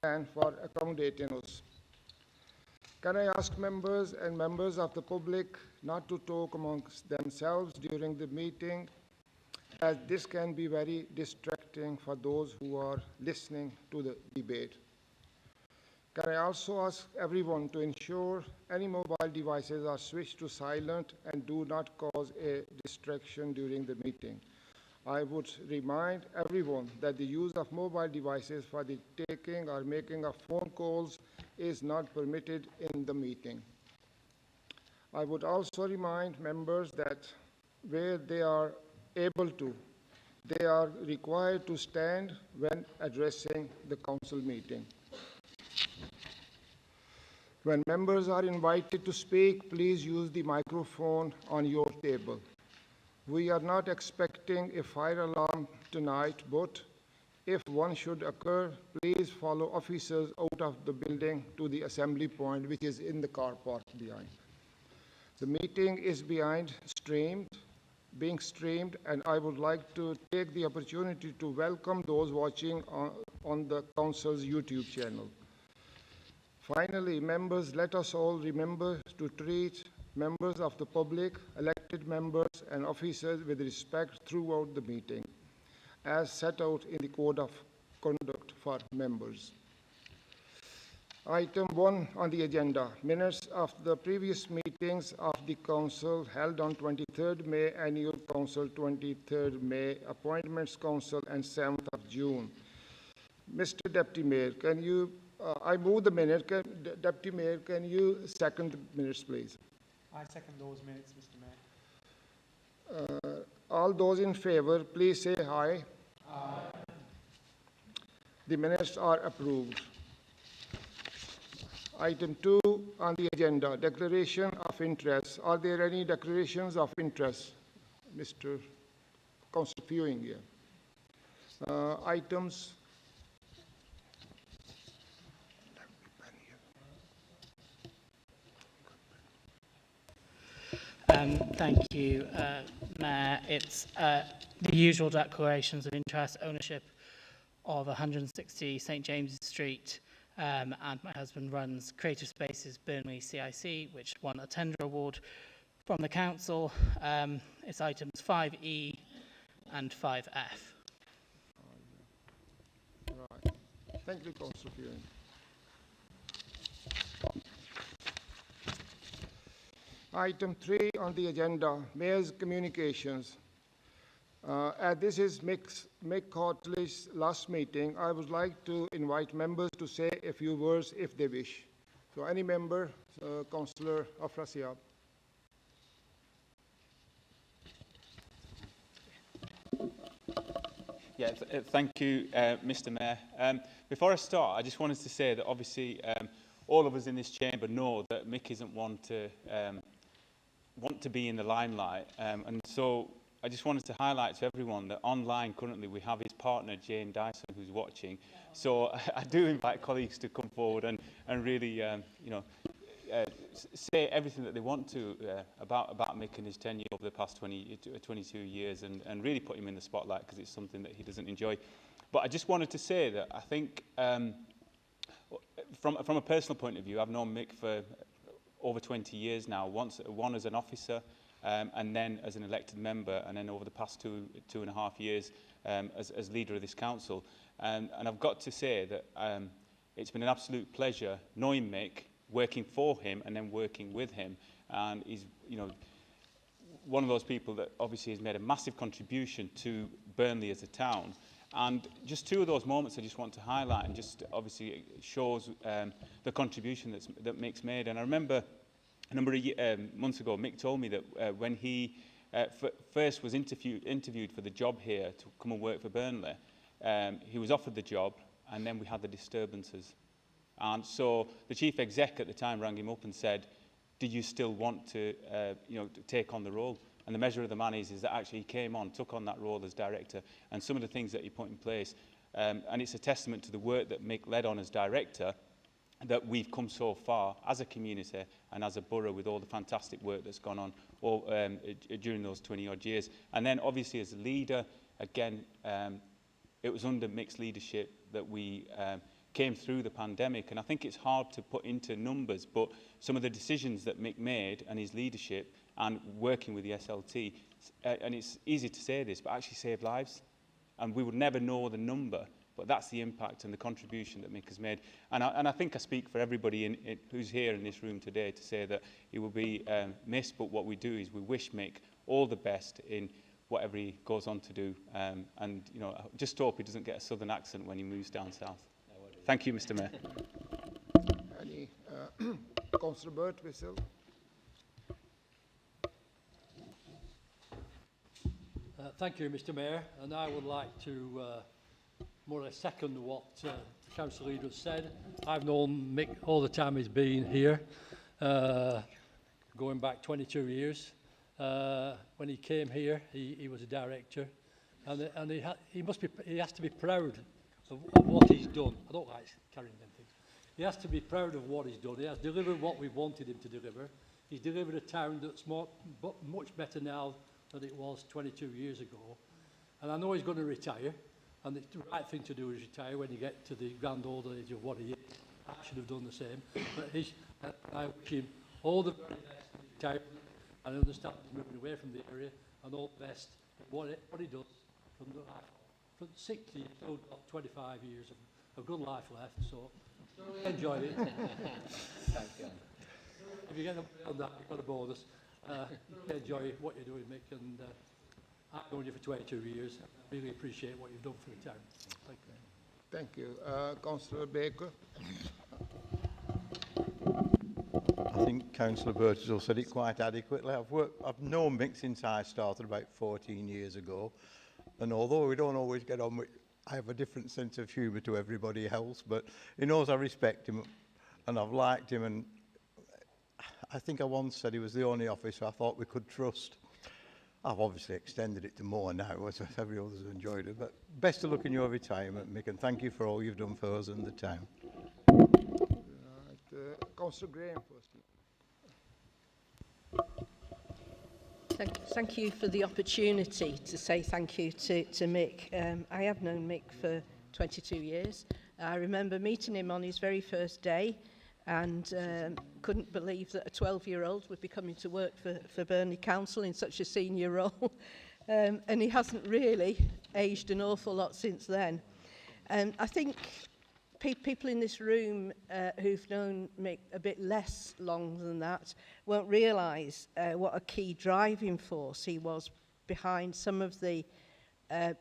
and for accommodating us. Can I ask members and members of the public not to talk amongst themselves during the meeting, as this can be very distracting for those who are listening to the debate. Can I also ask everyone to ensure any mobile devices are switched to silent and do not cause a distraction during the meeting. I would remind everyone that the use of mobile devices for the taking or making of phone calls is not permitted in the meeting. I would also remind members that where they are able to, they are required to stand when addressing the council meeting. When members are invited to speak, please use the microphone on your table. We are not expecting a fire alarm tonight, but if one should occur, please follow officers out of the building to the assembly point, which is in the car park behind. The meeting is being streamed, and I would like to take the opportunity to welcome those watching on the Council's YouTube channel. Finally, members, let us all remember to treat members of the public, elected members, and officers with respect throughout the meeting, as set out in the Code of Conduct for members. Item 1 on the agenda, minutes of the previous meetings of the Council held on 23rd May, Annual Council 23rd May, Appointments Council, and 7th of June. Mr. Deputy Mayor, can you, I move the minute. Deputy Mayor, can you second the minutes, please? I second those minutes, Mr. Mayor. All those in favor, please say aye. Aye. The minutes are approved. Item 2 on the agenda, declaration of interest. Are there any declarations of interest? Mr. Councillor Fewing here. Items. Thank you, Mayor. It's the usual declarations of interest, ownership of 160 St James's Street, and my husband runs Creative Spaces Burnley CIC, which won a tender award from the council. It's items 5E and 5F. Right. Thank you, Councillor Fewing. Item 3 on the agenda, Mayor's communications. As this is Mick Hartley's last meeting, I would like to invite members to say a few words if they wish. So any member, Councillor Afrasiab. Yeah, thank you, Mr. Mayor. Before I start, I just wanted to say that obviously all of us in this chamber know that Mick isn't one to want to be in the limelight, and so I just wanted to highlight to everyone that online currently we have his partner Jane Dyson who's watching. So I do invite colleagues to come forward and really say everything that they want to about Mick and his tenure over the past 22 years and really put him in the spotlight because it's something that he doesn't enjoy. But I just wanted to say that I think from a personal point of view, I've known Mick for over 20 years now, one as an officer and then as an elected member, and then over the past two and a half years as leader of this council. And I've got to say that it's been an absolute pleasure knowing Mick, working for him and then working with him. And he's, one of those people that obviously has made a massive contribution to Burnley as a town. And just two of those moments I just want to highlight, and just obviously it shows the contribution that Mick's made. And I remember a number of months ago, Mick told me that when he first was interviewed for the job here to come and work for Burnley, he was offered the job, and then we had the disturbances. And so the chief exec at the time rang him up and said, "Did you still want to, to take on the role?" And the measure of the man is that actually he came on, took on that role as director, and some of the things that he put in place. And it's a testament to the work that Mick led on as director that we've come so far as a community and as a borough with all the fantastic work that's gone on during those 20-odd years. And then obviously as a leader, again, it was under Mick's leadership that we came through the pandemic. And I think it's hard to put into numbers, but some of the decisions that Mick made and his leadership and working with the SLT, and it's easy to say this, but actually saved lives. And we would never know the number, but that's the impact and the contribution that Mick has made. And I think I speak for everybody who's here in this room today to say that he will be missed, but what we do is we wish Mick all the best in whatever he goes on to do. And, you know, I just hope he doesn't get a southern accent when he moves down south. Thank you, Mr. Mayor. Any, Councillor Burt Whistle. Thank you, Mr. Mayor, and I would like to more or less second what the council leader has said. I've known Mick all the time he's been here, going back 22 years. When he came here, he was a director, and he has to be proud of what he's done. I don't like carrying them things. He has to be proud of what he's done. He has delivered what we wanted him to deliver. He's delivered a town that's much better now than it was 22 years ago. And I know he's going to retire, and the right thing to do is retire when you get to the grand old age of what he is. I should have done the same. But I wish him all the very best in his retirement, and I understand he's moving away from the area, and all the best in what he does from the life. From 60, he's still got 25 years of good life left, so enjoy it. Thank you. If you get on that, you've got a bonus. Enjoy what you're doing, Mick, and I've known you for 22 years. I really appreciate what you've done for the town. Thank you. Thank you. Councillor Baker. I think Councillor Burt has said it quite adequately. I've known Mick since I started about 14 years ago, and although we don't always get on with, I have a different sense of humour to everybody else, but he knows I respect him, and I've liked him, and I think I once said he was the only officer I thought we could trust. I've obviously extended it to more now, as every other's enjoyed it, but best of luck in your retirement, Mick, and thank you for all you've done for us and the town. Councillor Graham first. Thank you for the opportunity to say thank you to Mick. I have known Mick for 22 years. I remember meeting him on his very first day and couldn't believe that a 12-year-old would be coming to work for Burnley Council in such a senior role. And he hasn't really aged an awful lot since then. And I think people in this room who've known Mick a bit less long than that won't realise what a key driving force he was behind some of the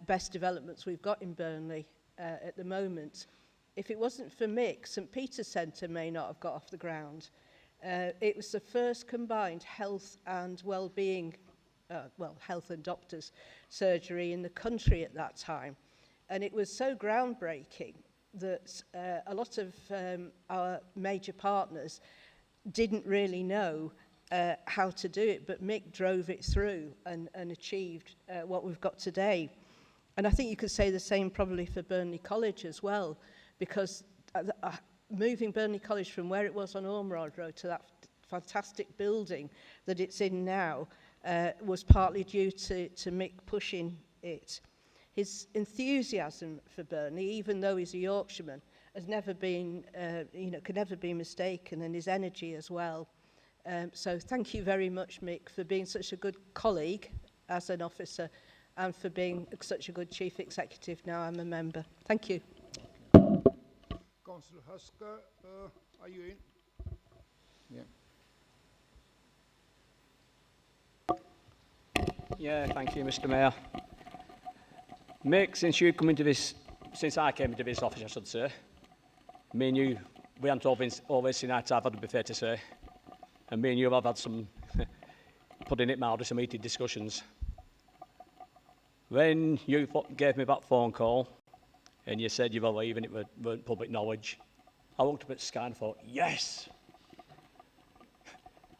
best developments we've got in Burnley at the moment. If it wasn't for Mick, St Peter's Centre may not have got off the ground. It was the first combined health and well-being, health and doctors surgery in the country at that time. And it was so groundbreaking that a lot of our major partners didn't really know how to do it, but Mick drove it through and achieved what we've got today. And I think you could say the same probably for Burnley College as well, because moving Burnley College from where it was on Ormerod Road to that fantastic building that it's in now was partly due to Mick pushing it. His enthusiasm for Burnley, even though he's a Yorkshireman, has never been, could never be mistaken, and his energy as well. So thank you very much, Mick, for being such a good colleague as an officer and for being such a good chief executive. Now I'm a member. Thank you. Councillor Husker, are you in? Yeah, thank you, Mr. Mayor. Mick, since I came into this office, I should say, me and you, we haven't always seen eye to eye, I'd be fair to say. And me and you have had some, putting it mildly, some heated discussions. When you gave me that phone call and you said you were leaving, it weren't public knowledge, I looked up at the sky and thought, yes!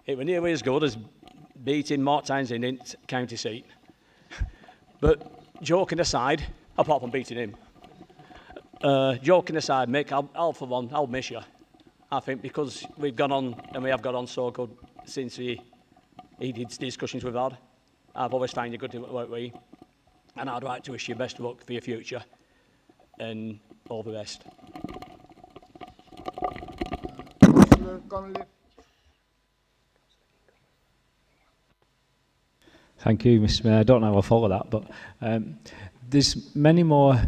It was nearly as good as beating Mark Tynes in its county seat. But joking aside, apart from beating him, joking aside, Mick, I'll for one, I'll miss you. I think because we've gone on, and we have got on so good since the heated discussions we've had. I've always found you good to work with, and I'd like to wish you best of luck for your future, and all the best. Councillor Connolly. Thank you, Mr. Mayor. I don't know how I follow that, but there's many more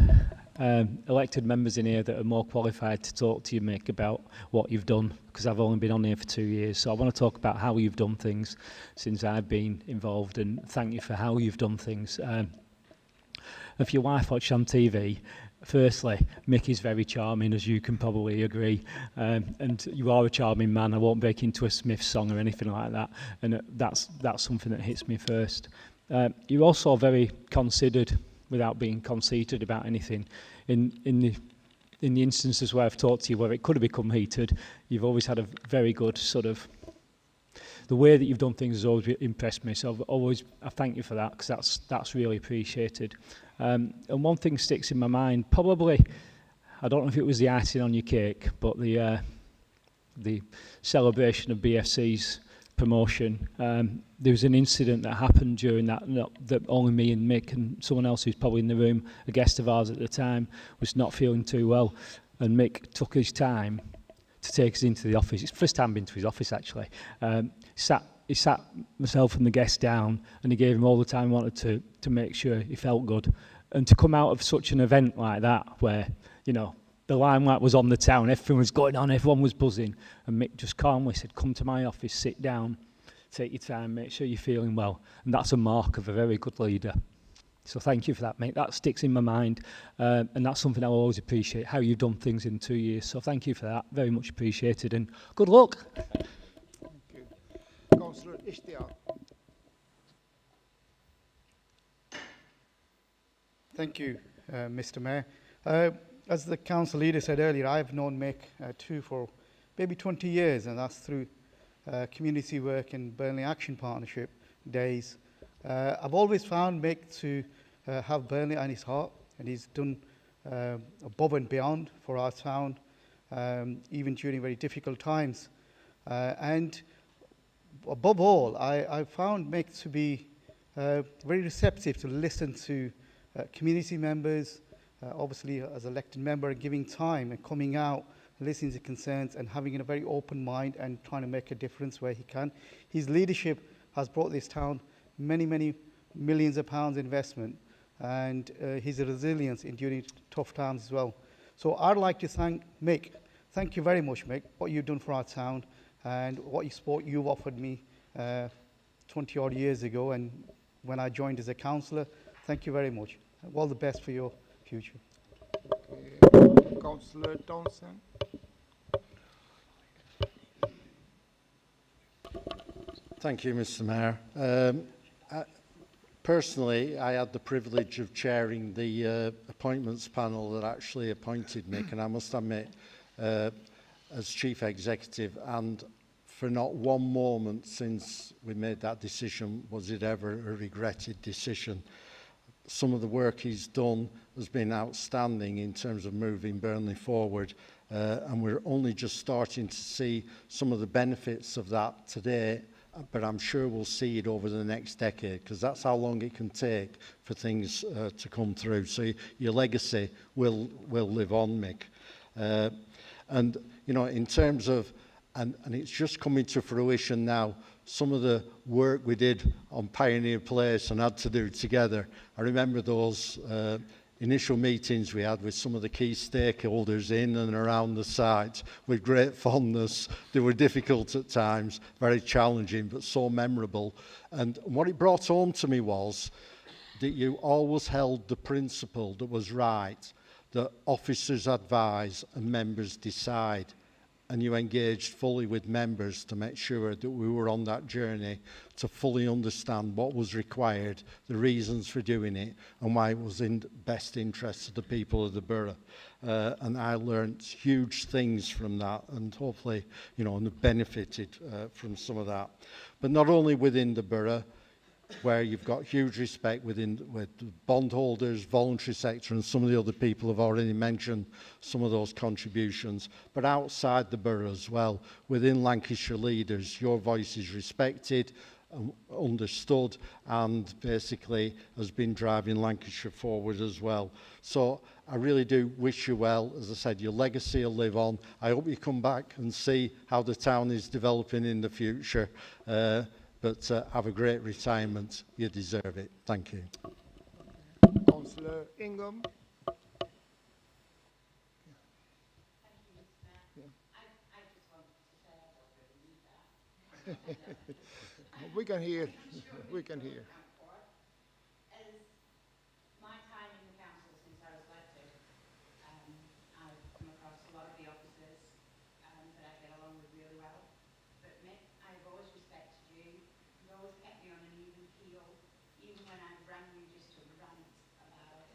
elected members in here that are more qualified to talk to you, Mick, about what you've done, because I've only been on here for 2 years. So I want to talk about how you've done things since I've been involved, and thank you for how you've done things. If your wife watched on TV, firstly, Mick is very charming, as you can probably agree, and you are a charming man. I won't break into a Smith song or anything like that, and that's something that hits me first. You're also very considered, without being conceited about anything. In the instances where I've talked to you where it could have become heated, you've always had a very good sort of... The way that you've done things has always impressed me, so I thank you for that, because that's really appreciated. And one thing sticks in my mind, probably, I don't know if it was the icing on your cake, but the celebration of BFC's promotion. There was an incident that happened during that only me and Mick and someone else who's probably in the room, a guest of ours at the time, was not feeling too well, and Mick took his time to take us into the office. It's the first time I've been to his office, actually. He sat myself and the guest down, and he gave him all the time he wanted to make sure he felt good. And to come out of such an event like that, where, you know, the limelight was on the town, everything was going on, everyone was buzzing, and Mick just calmly said, come to my office, sit down, take your time, make sure you're feeling well. And that's a mark of a very good leader. So thank you for that, mate. That sticks in my mind, and that's something I'll always appreciate, how you've done things in 2 years. So thank you for that, very much appreciated, and good luck. Thank you. Councillor Ishtiaq. Thank you, Mr. Mayor. As the council leader said earlier, I've known Mick too for maybe 20 years, and that's through community work and Burnley Action Partnership days. I've always found Mick to have Burnley on his heart, and he's done above and beyond for our town, even during very difficult times. And above all, I found Mick to be very receptive to listen to community members, obviously as elected member, and giving time and coming out, listening to concerns and having a very open mind and trying to make a difference where he can. His leadership has brought this town many, many millions of pounds investment, and his resilience in during tough times as well. So I'd like to thank Mick. Thank you very much, Mick, what you've done for our town and what support you've offered me 20 odd years ago, and when I joined as a councillor. Thank you very much. All the best for your future. Okay. Councillor Townsend. Thank you, Mr. Mayor. Personally, I had the privilege of chairing the appointments panel that actually appointed Mick, and I must admit, as Chief Executive, and for not one moment since we made that decision was it ever a regretted decision. Some of the work he's done has been outstanding in terms of moving Burnley forward, and we're only just starting to see some of the benefits of that today, but I'm sure we'll see it over the next decade, because that's how long it can take for things to come through. So your legacy will live on, Mick. And, you know, in terms of, and it's just coming to fruition now, some of the work we did on Pioneer Place and had to do together. I remember those initial meetings we had with some of the key stakeholders in and around the site with great fondness. They were difficult at times, very challenging, but so memorable. And what it brought home to me was that you always held the principle that was right, that officers advise and members decide. And you engaged fully with members to make sure that we were on that journey to fully understand what was required, the reasons for doing it, and why it was in the best interest of the people of the borough. And I learned huge things from that, and hopefully, you know, and benefited from some of that. But not only within the borough, where you've got huge respect with bondholders, voluntary sector, and some of the other people have already mentioned some of those contributions, but outside the borough as well, within Lancashire leaders, your voice is respected, understood and basically has been driving Lancashire forward as well. So I really do wish you well. As I said, your legacy will live on. I hope you come back and see how the town is developing in the future. But have a great retirement. You deserve it. Thank you. Councillor Ingham. We can hear. We can hear. As my time in the council since I was elected, I've come across a lot of the officers that I get along with really well. But Mick, I've always respected you. You've always kept me on an even keel, even when I rang you just to rant about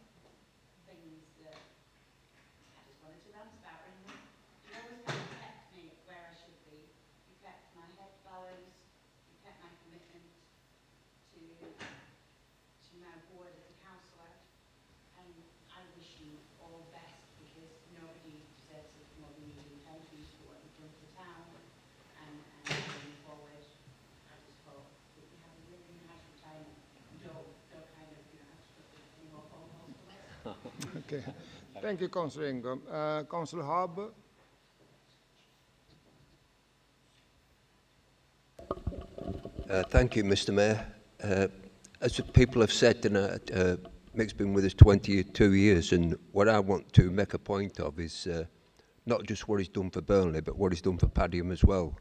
things that I just wanted to rant about. And you've always kind of kept me where I should be. You kept my head balanced. You kept my commitment to my board as a councillor, and I wish you all the best because nobody deserves it more than you do. Thank you for what you've done for the town, and going forward, I just hope that you have a really nice retirement. Don't kind of, have to put any more phone calls from us. Okay. Thank you, Councillor Ingham. Councillor Harbour. Thank you, Mr. Mayor. As the people have said tonight, Mick's been with us 22 years, and what I want to make a point of is not just what he's done for Burnley, but what he's done for Padiham as well.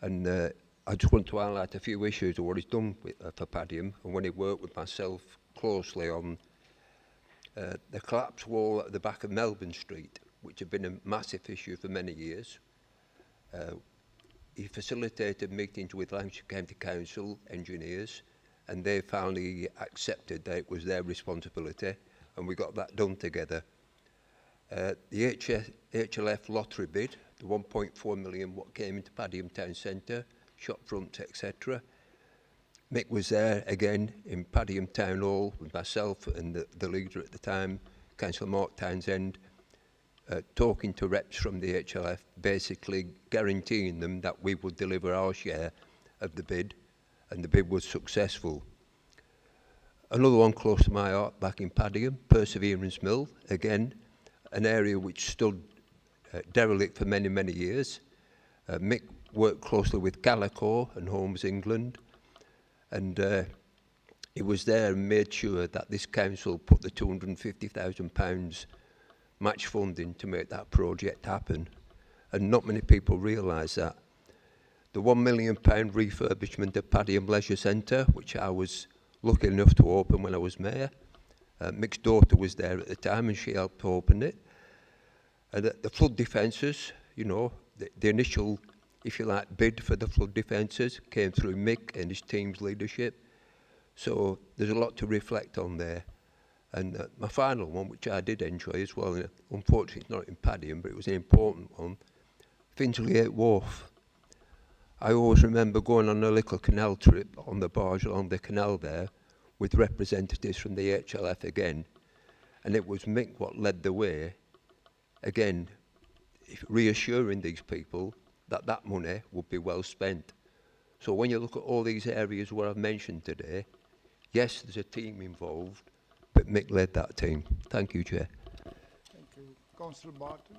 And I just want to highlight a few issues of what he's done for Padiham, and when he worked with myself closely on the collapsed wall at the back of Melbourne Street, which had been a massive issue for many years. He facilitated meetings with Lancashire County Council engineers, and they finally accepted that it was their responsibility, and we got that done together. The HLF lottery bid, the 1.4 million what came into Padiham Town Centre, shop fronts, etc. Mick was there again in Padiham Town Hall with myself and the leader at the time, Councillor Mark Townsend, talking to reps from the HLF, basically guaranteeing them that we would deliver our share of the bid, and the bid was successful. Another one close to my heart back in Padiham, Perseverance Mill, again, an area which stood derelict for many, many years. Mick worked closely with Calico and Homes England, and he was there and made sure that this council put the £250,000 match funding to make that project happen. And not many people realise that. The £1 million refurbishment of Padiham Leisure Centre, which I was lucky enough to open when I was mayor. Mick's daughter was there at the time and she helped open it. And the flood defences, you know, the initial, if you like, bid for the flood defences came through Mick and his team's leadership. So there's a lot to reflect on there. And my final one, which I did enjoy as well, unfortunately it's not in Padiham, but it was an important one, Finchley Wharf. I always remember going on a little canal trip on the barge along the canal there with representatives from the HLF again, and it was Mick what led the way, again, reassuring these people that that money would be well spent. So when you look at all these areas where I've mentioned today, yes, there's a team involved, but Mick led that team. Thank you, Chair. Thank you. Councillor Barton.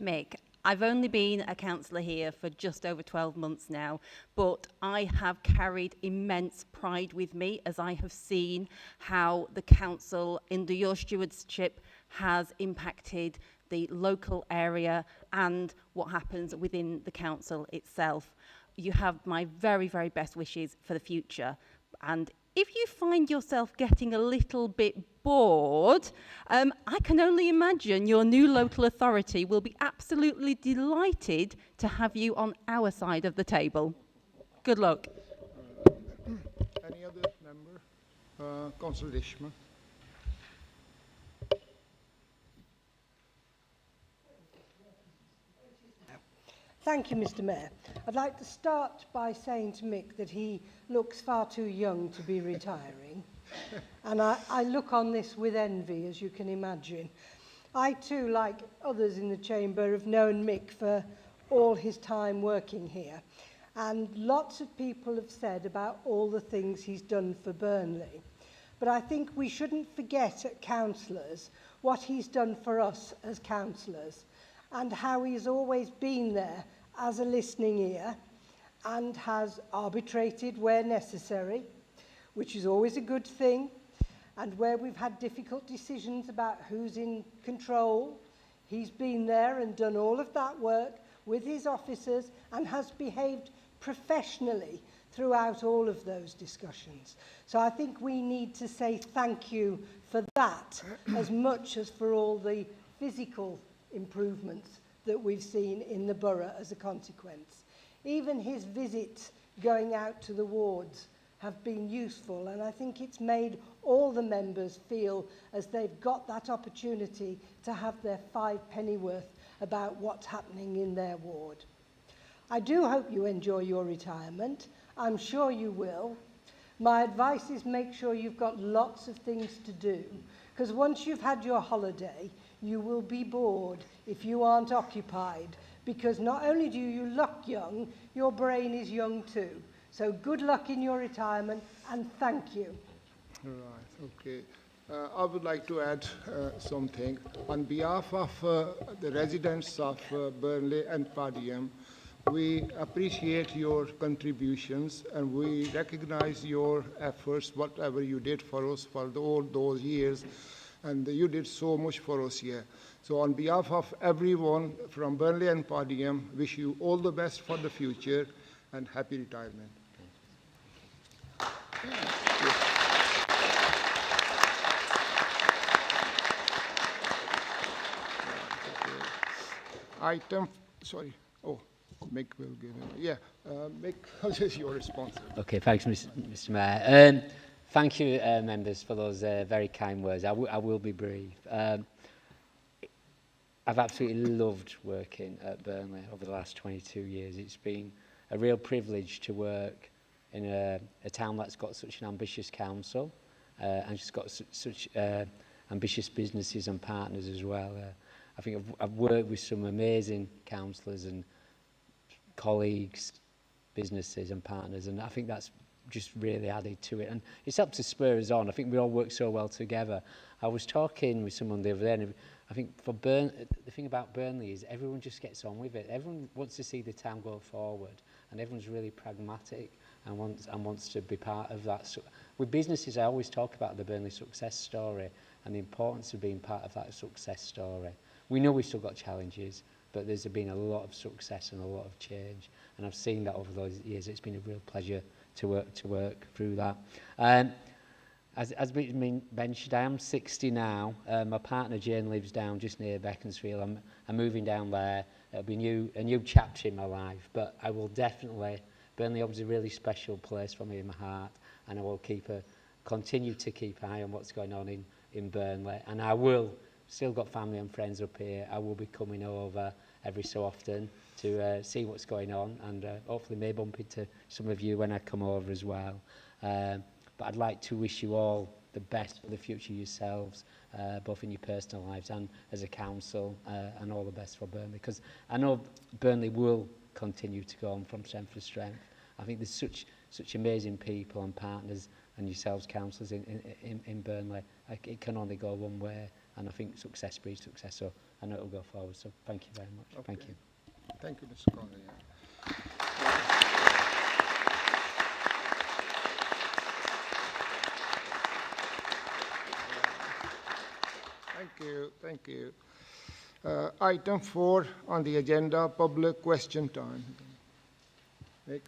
Mick, I've only been a councillor here for just over 12 months now, but I have carried immense pride with me as I have seen how the council under your stewardship has impacted the local area and what happens within the council itself. You have my very, very best wishes for the future. And if you find yourself getting a little bit bored, I can only imagine your new local authority will be absolutely delighted to have you on our side of the table. Good luck. Any other member? Councillor Ishma. Thank you, Mr. Mayor. I'd like to start by saying to Mick that he looks far too young to be retiring. And I look on this with envy, as you can imagine. I too, like others in the chamber, have known Mick for all his time working here. And lots of people have said about all the things he's done for Burnley. But I think we shouldn't forget at councillors what he's done for us as councillors and how he's always been there as a listening ear and has arbitrated where necessary, which is always a good thing, and where we've had difficult decisions about who's in control, he's been there and done all of that work with his officers and has behaved professionally throughout all of those discussions. So I think we need to say thank you for that as much as for all the physical improvements that we've seen in the borough as a consequence. Even his visits going out to the wards have been useful, and I think it's made all the members feel as they've got that opportunity to have their 5 pennyworth about what's happening in their ward. I do hope you enjoy your retirement. I'm sure you will. My advice is make sure you've got lots of things to do, because once you've had your holiday, you will be bored if you aren't occupied, because not only do you look young, your brain is young too. So good luck in your retirement, and thank you. Right, okay. I would like to add something. On behalf of the residents of Burnley and Padiham, we appreciate your contributions and we recognize your efforts, whatever you did for us for all those years, and you did so much for us here. So on behalf of everyone from Burnley and Padiham, wish you all the best for the future and happy retirement. Item, sorry, Mick will give it. Mick, this is your response. Okay, thanks, Mr. Mayor. Thank you, members, for those very kind words. I will be brief. I've absolutely loved working at Burnley over the last 22 years. It's been a real privilege to work in a town that's got such an ambitious council and just got such ambitious businesses and partners as well. I think I've worked with some amazing councillors and colleagues, businesses and partners, and I think that's just really added to it, and it's helped to spur us on. I think we all work so well together. I was talking with someone the other day, and I think for the thing about Burnley is everyone just gets on with it. Everyone wants to see the town go forward, and everyone's really pragmatic and wants to be part of that. So, with businesses, I always talk about the Burnley success story and the importance of being part of that success story. We know we've still got challenges, but there's been a lot of success and a lot of change, and I've seen that over those years. It's been a real pleasure to work through that. As been mentioned, I am 60 now. My partner Jane lives down just near Beaconsfield. I'm moving down there. It'll be a new chapter in my life, but I will definitely, Burnley is a really special place for me in my heart, and I will continue to keep an eye on what's going on in Burnley, and I will still got family and friends up here. I will be coming over every so often to see what's going on, and hopefully may bump into some of you when I come over as well. But I'd like to wish you all the best for the future yourselves, both in your personal lives and as a council, and all the best for Burnley, because I know Burnley will continue to go on from strength to strength. I think there's such amazing people and partners, and yourselves councillors in Burnley. It can only go one way, and I think success breeds success, so I know it will go forward. So thank you very much. Okay. Thank you. Thank you, Mr. Conley. Thank you. Item 4 on the agenda, public question time. Nick?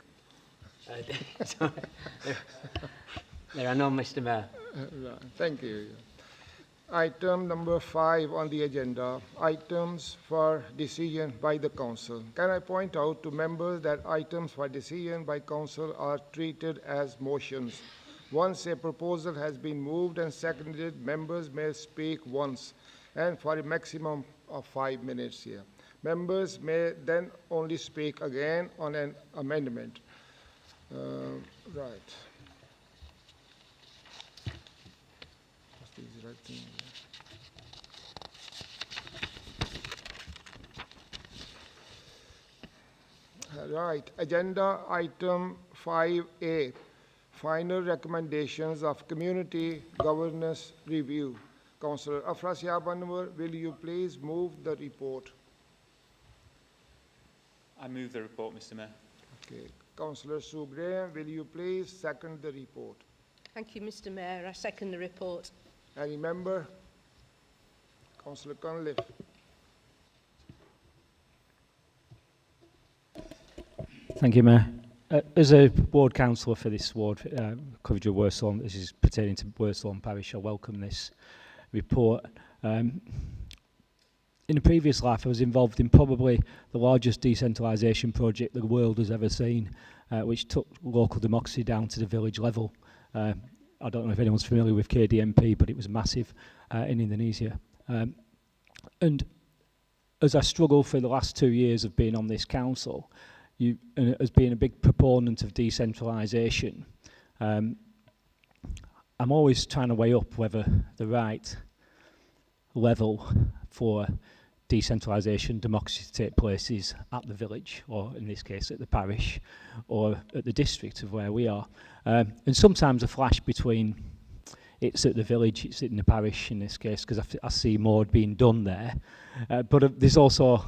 There are none, Mr. Mayor. Right. Thank you. Item number 5 on the agenda, items for decision by the council. Can I point out to members that items for decision by council are treated as motions. Once a proposal has been moved and seconded, members may speak once and for a maximum of 5 minutes here. Members may then only speak again on an amendment. Right. What's this right thing? Right, agenda item 5A, final recommendations of community governance review. Councillor Afrasiab Anwar, will you please move the report? I move the report, Mr. Mayor. Okay. Councillor Sue Graham, will you please second the report? Thank you, Mr. Mayor. I second the report. Any member? Councillor Cunliffe. Thank you, Mayor. As a ward councillor for this ward, coverage of Worsthorne, this is pertaining to Worsthorne Parish, I welcome this report. In a previous life, I was involved in probably the largest decentralisation project the world has ever seen, which took local democracy down to the village level. I don't know if anyone's familiar with KDMP, but it was massive in Indonesia. And as I struggle for the last 2 years of being on this council, as being a big proponent of decentralisation, I'm always trying to weigh up whether the right level for decentralisation, democracy to take place is at the village, or in this case at the parish, or at the district of where we are. And sometimes a flash between it's at the village, it's in the parish in this case, because I see more being done there. But there's also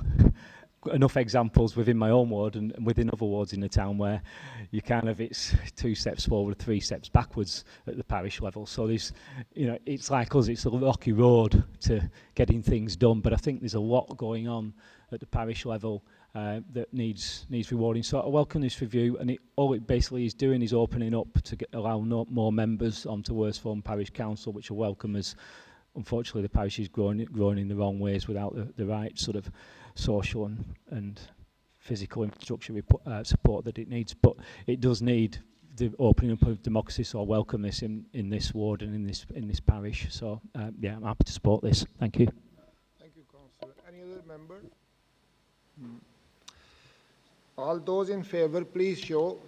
enough examples within my own ward and within other wards in the town where you kind of, it's 2 steps forward, 3 steps backwards at the parish level. So there's, you know, it's like us, it's a rocky road to getting things done, but I think there's a lot going on at the parish level that needs rewarding. So I welcome this review, and all it basically is doing is opening up to allow more members onto Worsthorne Parish Council, which I welcome, as unfortunately the parish is growing in the wrong ways without the right sort of social and physical infrastructure support that it needs. But it does need the opening up of democracy, so I welcome this in this ward and in this parish. So yeah, I'm happy to support this. Thank you. Thank you, Councillor. Any other member? All those in favour, please show.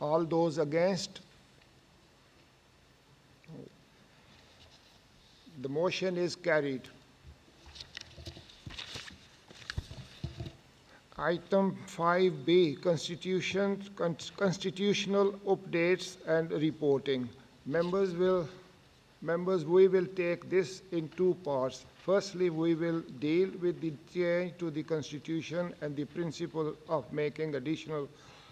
All those against? The motion is carried. Item 5B, constitutional updates and reporting. Members, we will take this in 2 parts. Firstly, we will deal with the change to the Constitution and the principle of making additional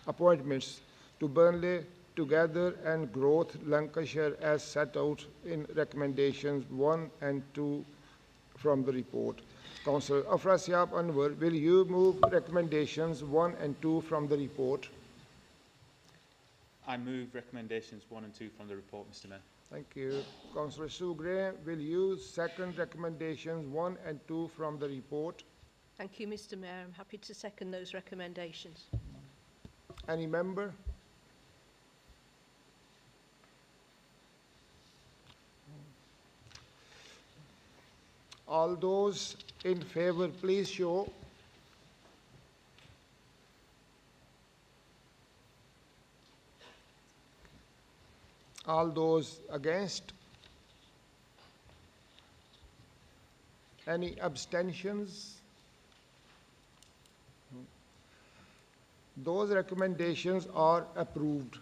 appointments to Burnley Together and Growth Lancashire as set out in recommendations 1 and 2 from the report. Councillor Afrasiab Anwar, will you move recommendations 1 and 2 from the report? I move recommendations 1 and 2 from the report, Mr. Mayor. Thank you. Councillor Sue Gray, will you second recommendations 1 and 2 from the report? Thank you, Mr. Mayor. I'm happy to second those recommendations. Any member? All those in favour, please show. All those against? Any abstentions? Those recommendations are approved.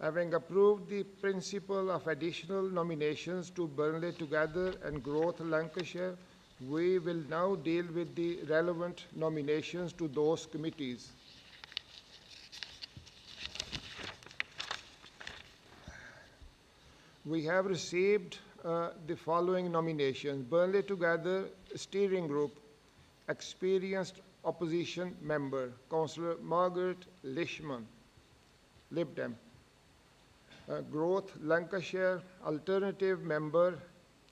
Having approved the principle of additional nominations to Burnley Together and Growth Lancashire, we will now deal with the relevant nominations to those committees. We have received the following nominations. Burnley Together Steering Group, experienced opposition member, Councillor Margaret Lishman, Lib Dem. Growth Lancashire, alternative member,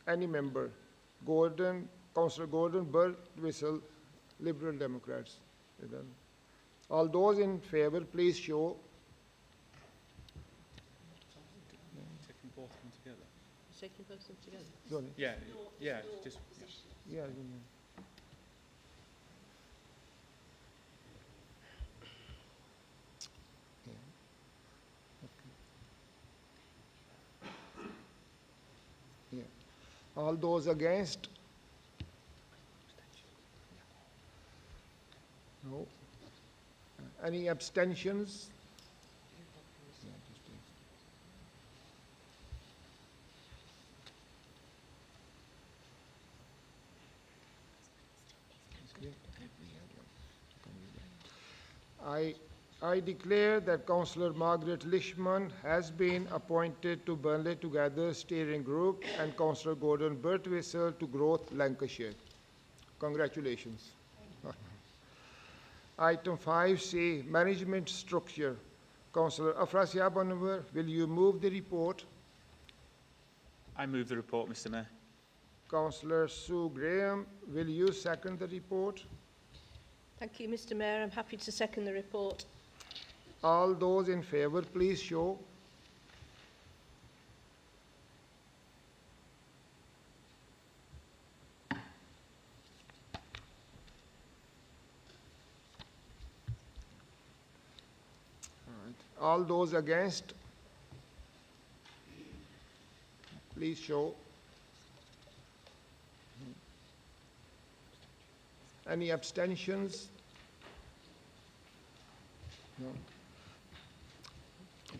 any member, Councillor Gordon Bird-Whistle, Liberal Democrats. All those in favour, please show. Taking both of them together. Taking both of them together? Sorry. Yeah, just... Yeah. All those against? No. Any abstentions? I declare that Councillor Margaret Lishman has been appointed to Burnley Together Steering Group and Councillor Gordon Birtwistle to Growth Lancashire. Congratulations. Item 5C, Management Structure. Councillor Afrasia Banwar, will you move the report? I move the report, Mr. Mayor. Councillor Sue Graham, will you second the report? Thank you, Mr. Mayor. I'm happy to second the report. All those in favour, please show. All those against, please show. Any abstentions? No.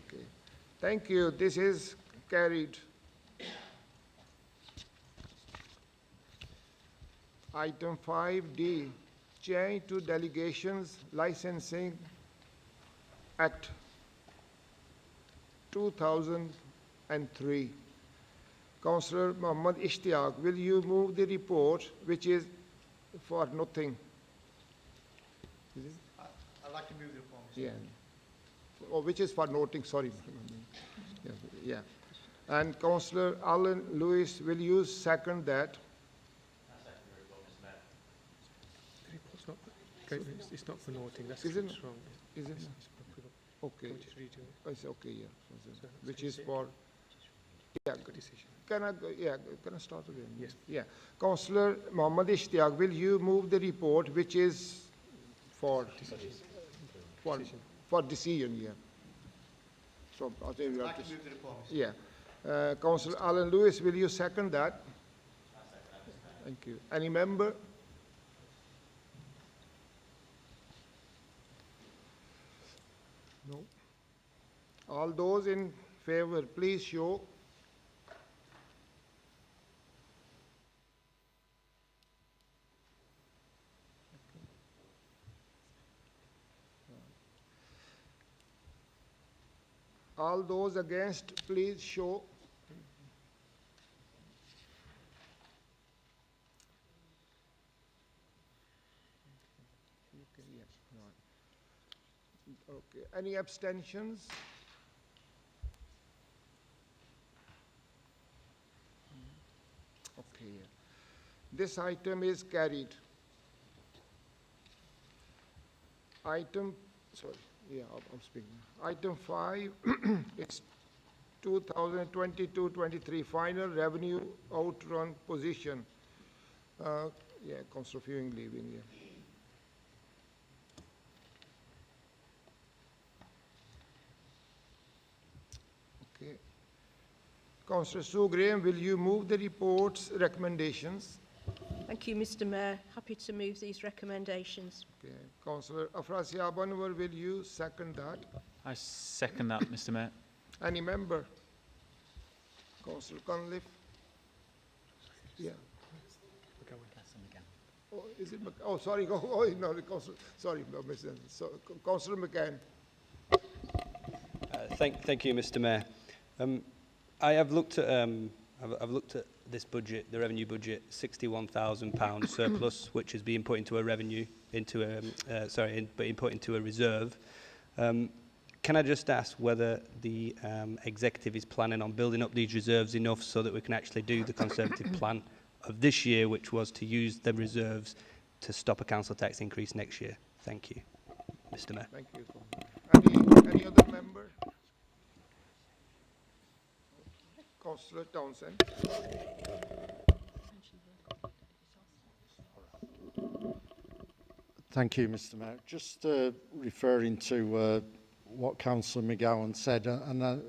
Okay. Thank you. This is carried. Item 5D, change to Delegations Licensing Act 2003. Councillor Mohammed Ishtiaq, will you move the report, which is for nothing? I'd like to move the report. Yeah. Oh, which is for noting, sorry. Yeah, yeah. And Councillor Alan Lewis, will you second that? The report's not, it's not for noting, that's Is it? wrong. Is it? Okay. It's okay, yeah. Which is for, yeah, good decision. Can I start again? Yes. Yeah. Councillor Mohammed Ishtiaq, will you move the report, which is for decision, yeah. So I think we I'd have like to move the report. yeah. Councillor Alan Lewis, will you second that? Thank you. Any member? No. All those in favour, please show. All those against, please show. Okay. Any abstentions? Okay. This item is carried. Item, sorry, yeah, I'm speaking. Item 5, it's 2022-23 final revenue outrun position. Yeah, Councillor Fewing leaving here. Okay. Councillor Sue Graham, will you move the report's recommendations? Thank you, Mr. Mayor. Happy to move these recommendations. Okay. Councillor Afrasia Banwar, will you second that? I second that, Mr. Mayor. Any member? Councillor Cunliffe? Yeah. Oh, is it? Oh, sorry. Oh, no, Councillor. Sorry, no, Mr. So, Councillor McCann. Thank you, Mr. Mayor. I have looked at I've looked at this budget, the revenue budget, £61,000 surplus, which is being put into a revenue, into a being put into a reserve. Can I just ask whether the executive is planning on building up these reserves enough so that we can actually do the Conservative plan of this year, which was to use the reserves to stop a council tax increase next year? Thank you, Mr. Mayor. Thank you. Any other member? Councillor Townsend. Thank you, Mr. Mayor. Just referring to what Councillor McGowan said, and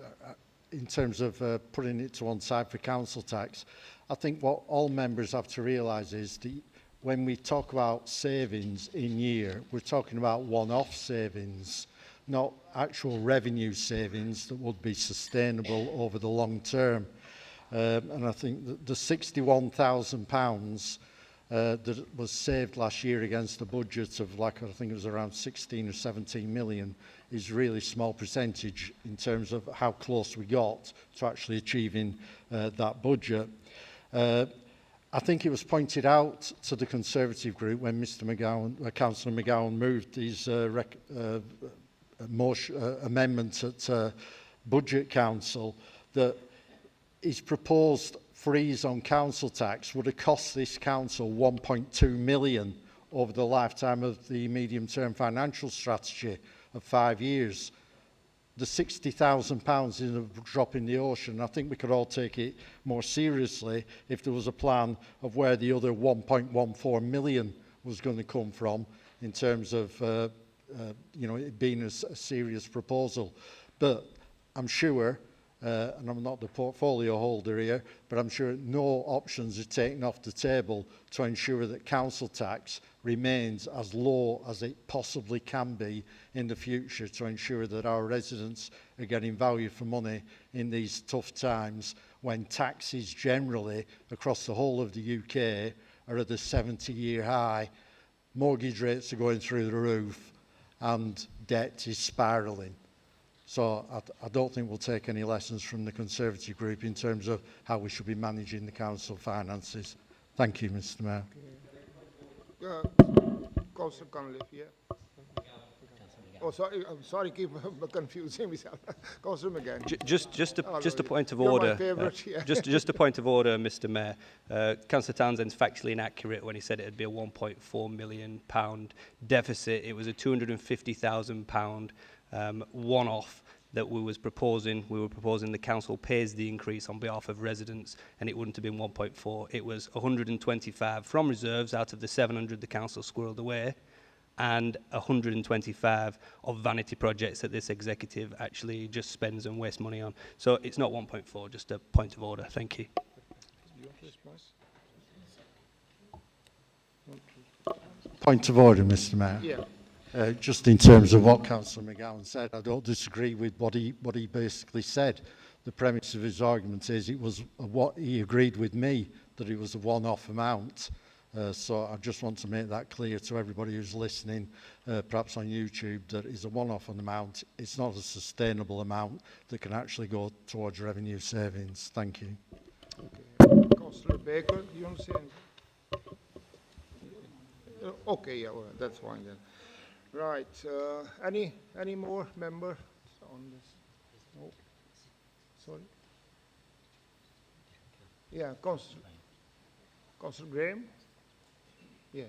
in terms of putting it to one side for council tax, I think what all members have to realise is when we talk about savings in year, we're talking about one-off savings, not actual revenue savings that would be sustainable over the long term. And I think that the £61,000 that was saved last year against a budget of, like, I think it was around 16 or 17 million, is really small percentage in terms of how close we got to actually achieving that budget. I think it was pointed out to the Conservative group when Mr McGowan, Councillor McGowan moved his amendment at Budget Council that his proposed freeze on council tax would have cost this council 1.2 million over the lifetime of the medium-term financial strategy of 5 years. The £60,000 is a drop in the ocean. I think we could all take it more seriously if there was a plan of where the other 1.14 million was going to come from in terms of you know, it being a serious proposal. But I'm sure, and I'm not the portfolio holder here, but I'm sure no options are taken off the table to ensure that council tax remains as low as it possibly can be in the future, to ensure that our residents are getting value for money in these tough times when taxes generally across the whole of the UK are at a 70-year high, mortgage rates are going through the roof, and debt is spiralling. So I don't think we'll take any lessons from the Conservative group in terms of how we should be managing the council finances. Thank you, Mr Mayor. Councillor Cunliffe, yeah. Oh, sorry, I'm sorry, keep confusing myself. Councillor McGann. Just a point of You're order. my favourite, yeah. Just a point of order, Mr Mayor. Councillor Townsend's factually inaccurate when he said it'd be a £1.4 million deficit. It was a £250,000 one-off that we were proposing the council pays the increase on behalf of residents, and it wouldn't have been 1.4. It was 125 from reserves out of the 700 the council squirreled away, and 125 of vanity projects that this executive actually just spends and wastes money on. So it's not 1.4, just a point of order. Thank you. Point of order, Mr Mayor. Yeah. Just in terms of what Councillor McGowan said, I don't disagree with what he basically said. The premise of his argument is it was what he agreed with me, that it was a one-off amount. So I just want to make that clear to everybody who's listening, perhaps on YouTube, that it's a one-off amount. It's not a sustainable amount that can actually go towards revenue savings. Thank you. Okay. Councillor Baker, you want to say anything? Okay, yeah, well, that's fine then. Right, any more members on this? No. Sorry. Yeah, Councillor Graham. Yeah.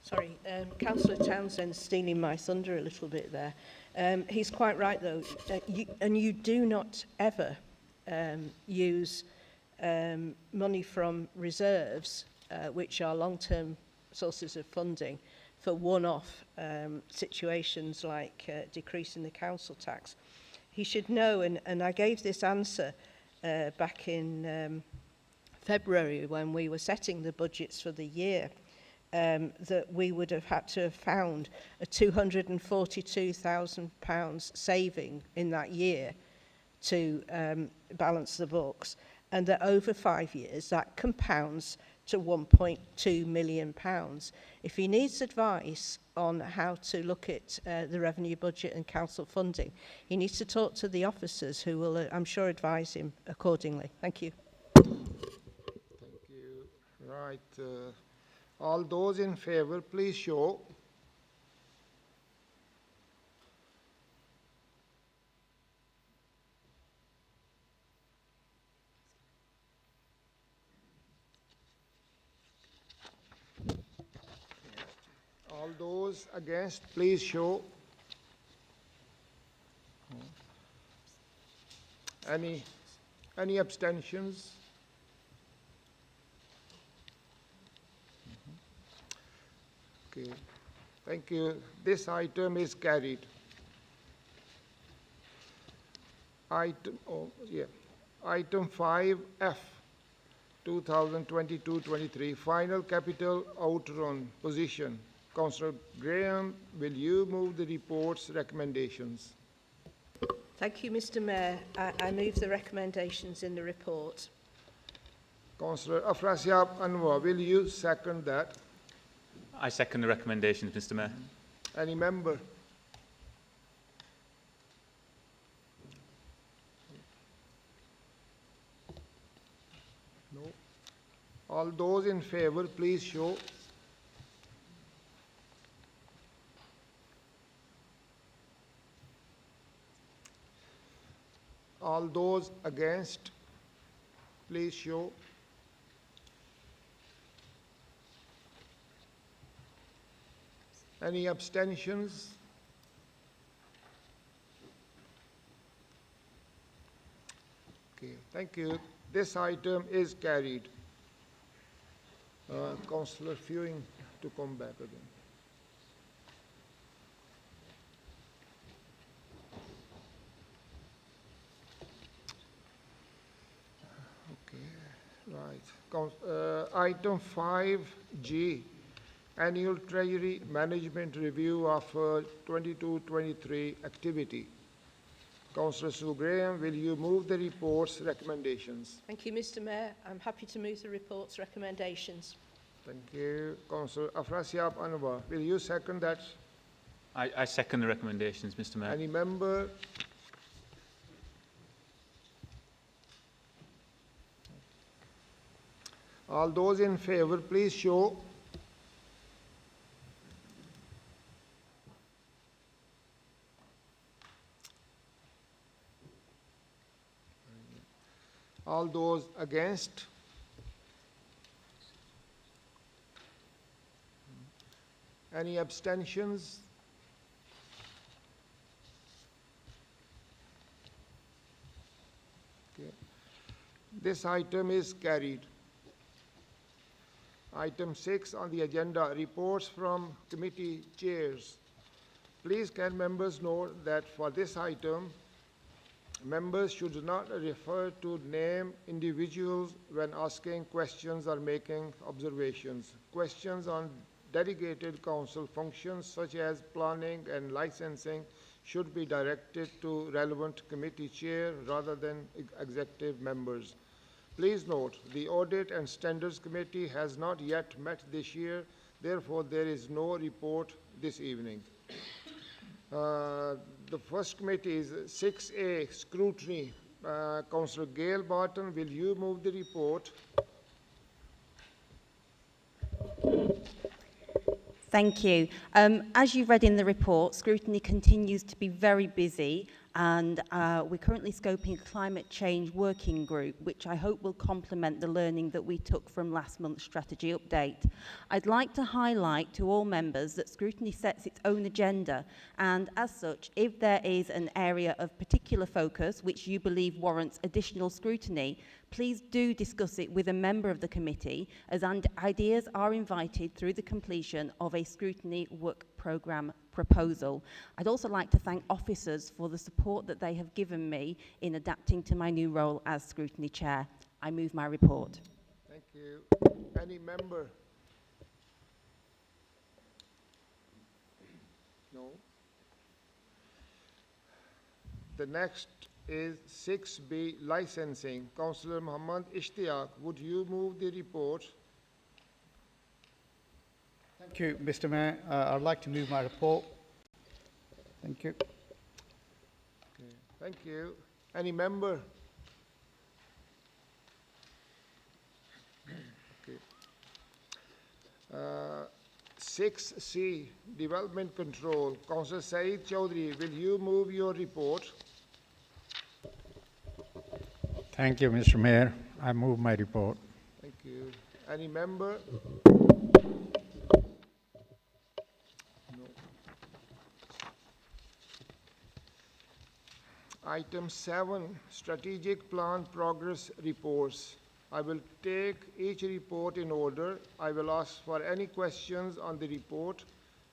Sorry, Councillor Townsend's stealing my thunder a little bit there. He's quite right, though. You do not ever use money from reserves, which are long-term sources of funding, for one-off situations like decreasing the council tax. He should know, and I gave this answer back in February when we were setting the budgets for the year, that we would have had to have found a £242,000 saving in that year to balance the books, and that over 5 years that compounds to £1.2 million. If he needs advice on how to look at the revenue budget and council funding, he needs to talk to the officers who will, I'm sure, advise him accordingly. Thank you. Thank you. Right. All those in favour, please show. All those against, please show. Any abstentions? Okay, thank you. This item is carried. Item 5F, 2022-23, final capital outrun position. Councillor Graham, will you move the report's recommendations? Thank you, Mr Mayor. I move the recommendations in the report. Councillor Afrasiab Anwar, will you second that? I second the recommendations, Mr Mayor. Any member? No. All those in favour, please show. All those against, please show. Any abstentions? Okay, thank you. This item is carried. Councillor Fewing to come back again. Right. Item 5G, Annual Treasury Management Review of 22-23 activity. Councillor Sue Graham, will you move the report's recommendations? Thank you, Mr Mayor. I'm happy to move the report's recommendations. Thank you. Councillor Afrasiab Anwar, will you second that? I second the recommendations, Mr Mayor. Any member? All those in favour, please show. All those against? Any abstentions? Okay. This item is carried. Item 6 on the agenda, reports from committee chairs. Please can members note that for this item, members should not refer to name individuals when asking questions or making observations. Questions on delegated council functions such as planning and licensing should be directed to relevant committee chair rather than executive members. Please note, the Audit and Standards Committee has not yet met this year, therefore there is no report this evening. The first committee is 6A, Scrutiny. Councillor Gail Barton, will you move the report? Thank you. As you've read in the report, scrutiny continues to be very busy, and we're currently scoping a climate change working group, which I hope will complement the learning that we took from last month's strategy update. I'd like to highlight to all members that scrutiny sets its own agenda, and as such, if there is an area of particular focus which you believe warrants additional scrutiny, please do discuss it with a member of the committee, as ideas are invited through the completion of a scrutiny work programme proposal. I'd also like to thank officers for the support that they have given me in adapting to my new role as scrutiny chair. I move my report. Thank you. Any member? No. The next is 6B, licensing. Councillor Muhammad Ishtiaq, would you move the report? Thank you, Mr Mayor. I'd like to move my report. Thank you. Okay. Thank you. Any member? Okay. 6C, development control. Councillor Saeed Chaudhry, will you move your report? Thank you, Mr. Mayor. I move my report. Thank you. Any member? No. Item 7, strategic plan progress reports. I will take each report in order. I will ask for any questions on the report,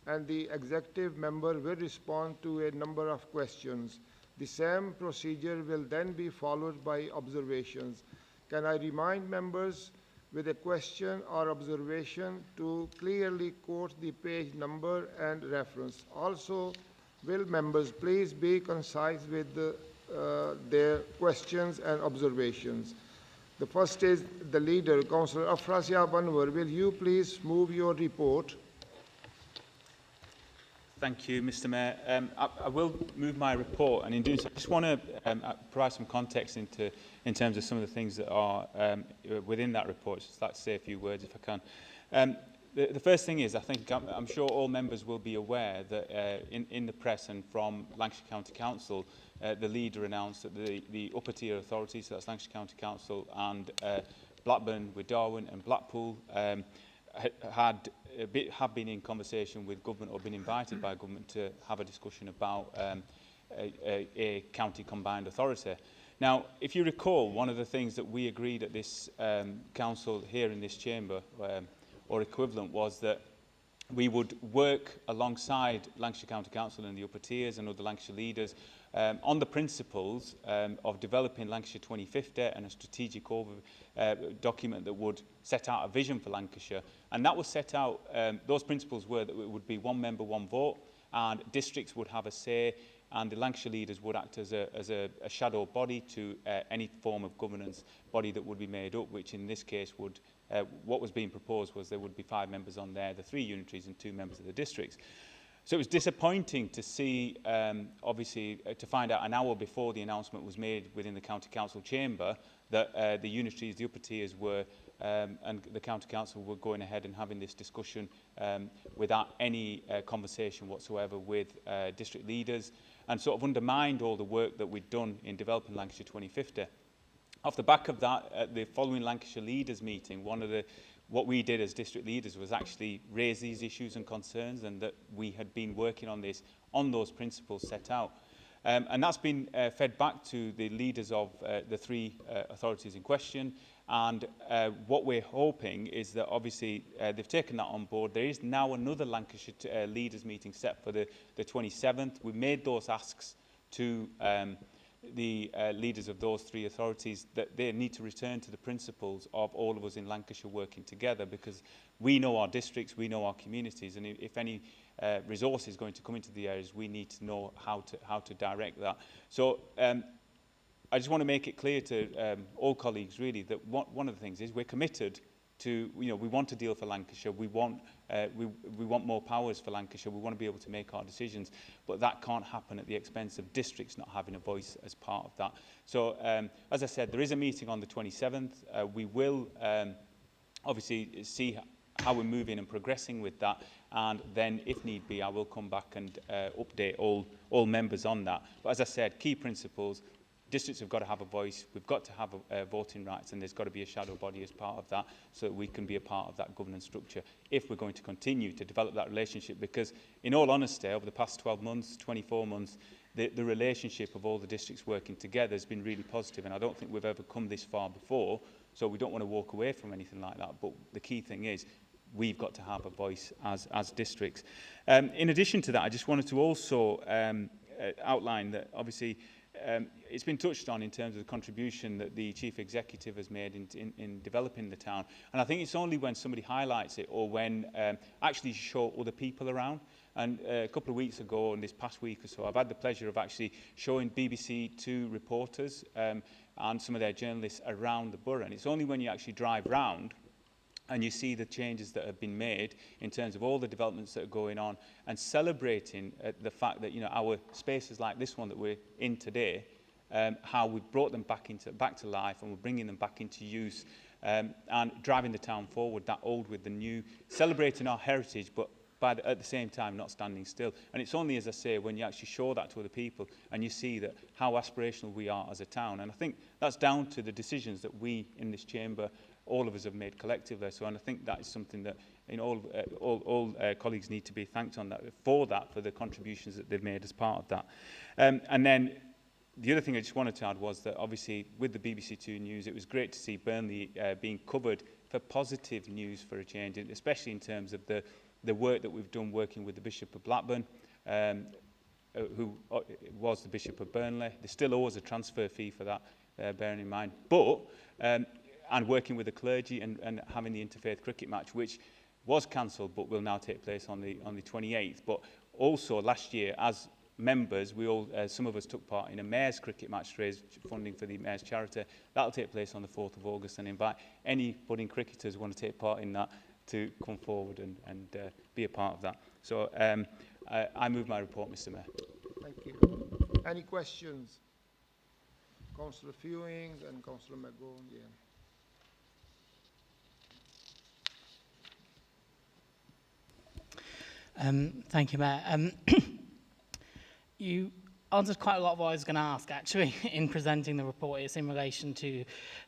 and the executive member will respond to a number of questions. The same procedure will then be followed by observations. Can I remind members with a question or observation to clearly quote the page number and reference? Also, will members please be concise with their questions and observations? The first is the leader, Councillor Afrasia Banwar. Will you please move your report? Thank you, Mr. Mayor. I will move my report, and in doing so, I just want to provide some context in terms of some of the things that are within that report. Just like to say a few words, if I can. The first thing is, I think I'm sure all members will be aware that in the press and from Lancashire County Council, the leader announced that the upper tier authorities, so that's Lancashire County Council and Blackburn with Darwen and Blackpool, have been in conversation with government or been invited by government to have a discussion about a county combined authority. Now, if you recall, one of the things that we agreed at this council here in this chamber, or equivalent, was that we would work alongside Lancashire County Council and the upper tiers and other Lancashire leaders on the principles of developing Lancashire 2050 and a strategic document that would set out a vision for Lancashire. And that was set out, those principles were that it would be one member, one vote, and districts would have a say, and the Lancashire leaders would act as a shadow body to any form of governance body that would be made up, which in this case would, what was being proposed was there would be 5 members on there, the 3 unitaries and 2 members of the districts. So it was disappointing to see, obviously, to find out an hour before the announcement was made within the County Council chamber that the unitaries, the upper tiers were, and the County Council were going ahead and having this discussion without any conversation whatsoever with district leaders, and sort of undermined all the work that we'd done in developing Lancashire 2050. Off the back of that, at the following Lancashire leaders meeting, what we did as district leaders was actually raise these issues and concerns, and that we had been working on this, on those principles set out. And that's been fed back to the leaders of the 3 authorities in question. And what we're hoping is that obviously they've taken that on board. There is now another Lancashire leaders meeting set for the 27th. We've made those asks to the leaders of those 3 authorities that they need to return to the principles of all of us in Lancashire working together, because we know our districts, we know our communities, and if any resource is going to come into the areas, we need to know how to direct that. So I just want to make it clear to all colleagues really that one of the things is we're committed to, we want to deal for Lancashire, we want more powers for Lancashire, we want to be able to make our decisions, but that can't happen at the expense of districts not having a voice as part of that. So as I said, there is a meeting on the 27th. We will obviously see how we're moving and progressing with that, and then if need be I will come back and update all members on that. But as I said, key principles: districts have got to have a voice, we've got to have voting rights, and there's got to be a shadow body as part of that, so that we can be a part of that governance structure if we're going to continue to develop that relationship. Because in all honesty, over the past 12 months, 24 months, the relationship of all the districts working together has been really positive, and I don't think we've ever come this far before, so we don't want to walk away from anything like that. But the key thing is we've got to have a voice as districts. In addition to that, I just wanted to also outline that obviously it's been touched on in terms of the contribution that the Chief Executive has made in developing the town. And I think it's only when somebody highlights it, or when actually show other people around. And a couple of weeks ago, in this past week or so, I've had the pleasure of actually showing BBC 2 reporters and some of their journalists around the borough. And it's only when you actually drive round and you see the changes that have been made in terms of all the developments that are going on, and celebrating the fact that, our spaces like this one that we're in today, how we've brought them back to life, and we're bringing them back into use, and driving the town forward, that old with the new, celebrating our heritage, but at the same time not standing still. And it's only, as I say, when you actually show that to other people and you see that how aspirational we are as a town. And I think that's down to the decisions that we in this chamber, all of us, have made collectively. So, and I think that is something that all colleagues need to be thanked on for the contributions that they've made as part of that. And then the other thing I just wanted to add was that obviously with the BBC 2 News, it was great to see Burnley being covered for positive news for a change, especially in terms of the work that we've done working with the Bishop of Blackburn, who was the Bishop of Burnley. There still owes a transfer fee for that, bearing in mind. But, and working with the clergy and having the interfaith cricket match, which was cancelled but will now take place on the 28th. But also last year, as members, we all, some of us took part in a Mayor's cricket match to raise funding for the Mayor's charity. That'll take place on the 4th of August, and invite any budding cricketers who want to take part in that to come forward and be a part of that. So I move my report, Mr. Mayor. Thank you. Any questions? Councillor Fewings and Councillor McGowan. Yeah. Thank you, Mayor. You answered quite a lot of what I was going to ask, actually, in presenting the report. It's in relation to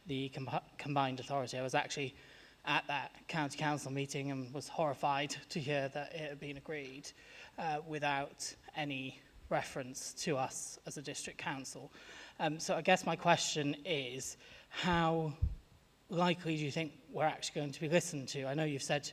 the combined authority. I was actually at that county council meeting and was horrified to hear that it had been agreed without any reference to us as a district council. So I guess my question is, how likely do you think we're actually going to be listened to? I know you've said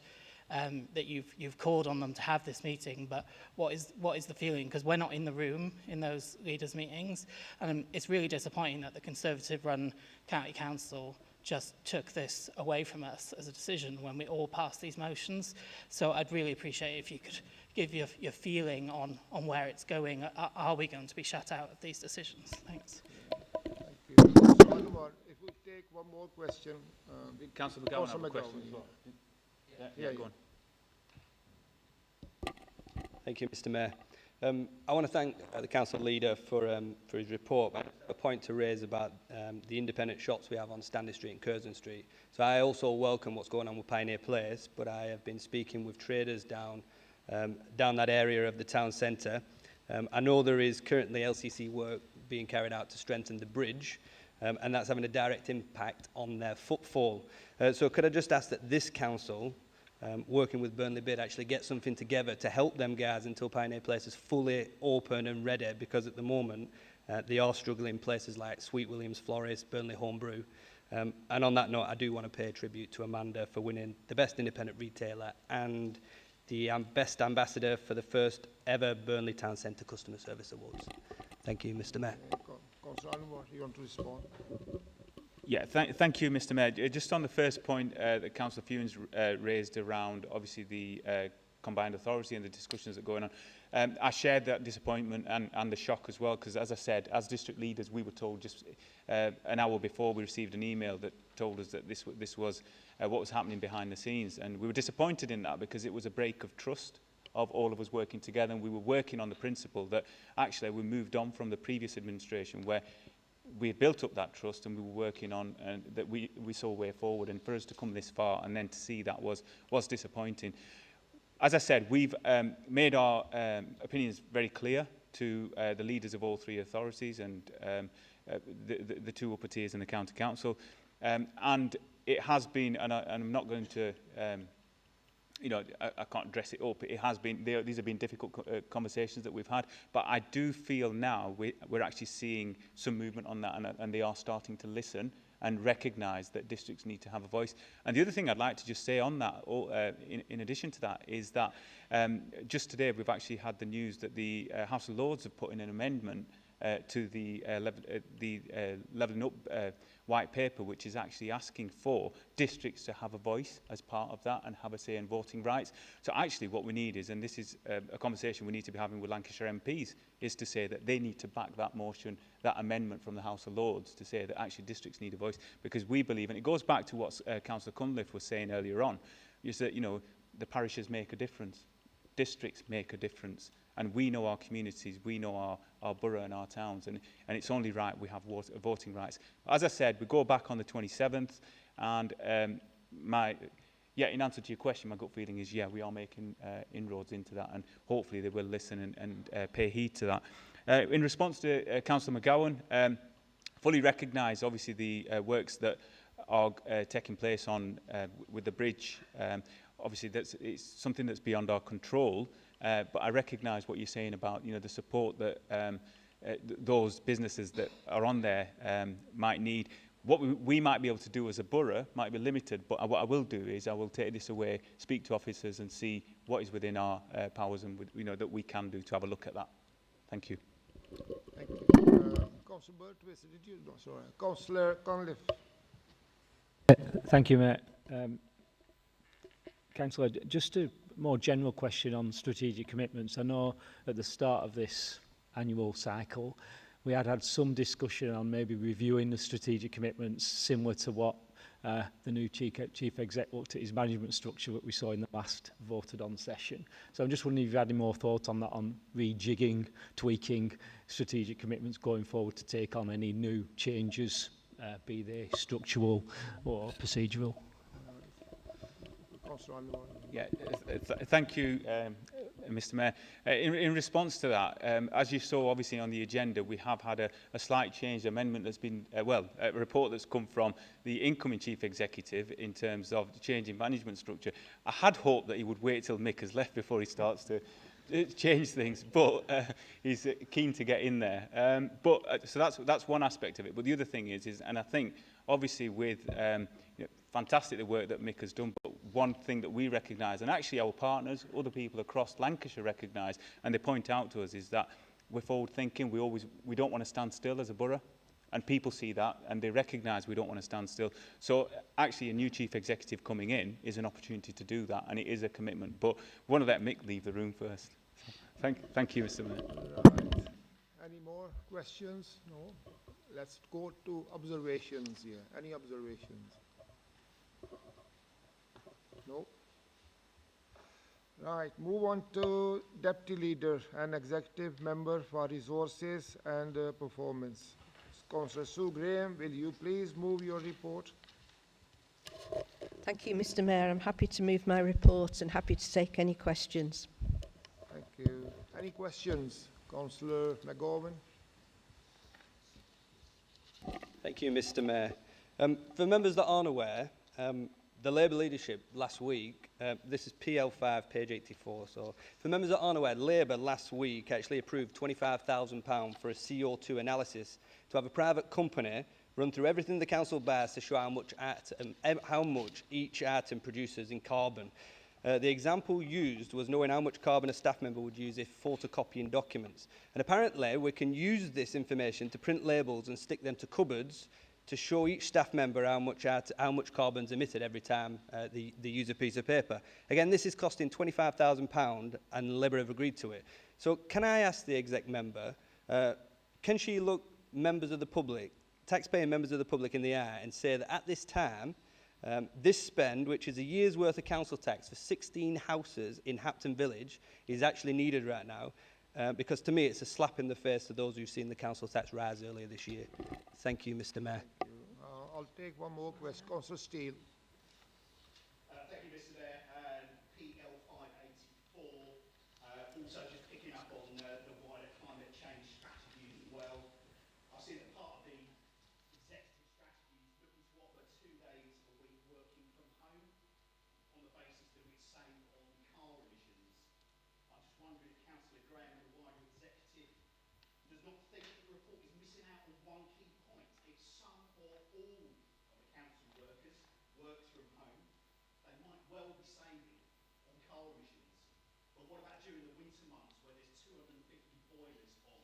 that you've called on them to have this meeting, but what is the feeling? Because we're not in the room in those leaders' meetings, and it's really disappointing that the Conservative-run county council just took this away from us as a decision when we all passed these motions. So I'd really appreciate if you could give your feeling on where it's going. Are we going to be shut out of these decisions? Thanks. Thank you. If we take one more question. Councillor McGowan have a question as well. Yeah, go on. Thank you, Mr. Mayor. I want to thank the council leader for his report. I have a point to raise about the independent shops we have on Stanley Street and Curzon Street. So I also welcome what's going on with Pioneer Place, but I have been speaking with traders down that area of the town centre. I know there is currently LCC work being carried out to strengthen the bridge, and that's having a direct impact on their footfall. So could I just ask that this council, working with Burnley Bid, actually get something together to help them guys until Pioneer Place is fully open and ready, because at the moment they are struggling in places like Sweet Williams Florist, Burnley Homebrew. And on that note, I do want to pay tribute to Amanda for winning the Best Independent Retailer and the Best Ambassador for the first ever Burnley Town Centre Customer Service Awards. Thank you, Mr. Mayor. Councillor Anwar, you want to respond? Yeah, thank you, Mr. Mayor. Just on the first point that Councillor Fewings raised around, obviously, the combined authority and the discussions that are going on, I shared that disappointment and the shock as well, because, as I said, as district leaders, we were told just an hour before we received an email that told us that this was what was happening behind the scenes. And we were disappointed in that, because it was a break of trust of all of us working together, and we were working on the principle that actually we moved on from the previous administration, where we had built up that trust and we were working on that we saw a way forward. And for us to come this far and then to see that was disappointing. As I said, we've made our opinions very clear to the leaders of all three authorities and the two upper tiers in the county council. And it has been, and I'm not going to I can't dress it up. It has been, these have been difficult conversations that we've had, but I do feel now we're actually seeing some movement on that, and they are starting to listen and recognise that districts need to have a voice. And the other thing I'd like to just say on that, in addition to that, is that just today we've actually had the news that the House of Lords have put in an amendment to the Levelling Up white paper, which is actually asking for districts to have a voice as part of that and have a say in voting rights. So actually what we need is, and this is a conversation we need to be having with Lancashire MPs, is to say that they need to back that motion, that amendment from the House of Lords, to say that actually districts need a voice, because we believe, and it goes back to what Councillor Cunliffe was saying earlier on, is that, the parishes make a difference, districts make a difference. And we know our communities, we know our borough and our towns, and it's only right we have voting rights. As I said, we go back on the 27th, and in answer to your question, my gut feeling is, we are making inroads into that, and hopefully they will listen and pay heed to that. In response to Councillor McGowan, fully recognise, obviously, the works that are taking place on with the bridge. Obviously, it's something that's beyond our control. But I recognise what you're saying about the support that those businesses that are on there might need. What we might be able to do as a borough might be limited, but what I will do is I will take this away, speak to officers and see what is within our powers and that we can do to have a look at that. Thank you. Thank you. Councillor Burtwist, did you? No, sorry. Councillor Conliffe. Thank you, Mayor. Councillor, just a more general question on strategic commitments. I know at the start of this annual cycle, we had some discussion on maybe reviewing the strategic commitments similar to what the new chief exec looked at his management structure that we saw in the last voted on session. So I'm just wondering if you had any more thoughts on that, on rejigging, tweaking strategic commitments going forward to take on any new changes, be they structural or procedural. Yeah, thank you, Mr. Mayor. In response to that, as you saw obviously on the agenda, we have had a slight change amendment that's been, a report that's come from the incoming Chief Executive in terms of the change in management structure. I had hoped that he would wait till Mick has left before he starts to change things, but he's keen to get in there. So that's one aspect of it. But the other thing is and I think obviously with fantastic the work that Mick has done, but one thing that we recognise, and actually our partners, other people across Lancashire recognise, and they point out to us, is that we're forward thinking. We don't want to stand still as a borough, and people see that and they recognise we don't want to stand still. So actually a new chief executive coming in is an opportunity to do that, and it is a commitment. But we want to let Mick leave the room first. Thank you, Mr. Mayor. Right. Any more questions? No. Let's go to observations here. Any observations? No. Right, move on to Deputy Leader and Executive Member for Resources and Performance. Councillor Sue Graham, will you please move your report? Thank you, Mr. Mayor. I'm happy to move my report and happy to take any questions. Thank you. Any questions? Councillor McGowan. Thank you, Mr. Mayor. For members that aren't aware, the Labour leadership last week, this is PL5, page 84, so for members that aren't aware, Labour last week actually approved £25,000 for a CO2 analysis to have a private company run through everything the council bears to show how much each item produces in carbon. The example used was knowing how much carbon a staff member would use if photocopying documents. And apparently we can use this information to print labels and stick them to cupboards to show each staff member how much carbon is emitted every time they use a piece of paper. Again, this is costing £25,000 and Labour have agreed to it. So can I ask the exec member, can she look members of the public, taxpaying members of the public in the eye and say that at this time, this spend, which is a year's worth of council tax for 16 houses in Hapton Village, is actually needed right now? Because to me, it's a slap in the face to those who've seen the council tax rise earlier this year. Thank you, Mr. Mayor. I'll take one more question. Councillor Steele. Thank you, Mr. Mayor. PL584, also just picking up on the wider climate change strategies as well. I've seen that part of the executive strategy is looking to offer 2 days a week working from home on the basis that we save on car emissions. I'm just wondering if Councillor Graham and the wider executive does not think that the report is missing out on one key point. If some or all of the council workers works from home, they might well be saving on car emissions. But what about during the winter months where there's 250 boilers on,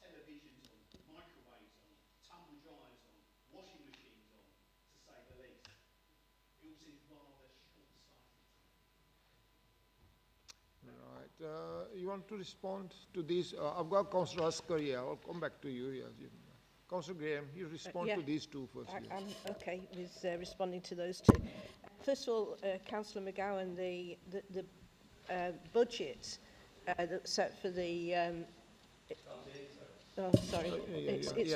televisions on, microwaves on, tumble dryers on, washing machines on, to say the least? It all seems rather short-sighted. Right. You want to respond to this? I've got Councillor Askar here. I'll come back to you. Yes. Councillor Graham, you respond to these two first. I'm okay with responding to those two. First of all, Councillor McGowan, the budget that's set for the... It's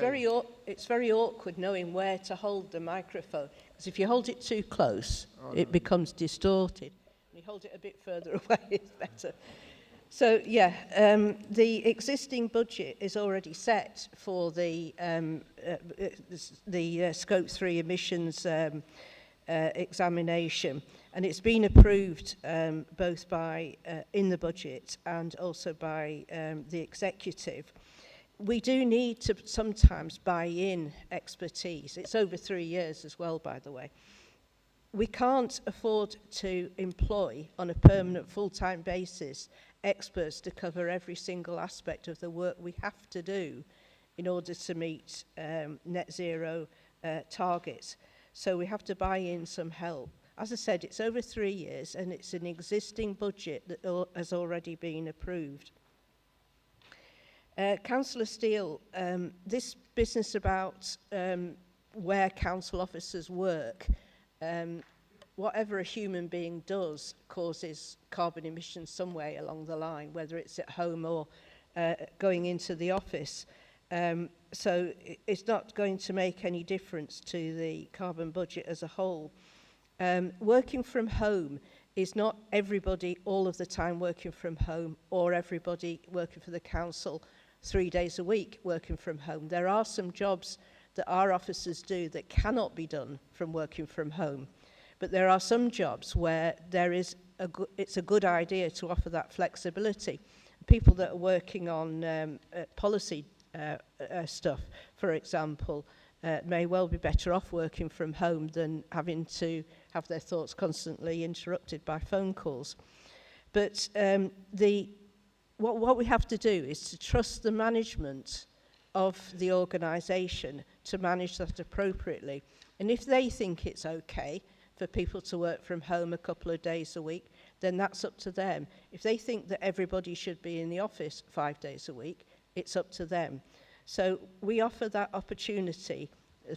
very awkward knowing where to hold the microphone, because if you hold it too close, it becomes distorted. When you hold it a bit further away, it's better. So, the existing budget is already set for the Scope 3 emissions examination, and it's been approved both by in the budget and also by the executive. We do need to sometimes buy in expertise. It's over 3 years as well, by the way. We can't afford to employ on a permanent full-time basis experts to cover every single aspect of the work we have to do in order to meet net zero targets. So we have to buy in some help. As I said, it's over 3 years and it's an existing budget that has already been approved. Councillor Steele, this business about where council officers work, whatever a human being does causes carbon emissions some way along the line, whether it's at home or going into the office. So it's not going to make any difference to the carbon budget as a whole. Working from home is not everybody all of the time working from home or everybody working for the council 3 days a week working from home. There are some jobs that our officers do that cannot be done from working from home. But there are some jobs where it's a good idea to offer that flexibility. People that are working on policy stuff, for example, may well be better off working from home than having to have their thoughts constantly interrupted by phone calls. But what we have to do is to trust the management of the organisation to manage that appropriately. And if they think it's okay for people to work from home a couple of days a week, then that's up to them. If they think that everybody should be in the office 5 days a week, it's up to them. So we offer that opportunity,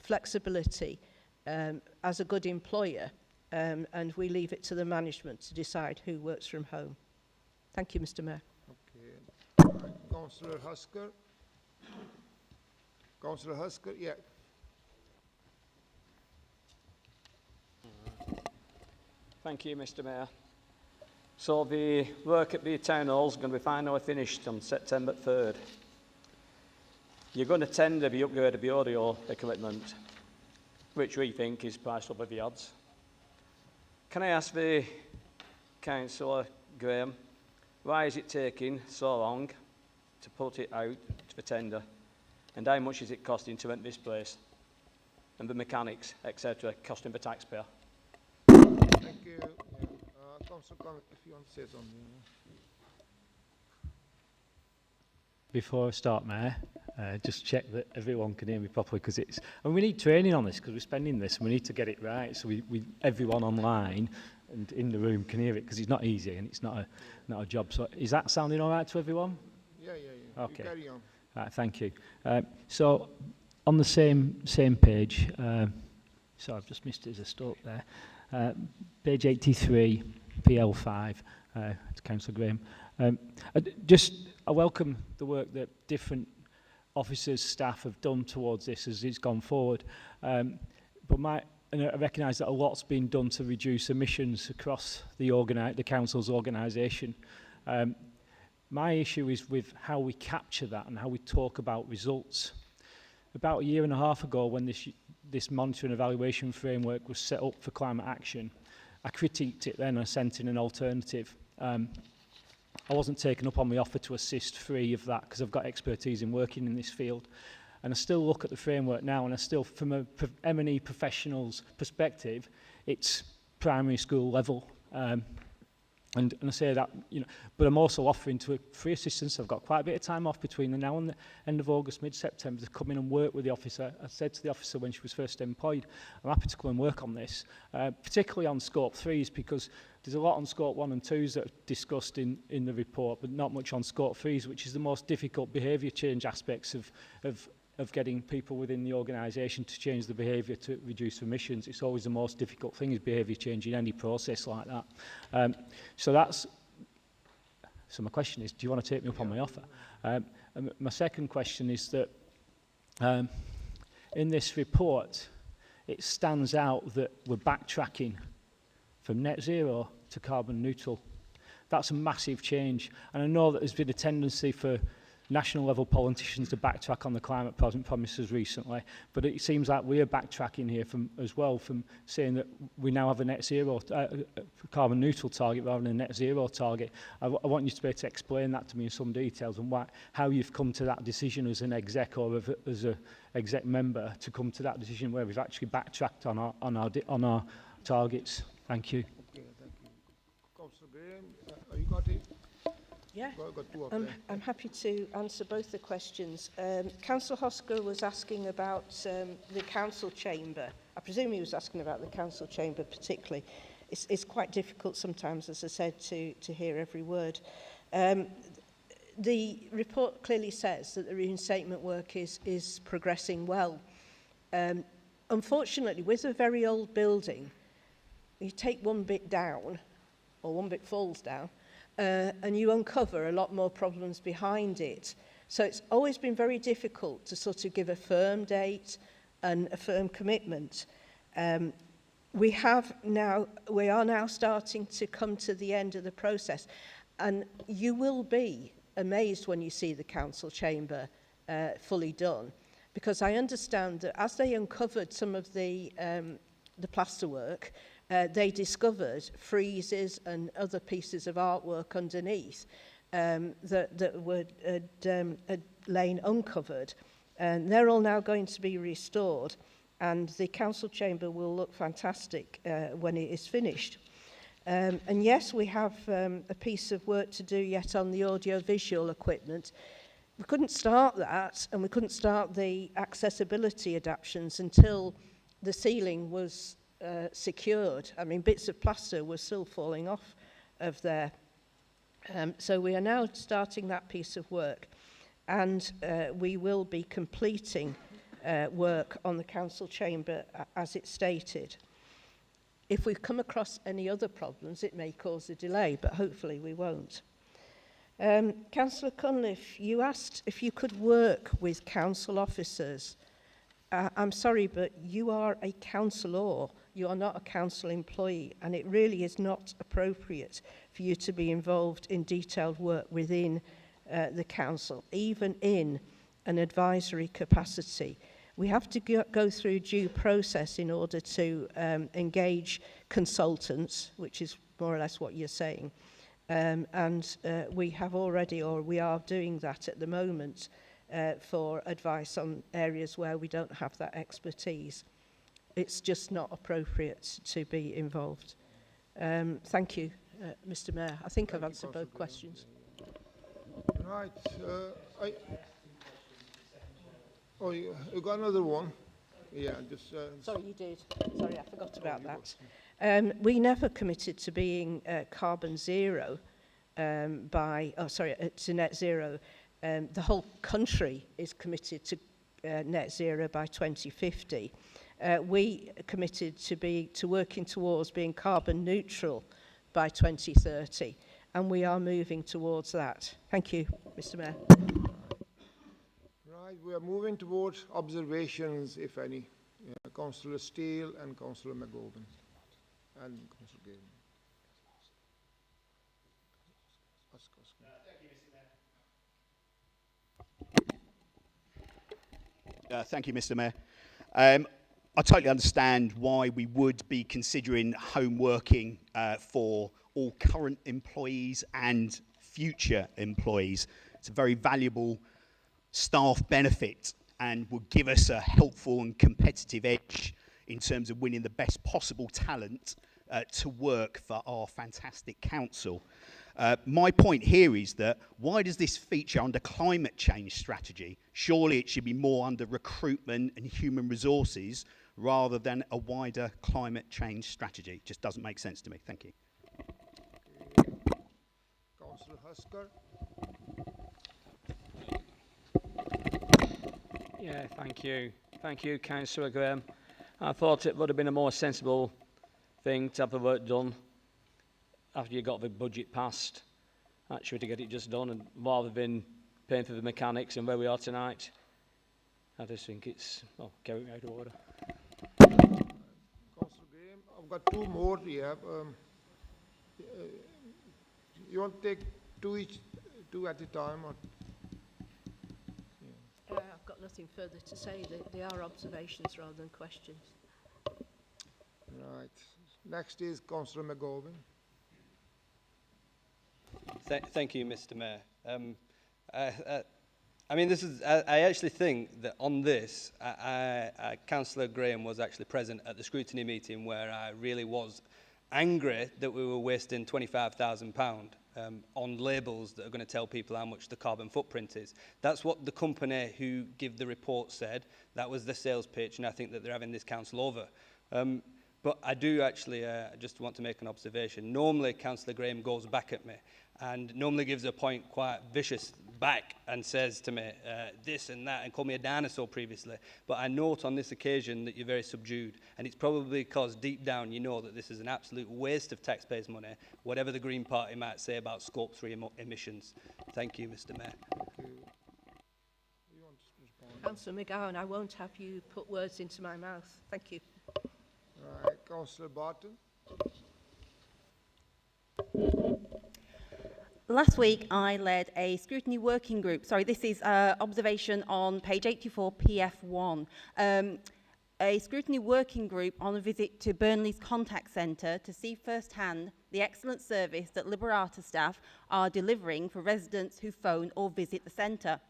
flexibility, as a good employer, and we leave it to the management to decide who works from home. Thank you, Mr. Mayor. Okay. Councillor Husker. Councillor Husker, yeah. Thank you, Mr. Mayor. So the work at the Town Hall is going to be finally finished on September 3rd. You're going to tender the upgrade of the audio equipment, which we think is priced above the odds. Can I ask the Councillor Graham, why is it taking so long to put it out for tender? And how much is it costing to rent this place? And the mechanics, etc., costing the taxpayer? Thank you. Councillor Connick, if you want to say something. Before I start, Mayor, just check that everyone can hear me properly, because and we need training on this, because we're spending this and we need to get it right, so everyone online and in the room can hear it, because it's not easy and it's not a job. So is that sounding all right to everyone? Yeah. Okay. You carry on. Right, thank you. So on the same page, so I've just missed it as a stroke there. Page 83, PL5, to Councillor Graham. I welcome the work that different officers, staff have done towards this as it's gone forward. But I recognise that a lot's been done to reduce emissions across the council's organisation. My issue is with how we capture that and how we talk about results. About a year and a half ago, when this monitoring evaluation framework was set up for climate action, I critiqued it then and I sent in an alternative. I wasn't taken up on the offer to assist free of that, because I've got expertise in working in this field. And I still look at the framework now, and I still, from a M&E professional's perspective, it's primary school level. And I say that, but I'm also offering to free assistance. I've got quite a bit of time off between now and the end of August, mid-September, to come in and work with the officer. I said to the officer when she was first employed, I'm happy to come and work on this, particularly on scope 3s, because there's a lot on scope 1 and 2s that are discussed in the report, but not much on scope 3s, which is the most difficult behaviour change aspects of getting people within the organisation to change the behaviour to reduce emissions. It's always the most difficult thing, is behaviour change in any process like that. So my question is, do you want to take me up on my offer? And my second question is that in this report, it stands out that we're backtracking from net zero to carbon neutral. That's a massive change. And I know that there's been a tendency for national level politicians to backtrack on the climate promises recently, but it seems like we're backtracking here from saying that we now have a net zero carbon neutral target rather than a net zero target. I want you to be able to explain that to me in some details, and how you've come to that decision as an exec or as a exec member to come to that decision where we've actually backtracked on our targets. Thank you. Okay, thank you. Councillor Graham, you got it? Yeah. Got two of I'm, them. I'm happy to answer both the questions. Councillor Hosker was asking about the council chamber. I presume he was asking about the council chamber particularly. It's quite difficult sometimes, as I said, to hear every word. The report clearly says that the reinstatement work is progressing well. Unfortunately, with a very old building, you take one bit down, or one bit falls down, and you uncover a lot more problems behind it. So it's always been very difficult to sort of give a firm date and a firm commitment. We are now starting to come to the end of the process, and you will be amazed when you see the council chamber fully done, because I understand that as they uncovered some of the plasterwork, they discovered friezes and other pieces of artwork underneath that had lain uncovered. And they're all now going to be restored, and the council chamber will look fantastic when it is finished. And yes, we have a piece of work to do yet on the audio-visual equipment. We couldn't start that, and we couldn't start the accessibility adaptations until the ceiling was secured. I mean, bits of plaster were still falling off of there. So we are now starting that piece of work, and we will be completing work on the council chamber as it's stated. If we come across any other problems, it may cause a delay, but hopefully we won't. Councillor Cunliffe, you asked if you could work with council officers. I'm sorry, but you are a councillor. You are not a council employee, and it really is not appropriate for you to be involved in detailed work within the council, even in an advisory capacity. We have to go through due process in order to engage consultants, which is more or less what you're saying. And we have already, or we are doing that at the moment, for advice on areas where we don't have that expertise. It's just not appropriate to be involved. Thank you, Mr. Mayor. I think I've answered both questions. Right. Oh, you got another one? Yeah, just... Sorry, you did. Sorry, I forgot about that. We never committed to being carbon zero to net zero. The whole country is committed to net zero by 2050. We committed to working towards being carbon neutral by 2030, and we are moving towards that. Thank you, Mr. Mayor. Right, we are moving towards observations, if any. Councillor Steele and Councillor McGovern. And Councillor Gale. Thank you, Mr. Mayor. I totally understand why we would be considering home working for all current employees and future employees. It's a very valuable staff benefit and would give us a helpful and competitive edge in terms of winning the best possible talent to work for our fantastic council. My point here is that why does this feature under climate change strategy? Surely it should be more under recruitment and human resources rather than a wider climate change strategy. It just doesn't make sense to me. Thank you. Councillor Husker. Yeah, thank you. Thank you, Councillor Graham. I thought it would have been a more sensible thing to have the work done after you got the budget passed, actually to get it just done, and rather than paying for the mechanics and where we are tonight. I just think it's, well, going out of order. Councillor Graham, I've got two more here. You want to take two at a time? Or? I've got nothing further to say. They are observations rather than questions. Right. Next is Councillor McGovern. Thank you, Mr. Mayor. I mean, I actually think that on this, Councillor Graham was actually present at the scrutiny meeting where I really was angry that we were wasting £25,000 on labels that are going to tell people how much the carbon footprint is. That's what the company who give the report said. That was the sales pitch, and I think that they're having this council over. But I do actually just want to make an observation. Normally, Councillor Graham goes back at me and normally gives a point quite vicious back and says to me this and that and called me a dinosaur previously. But I note on this occasion that you're very subdued, and it's probably because deep down you know that this is an absolute waste of taxpayers' money, whatever the Green Party might say about Scope 3 emissions. Thank you, Mr Mayor. Councillor McGowan, I won't have you put words into my mouth. Thank you. Right, Councillor Barton. Last week, I led a scrutiny working group. Sorry, this is observation on page 84, PF1. A scrutiny working group on a visit to Burnley's contact centre to see firsthand the excellent service that Liberata staff are delivering for residents who phone or visit the centre.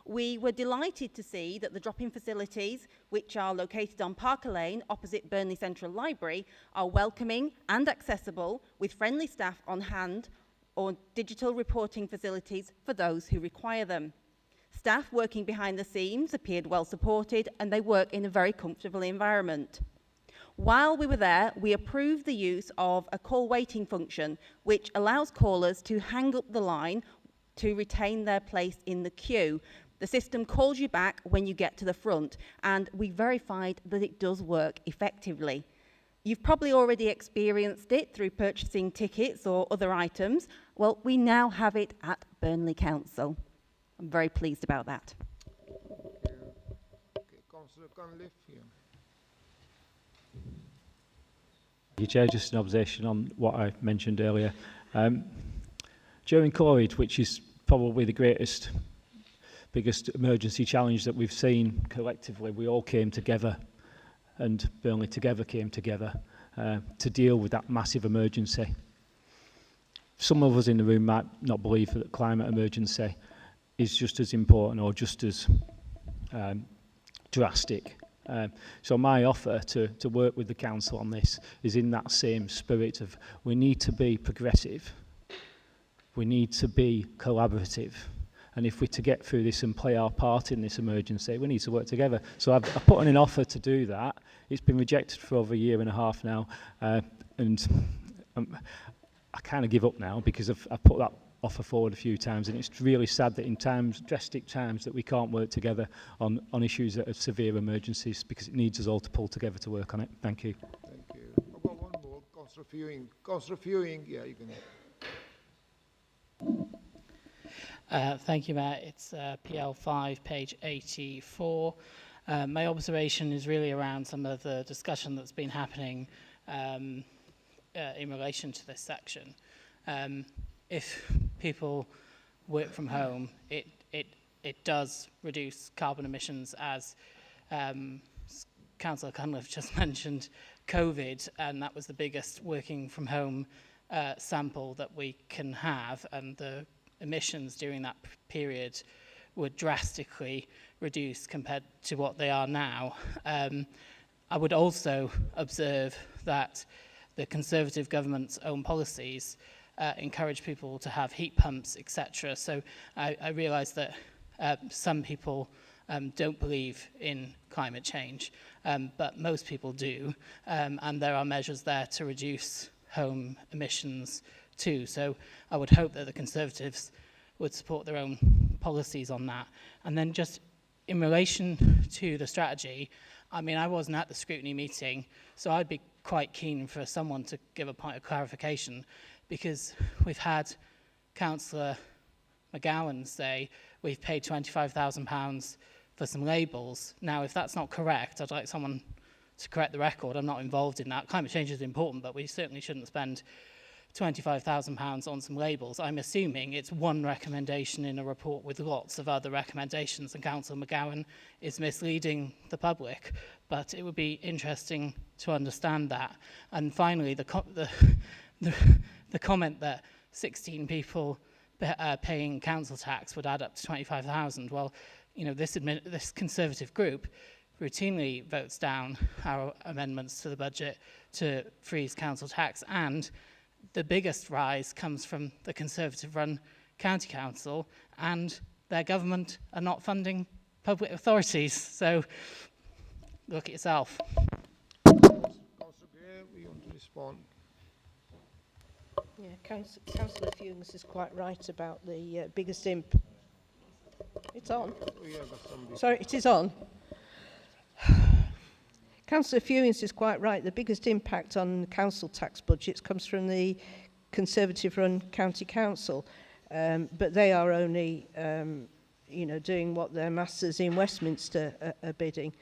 We were delighted to see that the drop-in facilities, which are located on Parker Lane opposite Burnley Central Library, are welcoming and accessible with friendly staff on hand or digital reporting facilities for those who require them. Staff working behind the scenes appeared well supported, and they work in a very comfortable environment. While we were there, we approved the use of a call waiting function, which allows callers to hang up the line to retain their place in the queue. The system calls you back when you get to the front, and we verified that it does work effectively. You've probably already experienced it through purchasing tickets or other items. Well, we now have it at Burnley Council. I'm very pleased about that. Okay, Councillor Cunliffe here. Thank you, Chair. Just an observation on what I mentioned earlier. During COVID, which is probably the biggest emergency challenge that we've seen collectively, we all came together, and Burnley together came together to deal with that massive emergency. Some of us in the room might not believe that climate emergency is just as important or just as drastic. So my offer to work with the council on this is in that same spirit of we need to be progressive, we need to be collaborative, and if we're to get through this and play our part in this emergency, we need to work together. So I've put in an offer to do that. It's been rejected for over a year and a half now, and I kind of give up now because I've put that offer forward a few times, and it's really sad that in drastic times, that we can't work together on issues that are severe emergencies, because it needs us all to pull together to work on it. Thank you. Thank you. I've got one more. Councillor Fewing. Councillor Fewing, yeah, you can. Thank you, Matt. It's PL5, page 84. My observation is really around some of the discussion that's been happening in relation to this section. If people work from home, it does reduce carbon emissions, as Councillor Cunliffe just mentioned COVID, and that was the biggest working from home sample that we can have, and the emissions during that period were drastically reduced compared to what they are now. I would also observe that the Conservative government's own policies encourage people to have heat pumps, etc. So I realise that some people don't believe in climate change, but most people do, and there are measures there to reduce home emissions too. So I would hope that the Conservatives would support their own policies on that. And then just in relation to the strategy, I mean, I wasn't at the scrutiny meeting, so I'd be quite keen for someone to give a point of clarification, because we've had Councillor McGowan say we've paid £25,000 for some labels. Now, if that's not correct, I'd like someone to correct the record. I'm not involved in that. Climate change is important, but we certainly shouldn't spend £25,000 on some labels. I'm assuming it's one recommendation in a report with lots of other recommendations, and Councillor McGowan is misleading the public, but it would be interesting to understand that. And finally, the comment that 16 people paying council tax would add up to 25,000. Well, you know, this Conservative group routinely votes down our amendments to the budget to freeze council tax, and the biggest rise comes from the Conservative-run County Council, and their government are not funding public authorities. So look at yourself. Councillor Gray, we want to respond. Yeah, Councillor Funes is quite right about the biggest It's on. Oh, yeah, but somebody- Sorry, it is on. Councillor Funes is quite right. The biggest impact on council tax budgets comes from the Conservative-run County Council, but they are only, doing what their masters in Westminster are bidding.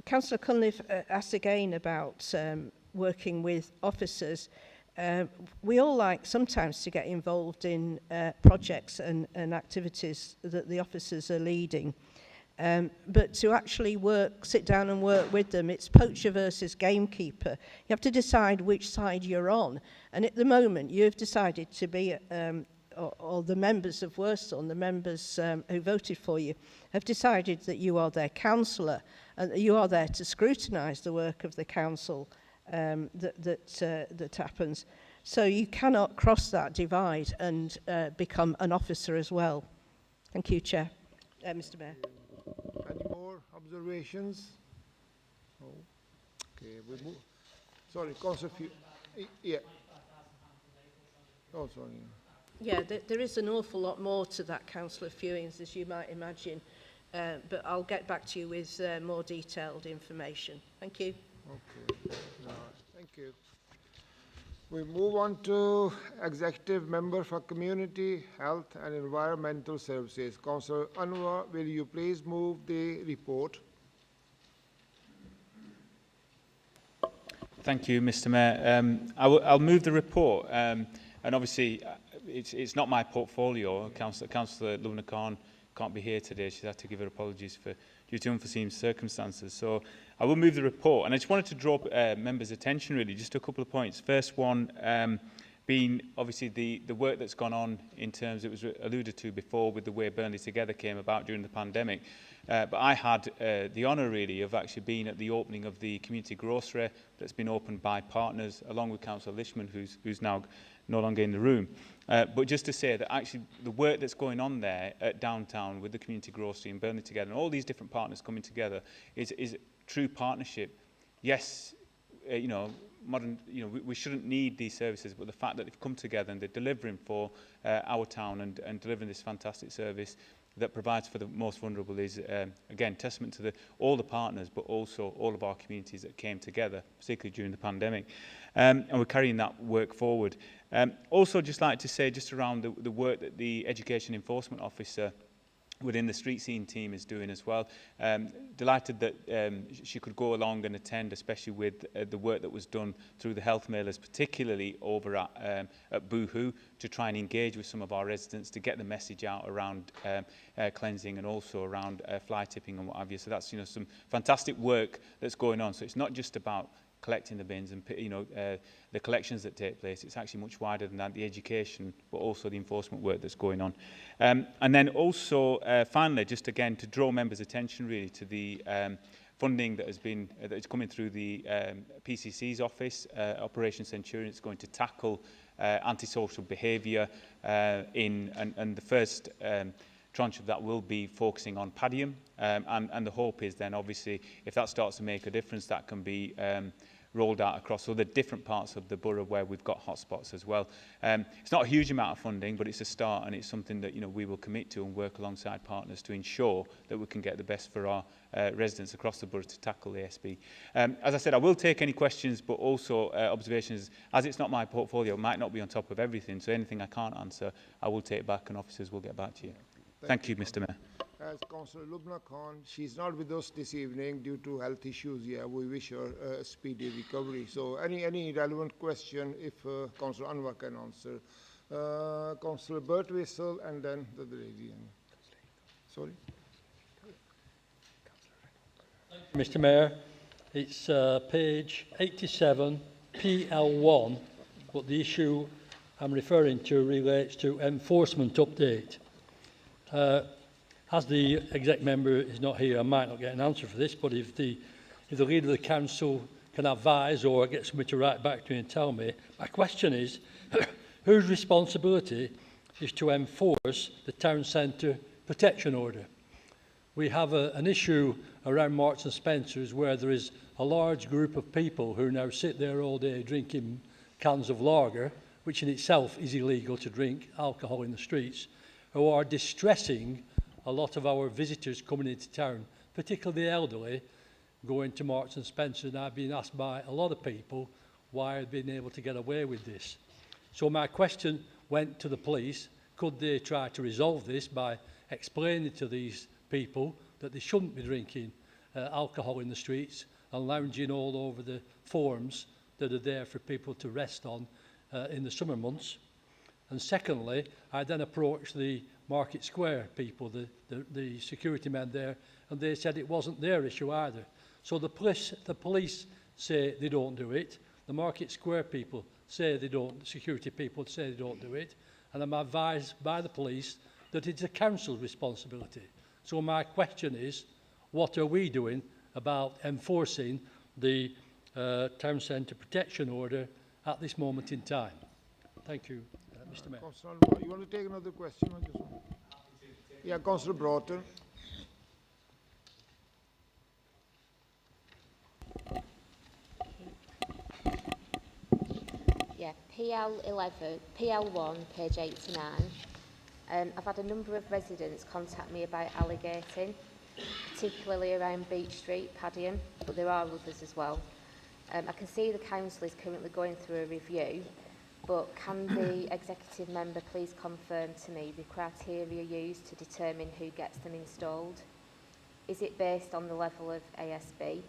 Councillor Cunliffe asked again about working with officers. We all like sometimes to get involved in projects and activities that the officers are leading. But to actually sit down and work with them, it's poacher versus gamekeeper. You have to decide which side you're on. And at the moment, you've decided to be, or the members of Worsthorne, the members who voted for you, have decided that you are their councillor and that you are there to scrutinise the work of the council that happens. So you cannot cross that divide and become an officer as well. Thank you, Chair. Mr. Mayor. Any more observations? No. Okay, we move. Sorry, Councillor yeah. Oh, sorry. Yeah, there is an awful lot more to that, Councillor Fewings, as you might imagine. But I'll get back to you with more detailed information. Thank you. Okay. Thank you. We move on to Executive Member for Community, Health and Environmental Services. Councillor Anwar, will you please move the report? Thank you, Mr. Mayor. I'll move the report, and obviously it's not my portfolio. Councillor Luna Khan can't be here today. She's had to give her apologies due to unforeseen circumstances. So I will move the report, and I just wanted to draw members' attention really, just a couple of points. First one being obviously the work that's gone on in terms, it was alluded to before, with the way Burnley Together came about during the pandemic. But I had the honour really of actually being at the opening of the community grocery that's been opened by partners, along with Councillor Lishman, who's now no longer in the room. But just to say that actually the work that's going on there at downtown with the community grocery and Burnley Together and all these different partners coming together is true partnership. Yes, modern, we shouldn't need these services, but the fact that they've come together and they're delivering for our town and delivering this fantastic service that provides for the most vulnerable is, again, testament to all the partners, but also all of our communities that came together, particularly during the pandemic. And we're carrying that work forward. Also, just like to say, just around the work that the Education Enforcement Officer within the street scene team is doing as well. Delighted that she could go along and attend, especially with the work that was done through the health mailers, particularly over at Boohoo, to try and engage with some of our residents to get the message out around cleansing and also around fly tipping and what have you. So that's some fantastic work that's going on. So it's not just about collecting the bins and the collections that take place. It's actually much wider than that, the education, but also the enforcement work that's going on. And then also, finally, just again to draw members' attention really to the funding that is coming through the PCC's office, Operation Centurion. It's going to tackle antisocial behaviour and the first tranche of that will be focusing on Padium, and the hope is then obviously if that starts to make a difference, that can be rolled out across other different parts of the borough where we've got hotspots as well. It's not a huge amount of funding, but it's a start, and it's something that we will commit to and work alongside partners to ensure that we can get the best for our residents across the borough to tackle ASB. As I said, I will take any questions, but also observations. As it's not my portfolio, it might not be on top of everything, so anything I can't answer, I will take back and officers will get back to you. Thank you, Mr. Mayor. As Councillor Lubna Khan, she's not with us this evening due to health issues. Yeah, we wish her a speedy recovery. So any relevant question, if Councillor Anwar can answer. Councillor Birtwistle and then the lady. Sorry. Mr. Mayor, it's page 87, PL1, but the issue I'm referring to relates to enforcement update. As the exec member is not here, I might not get an answer for this, but if the leader of the council can advise or get somebody to write back to me and tell me. My question is, whose responsibility is to enforce the town centre protection order? We have an issue around Marks and Spencer's where there is a large group of people who now sit there all day drinking cans of lager, which in itself is illegal to drink alcohol in the streets, who are distressing a lot of our visitors coming into town, particularly the elderly, going to Marks and Spencer. And I've been asked by a lot of people why I've been able to get away with this. So my question went to the police. Could they try to resolve this by explaining to these people that they shouldn't be drinking alcohol in the streets and lounging all over the forms that are there for people to rest on in the summer months? And secondly, I then approached the Market Square people, the security men there, and they said it wasn't their issue either. So the police say they don't do it, the Market Square people say they don't, the security people say they don't do it, and I'm advised by the police that it's a council's responsibility. So my question is, what are we doing about enforcing the town centre protection order at this moment in time? Thank you, Mr. Mayor. Councillor, you want to take another question on this one? Yeah, Councillor Broughton. Yeah, PL1, page 89. I've had a number of residents contact me about alligating, particularly around Beach Street, Padiham, but there are others as well. I can see the council is currently going through a review, but can the executive member please confirm to me the criteria used to determine who gets them installed? Is it based on the level of ASB?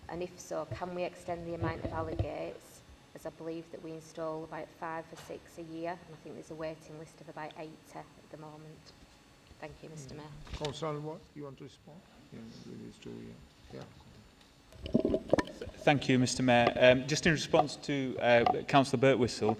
And if so, can we extend the amount of alligators, as I believe that we install about 5 or 6 a year, and I think there's a waiting list of about 80 at the moment. Thank you, Mr. Mayor. Councillor, what you want to respond? Yeah, these two, yeah. Thank you, Mr. Mayor. Just in response to Councillor Birtwistle,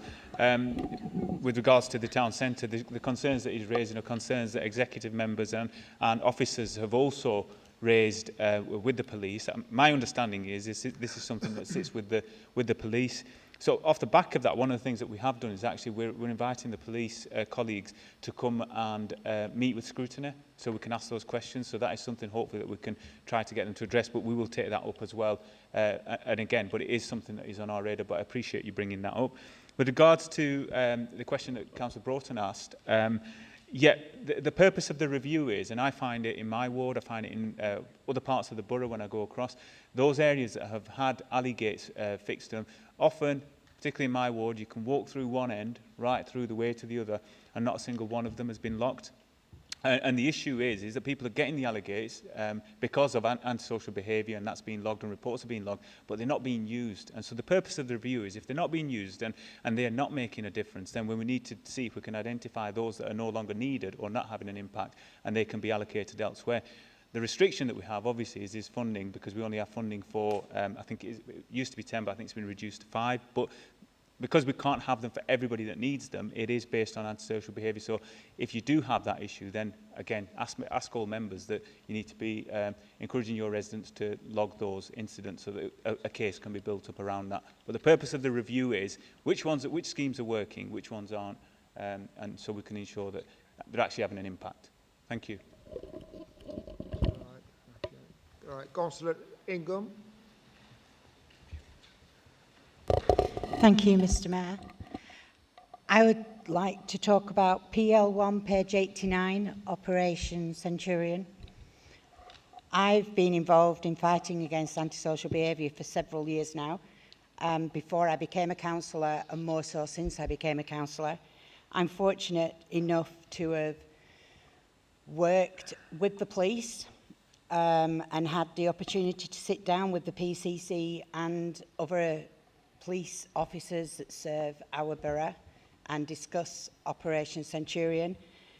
with regards to the town centre, the concerns that he's raising are concerns that executive members and officers have also raised with the police. My understanding is this is something that sits with the police. So off the back of that, one of the things that we have done is actually we're inviting the police colleagues to come and meet with scrutiny so we can ask those questions. So that is something hopefully that we can try to get them to address, but we will take that up as well. And again, but it is something that is on our radar, but I appreciate you bringing that up. With regards to the question that Councillor Broughton asked, yeah, the purpose of the review is, and I find it in my ward, I find it in other parts of the borough when I go across, those areas that have had alligates fixed to them, often, particularly in my ward, you can walk through one end, right through the way to the other, and not a single one of them has been locked. And the issue is that people are getting the alligators because of antisocial behaviour, and that's being logged and reports are being logged, but they're not being used. And so the purpose of the review is if they're not being used and they're not making a difference, then we need to see if we can identify those that are no longer needed or not having an impact, and they can be allocated elsewhere. The restriction that we have, obviously, is funding, because we only have funding for, I think it used to be 10, but I think it's been reduced to 5. But because we can't have them for everybody that needs them, it is based on antisocial behaviour. So if you do have that issue, then again, ask all members that you need to be encouraging your residents to log those incidents so that a case can be built up around that. But the purpose of the review is which schemes are working, which ones aren't, and so we can ensure that they're actually having an impact. Thank you. All right, Councillor Ingham. Thank you, Mr. Mayor. I would like to talk about PL1, page 89, Operation Centurion. I've been involved in fighting against antisocial behaviour for several years now, before I became a councillor, and more so since I became a councillor. I'm fortunate enough to have worked with the police and had the opportunity to sit down with the PCC and other police officers that serve our borough and discuss Operation Centurion.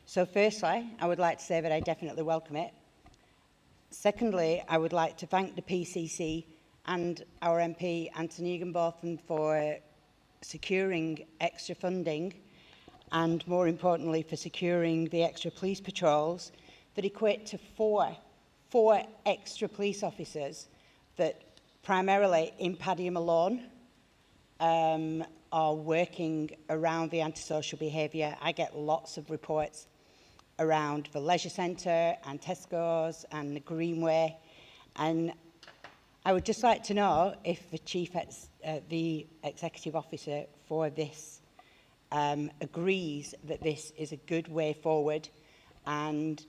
So firstly, I would like to say that I definitely welcome it. Secondly, I would like to thank the PCC and our MP Anthony Higginbotham for securing extra funding, and more importantly for securing the extra police patrols that equate to four extra police officers that primarily in Padiham alone, are working around the antisocial behaviour. I get lots of reports around the leisure centre and Tesco's and the Greenway, and I would just like to know if the executive officer for this agrees that this is a good way forward, and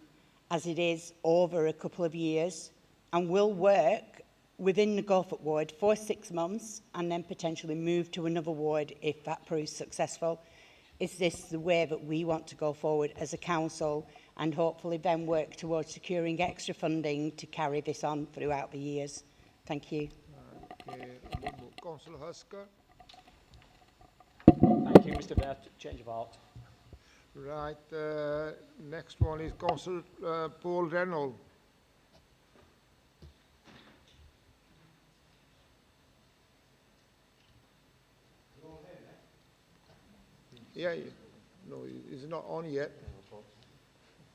as it is over a couple of years, and will work within the Gulford ward for 6 months and then potentially move to another ward if that proves successful. Is this the way that we want to go forward as a council, and hopefully then work towards securing extra funding to carry this on throughout the years? Thank you. Okay. Councillor Husker. Thank you, Mr. Mayor. Change of heart. Right. Next one is Councillor Paul Reynolds. Yeah, no, it's not on yet.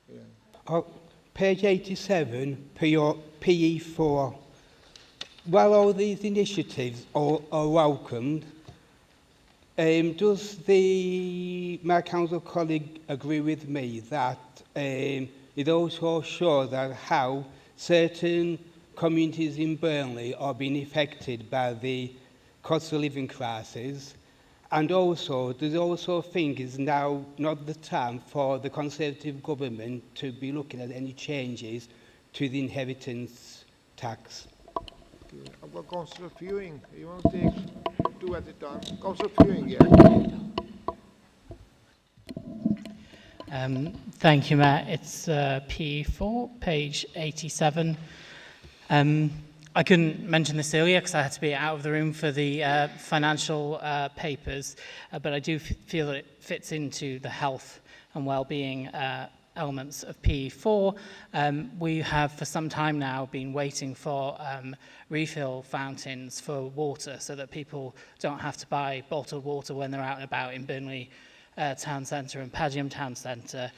Yeah. Oh, page 87, PE4. While all these initiatives are welcomed, does my council colleague agree with me that it also shows that how certain communities in Burnley are being affected by the cost of living crisis? And also, does also think it's now not the time for the Conservative government to be looking at any changes to the inheritance tax? Okay. I've got Councillor Fewing. You want to take two at a time? Councillor Fewing, yeah. Thank you, Matt. It's P4, page 87. I couldn't mention this earlier because I had to be out of the room for the financial papers, but I do feel that it fits into the health and well-being elements of PE4. We have for some time now been waiting for refill fountains for water so that people don't have to buy bottled water when they're out and about in Burnley town centre and Padiham town centre.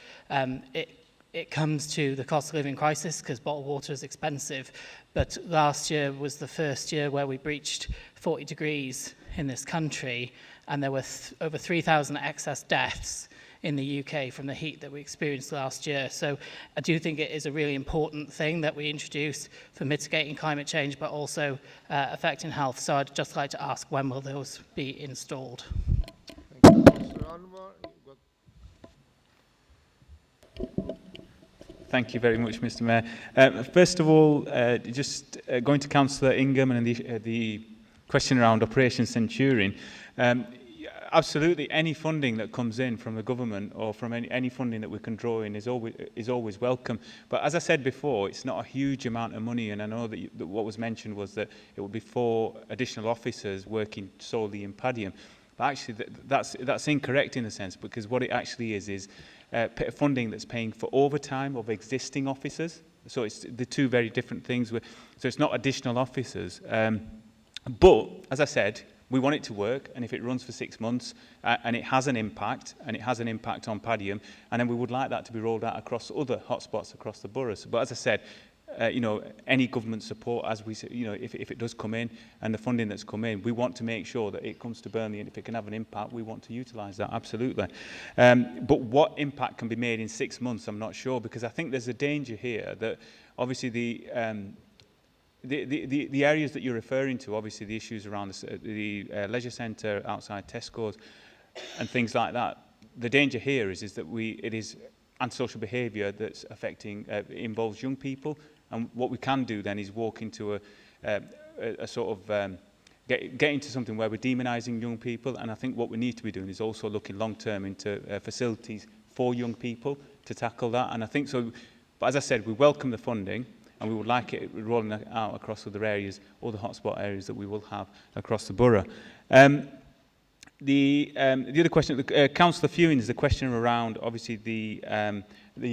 It comes to the cost of living crisis because bottled water is expensive, but last year was the first year where we breached 40 degrees in this country, and there were over 3,000 excess deaths in the UK from the heat that we experienced last year. So I do think it is a really important thing that we introduce for mitigating climate change, but also affecting health. So I'd just like to ask, when will those be installed? Thank you, Councillor Anwar. Thank you very much, Mr. Mayor. First of all, just going to Councillor Ingham and the question around Operation Centurion. Absolutely, any funding that comes in from the government or from any funding that we can draw in is always welcome. But as I said before, it's not a huge amount of money, and I know that what was mentioned was that it would be 4 additional officers working solely in Padiham. But actually, that's incorrect in a sense, because what it actually is funding that's paying for overtime of existing officers. So it's the two very different things. So it's not additional officers. But, as I said, we want it to work, and if it runs for 6 months and it has an impact, on Padiham, and then we would like that to be rolled out across other hotspots across the boroughs. But as I said, any government support, as we say, if it does come in, and the funding that's come in, we want to make sure that it comes to Burnley, and if it can have an impact, we want to utilise that, absolutely. But what impact can be made in 6 months, I'm not sure, because I think there's a danger here that obviously the areas that you're referring to, obviously the issues around the leisure centre outside Tesco's and things like that, the danger here is that it is antisocial behaviour that's involves young people. And what we can do then is walk into a sort of get into something where we're demonising young people. And I think what we need to be doing is also looking long term into facilities for young people to tackle that. And I think so. But as I said, we welcome the funding, and we would like it rolling out across other areas, all the hotspot areas that we will have across the borough. The other question, Councillor Fewing, is the question around obviously the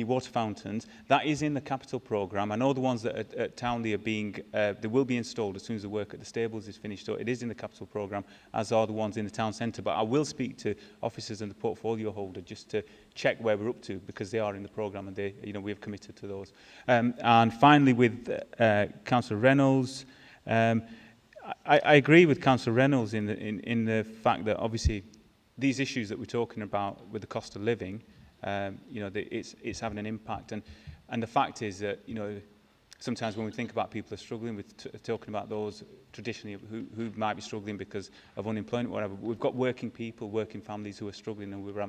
water fountains. That is in the capital programme. I know the ones that at Townley are they will be installed as soon as the work at the stables is finished. So it is in the capital programme, as are the ones in the town centre. But I will speak to officers and the portfolio holder just to check where we're up to, because they are in the programme and we have committed to those. And finally, with Councillor Reynolds. I agree with Councillor Reynolds in the fact that obviously these issues that we're talking about with the cost of living, you know, it's having an impact, and the fact is that, you know, sometimes when we think about people who are struggling, we're talking about those traditionally who might be struggling because of unemployment or whatever. But we've got working people, working families who are struggling, and we're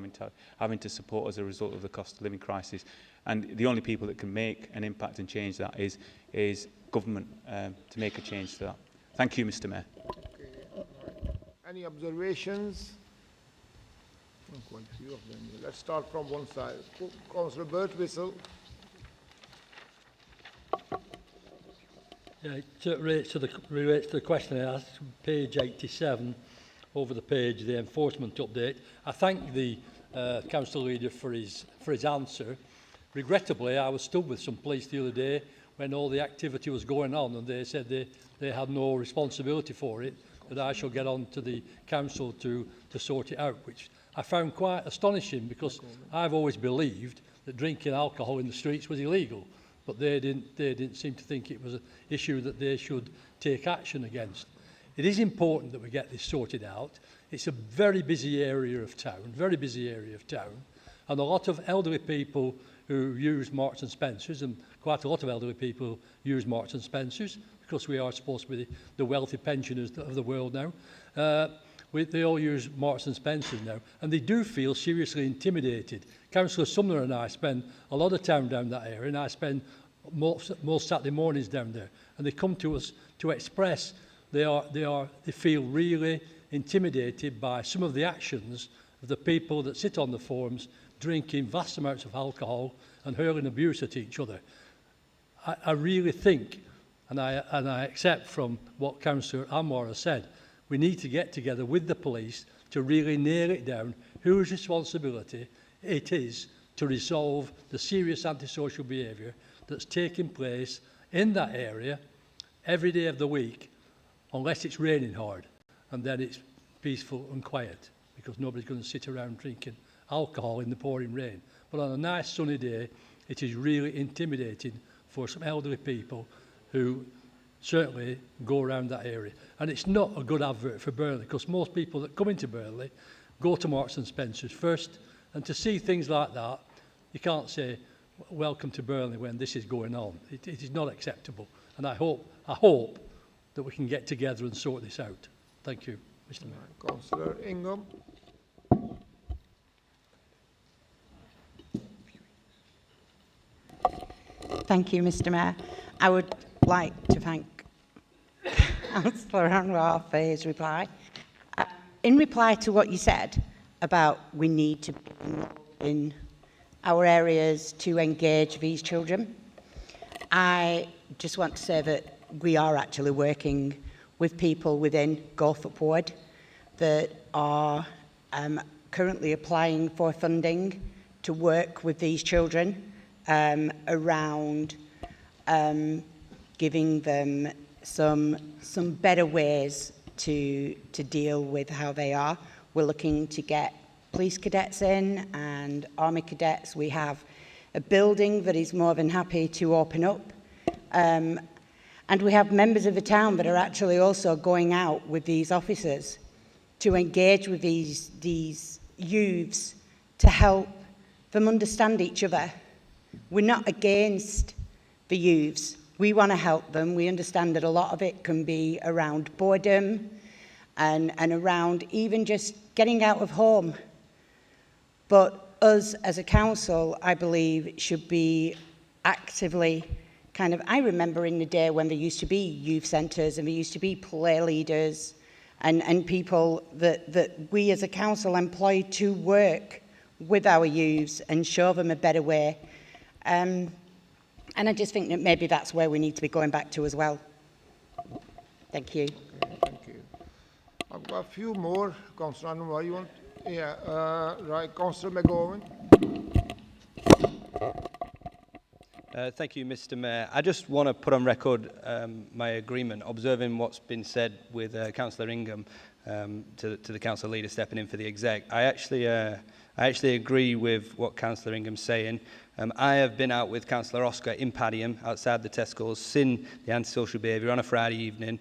having to support as a result of the cost of living crisis. And the only people that can make an impact and change that is government to make a change to that. Thank you, Mr. Mayor. Okay, right. Any observations? Oh, quite a few of them. Let's start from one side. Councillor Bert Whistle. Yeah, it relates to the question I asked, page 87, over the page, the enforcement update. I thank the council leader for his answer. Regrettably, I was stood with some police the other day when all the activity was going on, and they said they had no responsibility for it, that I shall get on to the council to sort it out, which I found quite astonishing, because I've always believed that drinking alcohol in the streets was illegal. But they didn't seem to think it was an issue that they should take action against. It is important that we get this sorted out. It's a very busy area of town, and a lot of elderly people who use Marks and Spencers, and quite a lot of elderly people use Marks and Spencers, because we are supposed to be the wealthy pensioners of the world now. They all use Marks and Spencers now, and they do feel seriously intimidated. Councillor Sumner and I spend a lot of time down that area, and I spend most Saturday mornings down there, and they come to us to express they feel really intimidated by some of the actions of the people that sit on the forums drinking vast amounts of alcohol and hurling abuse at each other. I really think, and I accept from what Councillor Anwar has said, we need to get together with the police to really nail it down whose responsibility it is to resolve the serious antisocial behaviour that's taking place in that area every day of the week, unless it's raining hard, and then it's peaceful and quiet, because nobody's going to sit around drinking alcohol in the pouring rain. But on a nice sunny day, it is really intimidating for some elderly people who certainly go around that area. And it's not a good advert for Burnley, because most people that come into Burnley go to Marks and Spencers first, and to see things like that, you can't say, welcome to Burnley when this is going on. It is not acceptable. And I hope that we can get together and sort this out. Thank you, Mr. Mayor. Councillor Ingham. Thank you, Mr. Mayor. I would like to thank Councillor Anwar for his reply. In reply to what you said about we need to be in our areas to engage these children, I just want to say that we are actually working with people within Gorthop Ward that are currently applying for funding to work with these children around giving them some better ways to deal with how they are. We're looking to get police cadets in and army cadets. We have a building that is more than happy to open up. And we have members of the town that are actually also going out with these officers to engage with these youths to help them understand each other. We're not against the youths. We want to help them. We understand that a lot of it can be around boredom and around even just getting out of home. But us as a council, I believe, should be actively I remember in the day when there used to be youth centres and there used to be play leaders and people that we as a council employed to work with our youths and show them a better way. And I just think that maybe that's where we need to be going back to as well. Thank you. Okay, thank you. I've got a few more. Councillor Anwar, you want? Yeah, right. Councillor McGowan. Thank you, Mr. Mayor. I just want to put on record my agreement, observing what's been said with Councillor Ingham to the council leader stepping in for the exec. I actually agree with what Councillor Ingham's saying. I have been out with Councillor Oscar in Padiham outside the Tesco's, seen the antisocial behaviour on a Friday evening.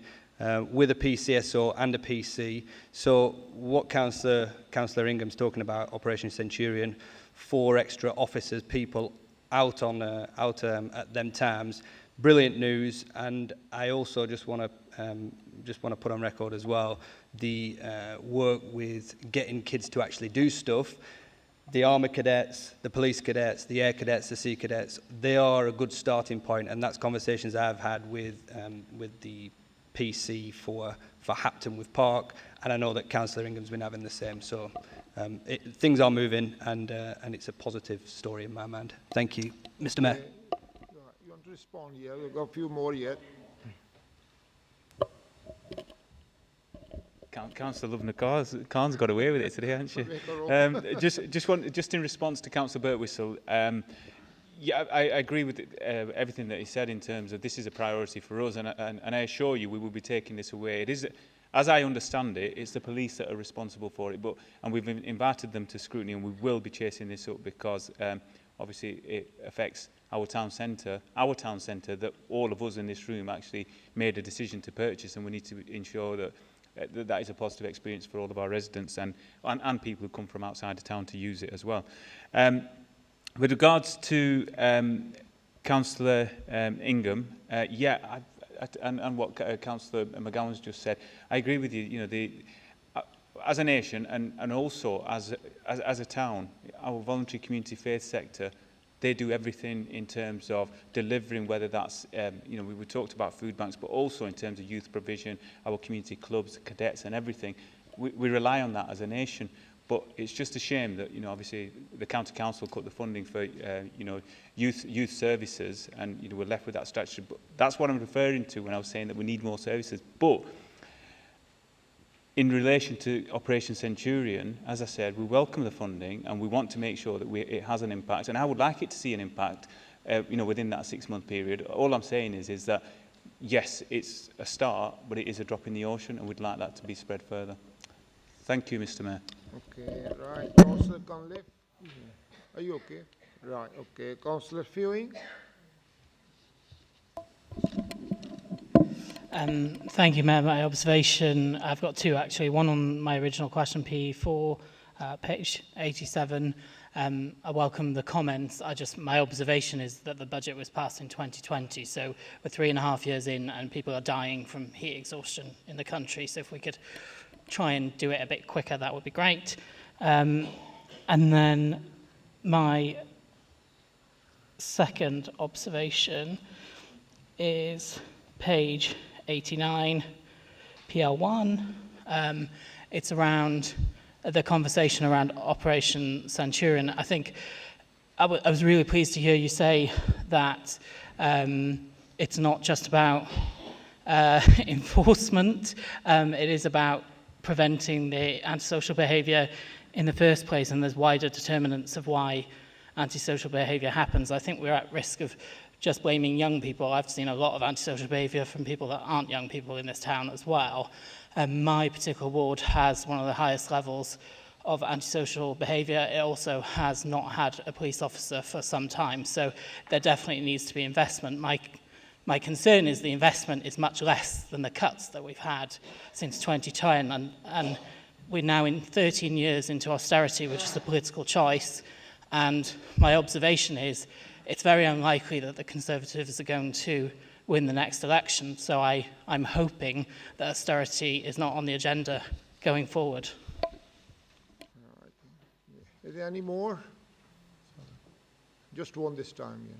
with a PCSO and a PC. So what Councillor Ingham's talking about, Operation Centurion, 4 extra officers, people out at them times, brilliant news. And I also just want to put on record as well the work with getting kids to actually do stuff. The Army Cadets, the Police Cadets, the Air Cadets, the Sea Cadets, they are a good starting point, and that's conversations I've had with the PC for Hapton with Park, and I know that Councillor Ingham's been having the same. So things are moving, and it's a positive story in my mind. Thank you, Mr. Mayor. You want to respond? Yeah, we've got a few more yet. Councillor Lovner Khan's got away with it today, hasn't she? Just in response to Councillor Birtwistle, yeah, I agree with everything that he said in terms of this is a priority for us, and I assure you we will be taking this away. It is, as I understand it, it's the police that are responsible for it, and we've invited them to scrutiny, and we will be chasing this up because obviously it affects our town centre that all of us in this room actually made a decision to purchase, and we need to ensure that that is a positive experience for all of our residents and people who come from outside the town to use it as well. With regards to Councillor Ingham, yeah, and what Councillor McGowan's just said, I agree with you. You know, as a nation and also as a town, our voluntary community faith sector, they do everything in terms of delivering, whether that's, you know, we talked about food banks, but also in terms of youth provision, our community clubs, cadets and everything. We rely on that as a nation. But it's just a shame that, you know, obviously the county council cut the funding for, you know, youth services, and, you know, we're left with that strategy. But that's what I'm referring to when I was saying that we need more services. But in relation to Operation Centurion, as I said, we welcome the funding and we want to make sure that it has an impact. And I would like it to see an impact, you know, within that 6-month period. All I'm saying is that, yes, it's a start, but it is a drop in the ocean, and we'd like that to be spread further. Thank you, Mr. Mayor. Okay, right. Councillor Conliffe, are you okay? Right, okay. Councillor Fewing. Thank you, Mayor. My observation, I've got 2 actually. One on my original question, P4, page 87. I welcome the comments. My observation is that the budget was passed in 2020, so we're 3.5 years in, and people are dying from heat exhaustion in the country. So if we could try and do it a bit quicker, that would be great. And then my second observation is page 89, PL1. It's around the conversation around Operation Centurion. I think I was really pleased to hear you say that it's not just about enforcement, it is about preventing the antisocial behaviour in the first place, and there's wider determinants of why antisocial behaviour happens. I think we're at risk of just blaming young people. I've seen a lot of antisocial behaviour from people that aren't young people in this town as well. My particular ward has one of the highest levels of antisocial behaviour. It also has not had a police officer for some time, so there definitely needs to be investment. My concern is the investment is much less than the cuts that we've had since 2010, and we're now in 13 years into austerity, which is a political choice, and my observation is it's very unlikely that the Conservatives are going to win the next election, so I'm hoping that austerity is not on the agenda going forward. Is there any more? Just one this time, yeah.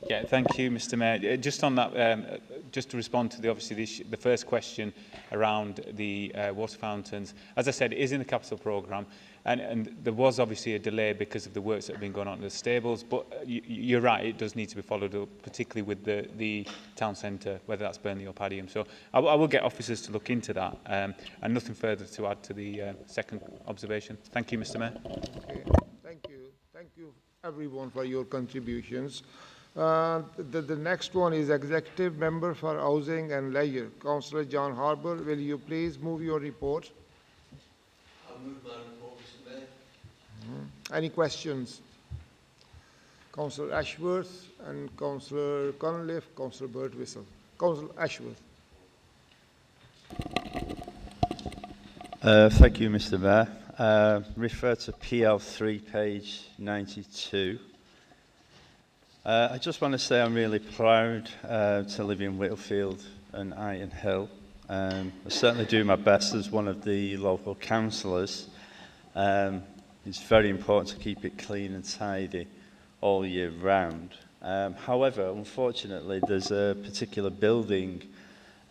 Yeah, thank you, Mr. Mayor. Just on that, just to respond to the first question around the water fountains. As I said, it is in the capital programme, and there was obviously a delay because of the works that have been going on in the stables. But you're right, it does need to be followed up, particularly with the town centre, whether that's Burnley or Padiham. So I will get officers to look into that, and nothing further to add to the second observation. Thank you, Mr. Mayor. Okay, thank you, everyone, for your contributions. The next one is Executive Member for Housing and Leisure, Councillor John Harbour. Will you please move your report? I'll move my report, Mr. Mayor. Any questions? Councillor Ashworth and Councillor Cunliffe, Councillor Birtwistle. Councillor Ashworth. Thank you, Mr. Mayor. Refer to PL3, page 92. I just want to say I'm really proud to live in Whitfield and Iron Hill. I certainly do my best as one of the local councillors. It's very important to keep it clean and tidy all year round. However, unfortunately, there's a particular building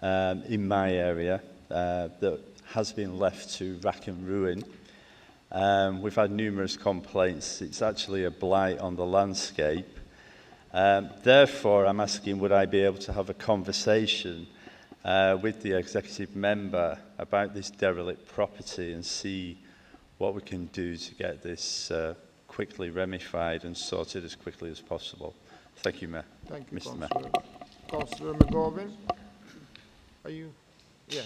in my area that has been left to rack and ruin. We've had numerous complaints. It's actually a blight on the landscape. Therefore, I'm asking, would I be able to have a conversation with the executive member about this derelict property and see what we can do to get this quickly ramified and sorted as quickly as possible. Thank you, Mayor. Thank you, Mr. Mayor. Councillor McGovern. Are you? Yeah.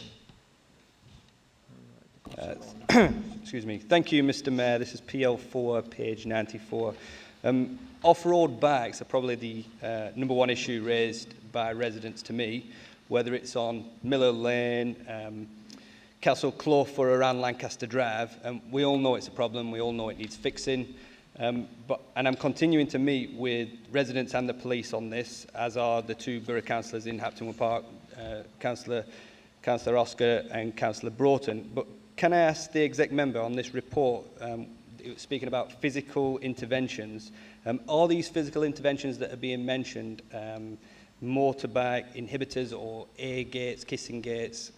Excuse me. Thank you, Mr. Mayor. This is PL4, page 94. Off-road bikes are probably the number one issue raised by residents to me, whether it's on Miller Lane, Castle Clough or around Lancaster Drive. We all know it's a problem. We all know it needs fixing. And I'm continuing to meet with residents and the police on this, as are the two borough councillors in Haptonwood Park, Councillor Oscar and Councillor Broughton. But can I ask the exec member on this report, speaking about physical interventions, are these physical interventions that are being mentioned motorbike inhibitors or air gates, kissing gates?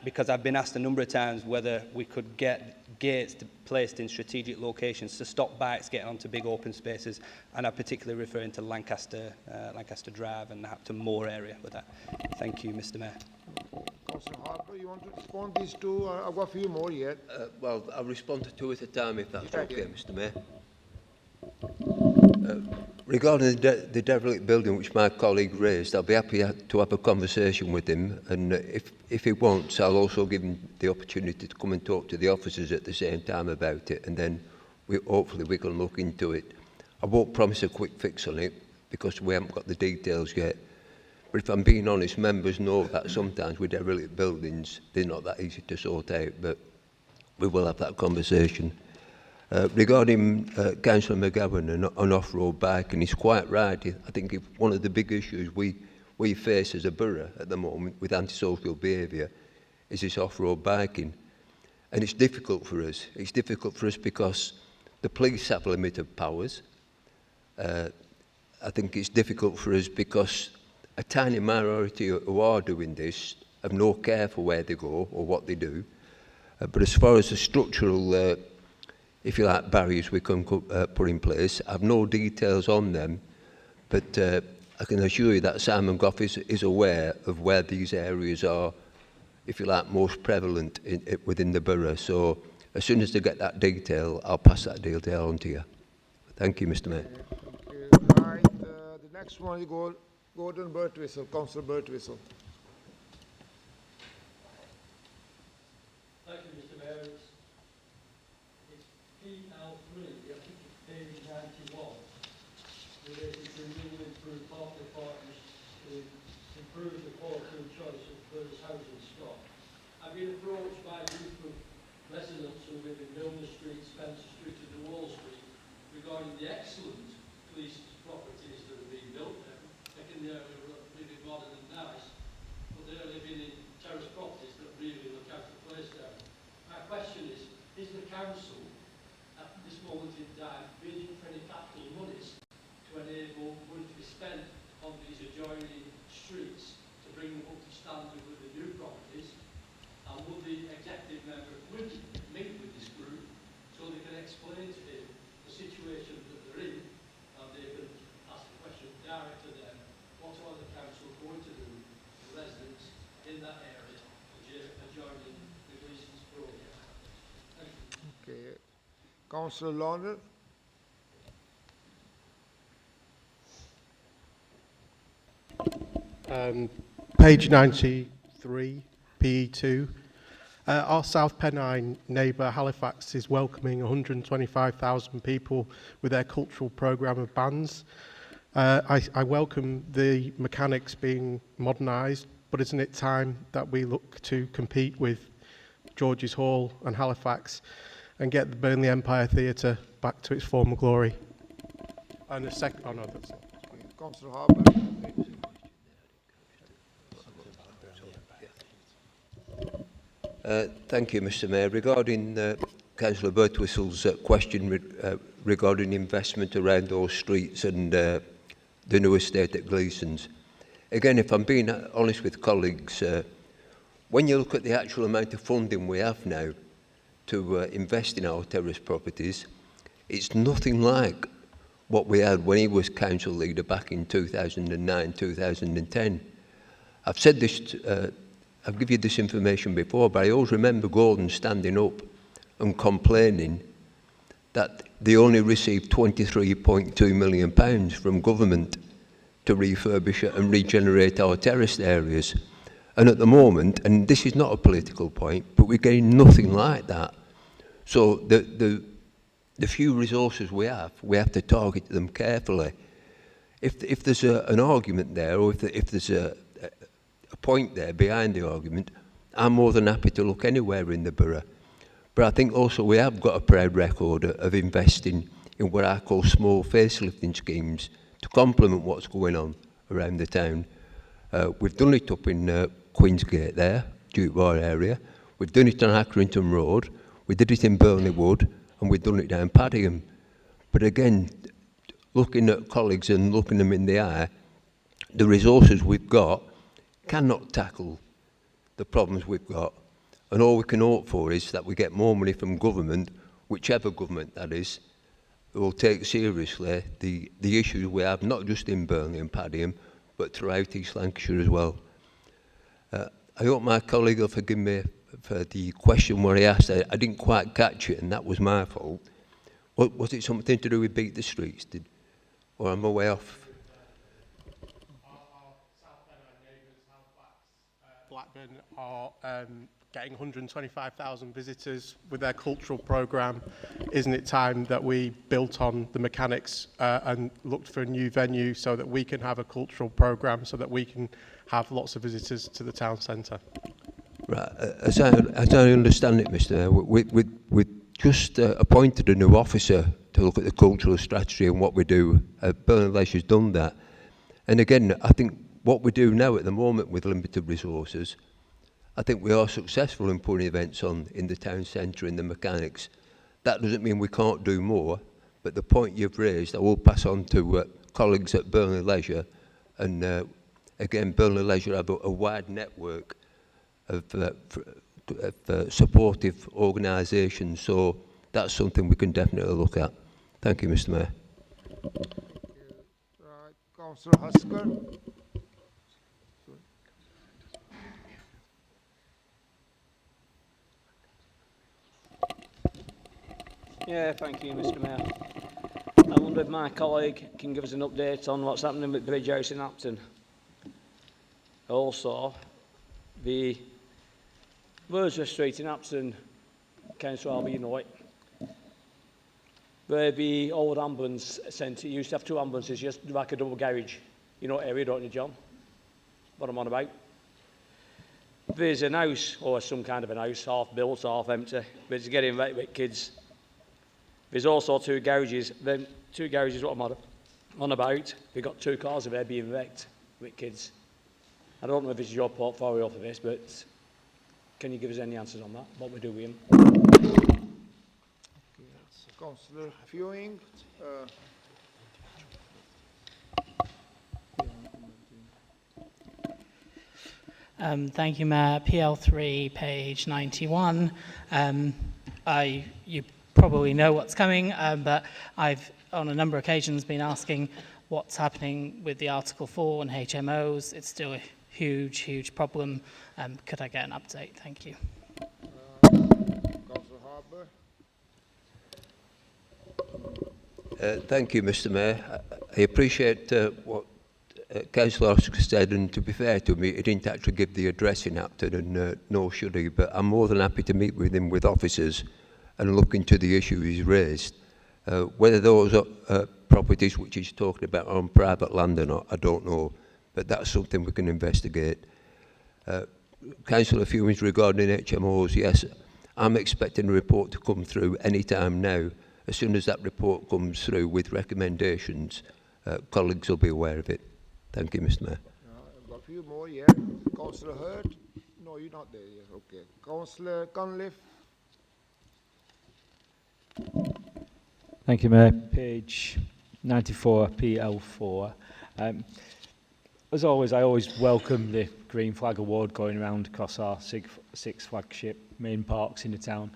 Because I've been asked a number of times whether we could get gates placed in strategic locations to stop bikes getting onto big open spaces, and I'm particularly referring to Lancaster Drive and the Hapton Moor area with that. Thank you, Mr. Mayor. Councillor Harper, you want to respond to these two? I've got a few more yet. Well, I'll respond to two at a time if that's okay, Mr. Mayor. Regarding the derelict building which my colleague raised, I'll be happy to have a conversation with him, and if he wants, I'll also give him the opportunity to come and talk to the officers at the same time about it, and then hopefully we can look into it. I won't promise a quick fix on it because we haven't got the details yet, but if I'm being honest, members know that sometimes with derelict buildings they're not that easy to sort out, but we will have that conversation. Regarding Councillor McGovern and on off-road biking, he's quite right. I think one of the big issues we face as a borough at the moment with antisocial behaviour is this off-road biking. And it's difficult for us. It's difficult for us because the police have limited powers. I think it's difficult for us because a tiny minority who are doing this have no care for where they go or what they do. But as far as the structural if you like, barriers we can put in place. I've no details on them, but I can assure you that Simon Goff is aware of where these areas are, if you like, most prevalent within the borough. So as soon as they get that detail, I'll pass that detail on to you. Thank you, Mr. Mayor. Thank you. Right, the next one, you go, Gordon Birtwistle, Councillor Birtwistle. Thank you, Mr. Mayor. PL3, I think it's page 91, related to moving through partner partners to improve the quality and choice of Bird's housing stock. I've been approached by a group of residents who live in Milner Street, Spencer Street and Wall Street regarding the excellent police properties that are being built there, making the area look really modern and nice, but they're living in terrace properties that really look out of place there. My question is the council at this moment in time bidding for any capital monies to enable money to be spent on these adjoining streets to bring them up to standard with the new properties? And would the executive member meet with this group so they can explain to him the situation that they're in, and they can ask the question direct to them, what are the council going to do for residents in that area adjoining the Gleason's project? Thank you. Okay. Councillor Lawler. Page 93, PE2. Our South Pennine neighbour Halifax is welcoming 125,000 people with their cultural programme of bands. I welcome the mechanics being modernised, but isn't it time that we look to compete with George's Hall and Halifax and get the Burnley Empire Theatre back to its former glory? And a second, oh no, that's it. Councillor Harbour. Thank you, Mr Mayor. Regarding Councillor Birtwistle's question regarding investment around those streets and the new estate at Gleeson's, again, if I'm being honest with colleagues, when you look at the actual amount of funding we have now to invest in our terrace properties, it's nothing like what we had when he was council leader back in 2009, 2010. I've said this, I've given you this information before, but I always remember Gordon standing up and complaining that they only received £23.2 million from government to refurbish and regenerate our terraced areas. And at the moment, and this is not a political point, but we're getting nothing like that. So the few resources we have to target them carefully. If there's an argument there, or if there's a point there behind the argument, I'm more than happy to look anywhere in the borough. But I think also we have got a proud record of investing in what I call small facelifting schemes to complement what's going on around the town. We've done it up in Queensgate there, Duke Bar area. We've done it on Accrington Road. We did it in Burnley Wood, and we've done it down Padiham. But again, looking at colleagues and looking them in the eye, the resources we've got cannot tackle the problems we've got. And all we can hope for is that we get more money from government, whichever government that is, who will take seriously the issues we have, not just in Burnley and Padiham, but throughout East Lancashire as well. I hope my colleague will forgive me for the question where he asked, I didn't quite catch it, and that was my fault. Was it something to do with Beat the Streets? Or am I way off? Blackburn are getting 125,000 visitors with their cultural programme. Isn't it time that we built on the mechanics and looked for a new venue so that we can have a cultural programme, so that we can have lots of visitors to the town centre? Right. As I understand it, Mr Mayor, we just appointed a new officer to look at the cultural strategy and what we do. Burnley Leisure's done that. And again, I think what we do now at the moment with limited resources, I think we are successful in putting events on in the town centre, in the mechanics. That doesn't mean we can't do more, but the point you've raised, I will pass on to colleagues at Burnley Leisure. And again, Burnley Leisure have a wide network of supportive organisations, so that's something we can definitely look at. Thank you, Mr Mayor. Right, Councillor Husker. Yeah, thank you, Mr Mayor. I wonder if my colleague can give us an update on what's happening with Bridge House in Apton. Also, the Wordsworth Street in Apton, Councillor Harbour, you know it, where the old ambulance centre used to have two ambulances, just like a double garage. You know what area, don't you, John? What I'm on about. There's an house, or some kind of an house, half built, half empty, but it's getting wet with kids. There's also two garages. Then two garages, what I'm on about. We've got two cars there being wrecked with kids. I don't know if it's your portfolio for this, but can you give us any answers on that? What we do with them? Councillor Fewing. Thank you, Mayor. PL3, page 91. You probably know what's coming, but I've on a number of occasions been asking what's happening with the Article 4 and HMOs. It's still a huge, huge problem. Could I get an update? Thank you. Councillor Harbour. Thank you, Mr Mayor. I appreciate what Councillor Oscar said, and to be fair to me, he didn't actually give the address in Acton, and nor should he, but I'm more than happy to meet with him with officers and look into the issue he's raised. Whether those properties which he's talking about are on private land or not, I don't know, but that's something we can investigate. Councillor Fewings, regarding HMOs, yes, I'm expecting a report to come through any time now. As soon as that report comes through with recommendations, colleagues will be aware of it. Thank you, Mr. Mayor. I've got a few more, yeah. Councillor Hurd? No, you're not there, yes, okay. Councillor Cunliffe? Thank you, Mayor. Page 94, PL4. As always, I always welcome the Green Flag Award going around across our six flagship main parks in the town.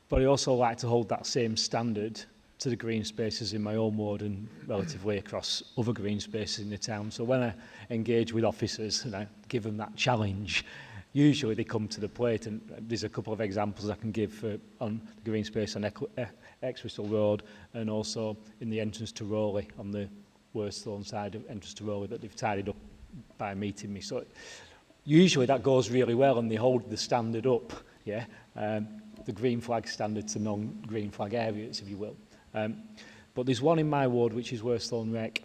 But I also like to hold that same standard to the green spaces in my own ward and relatively across other green spaces in the town. So when I engage with officers and I give them that challenge, usually they come to the plate, and there's a couple of examples I can give on the green space on Exwhistle Road and also in the entrance to Rowley on the Worthstone side of entrance to Rowley that they've tidied up by meeting me. So usually that goes really well and they hold the standard up, yeah, the green flag standard to non-green flag areas, if you will. But there's one in my ward which is Worthstone Rec.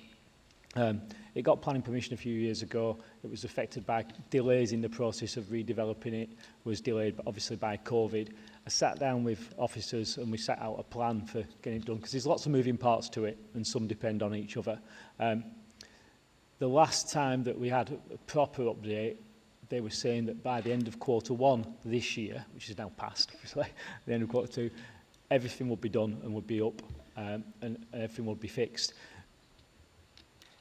It got planning permission a few years ago. It was affected by delays in the process of redeveloping it, was delayed obviously by COVID. I sat down with officers and we set out a plan for getting it done because there's lots of moving parts to it and some depend on each other. The last time that we had a proper update, they were saying that by the end of Q1 this year, which is now past, obviously, the end of Q2, everything would be done and would be up and everything would be fixed.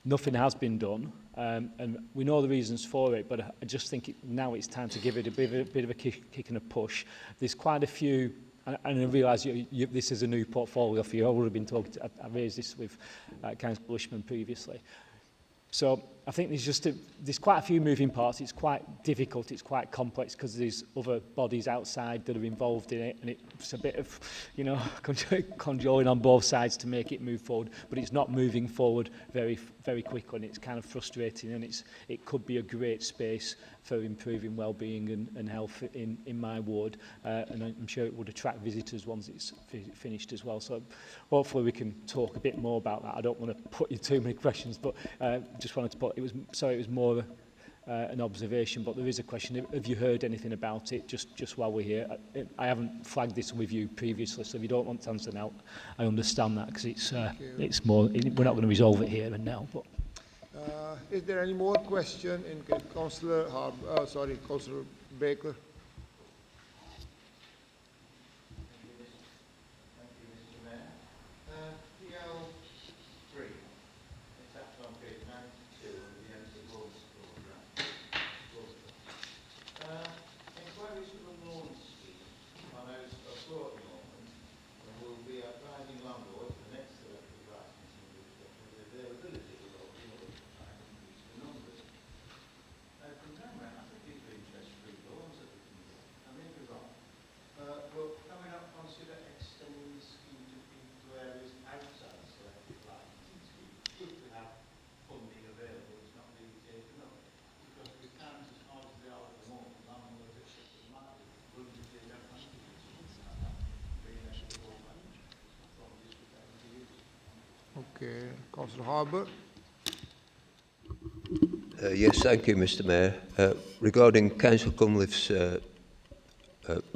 Nothing has been done, and we know the reasons for it, but I just think now it's time to give it a bit of a kick and a push. There's quite a few, and I realise this is a new portfolio for you. I would have been talking to, I raised this with Councillor Bushman previously. So I think there's quite a few moving parts. It's quite difficult, it's quite complex because there's other bodies outside that are involved in it, and it's a bit of, you know, conjoining on both sides to make it move forward, but it's not moving forward very quickly, and it's kind of frustrating, and it could be a great space for improving well-being and health in my ward, and I'm sure it would attract visitors once it's finished as well. So hopefully we can talk a bit more about that. I don't want to put you too many questions, but just wanted to put, it was more an observation, but there is a question. Have you heard anything about it just while we're here? I haven't flagged this with you previously, so if you don't want to answer now, I understand that, because it's more, we're not going to resolve it here and now. But Is there any more question in Councillor Councillor Baker? Okay, Councillor Harbour. Yes, thank you, Mr. Mayor. Regarding Councillor Cunliffe's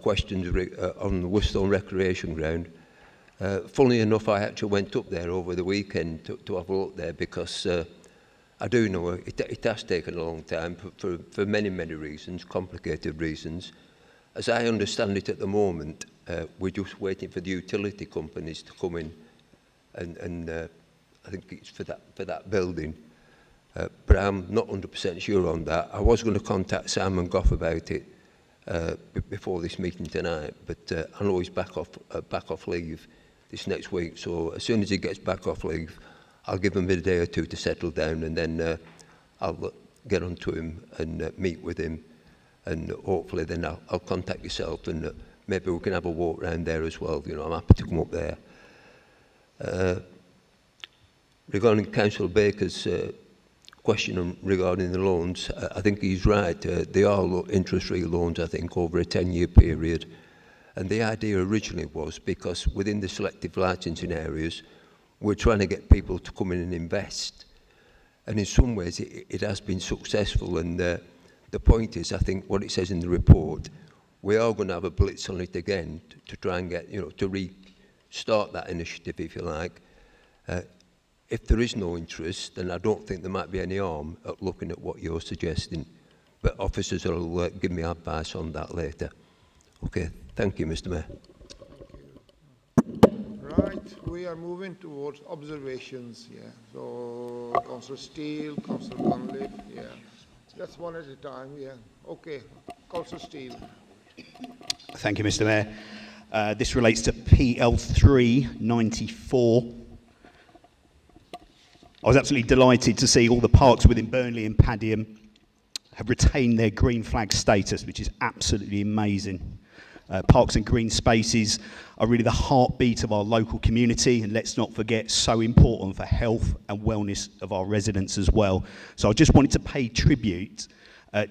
questions on the Worthstone Recreation Ground, funnily enough, I actually went up there over the weekend to have a look there because I do know it has taken a long time for many, many reasons, complicated reasons. As I understand it at the moment, we're just waiting for the utility companies to come in and I think it's for that building. But I'm not 100% sure on that. I was going to contact Simon Goff about it before this meeting tonight, but I know he's back off leave this next week. So as soon as he gets back off leave, I'll give him a day or two to settle down, and then I'll get on to him and meet with him, and hopefully then I'll contact yourself, and maybe we can have a walk around there as well. You know, I'm happy to come up there. Regarding Councillor Baker's question regarding the loans. I think he's right. They are interest-free loans, I think, over a 10-year period. And the idea originally was because within the selective licensing areas, we're trying to get people to come in and invest. And in some ways, it has been successful. And the point is, I think what it says in the report, we are going to have a blitz on it again to try and get, to restart that initiative, if you like. If there is no interest, then I don't think there might be any harm at looking at what you're suggesting. But officers will give me advice on that later. Okay, thank you, Mr. Mayor. Right, we are moving towards observations, yeah. So, Councillor Steele, Councillor Cunliffe, yeah. Just one at a time, yeah. Okay, Councillor Steele. Thank you, Mr. Mayor. This relates to PL3 94. I was absolutely delighted to see all the parks within Burnley and Padiham have retained their green flag status, which is absolutely amazing. Parks and green spaces are really the heartbeat of our local community, and let's not forget, so important for health and wellness of our residents as well. So I just wanted to pay tribute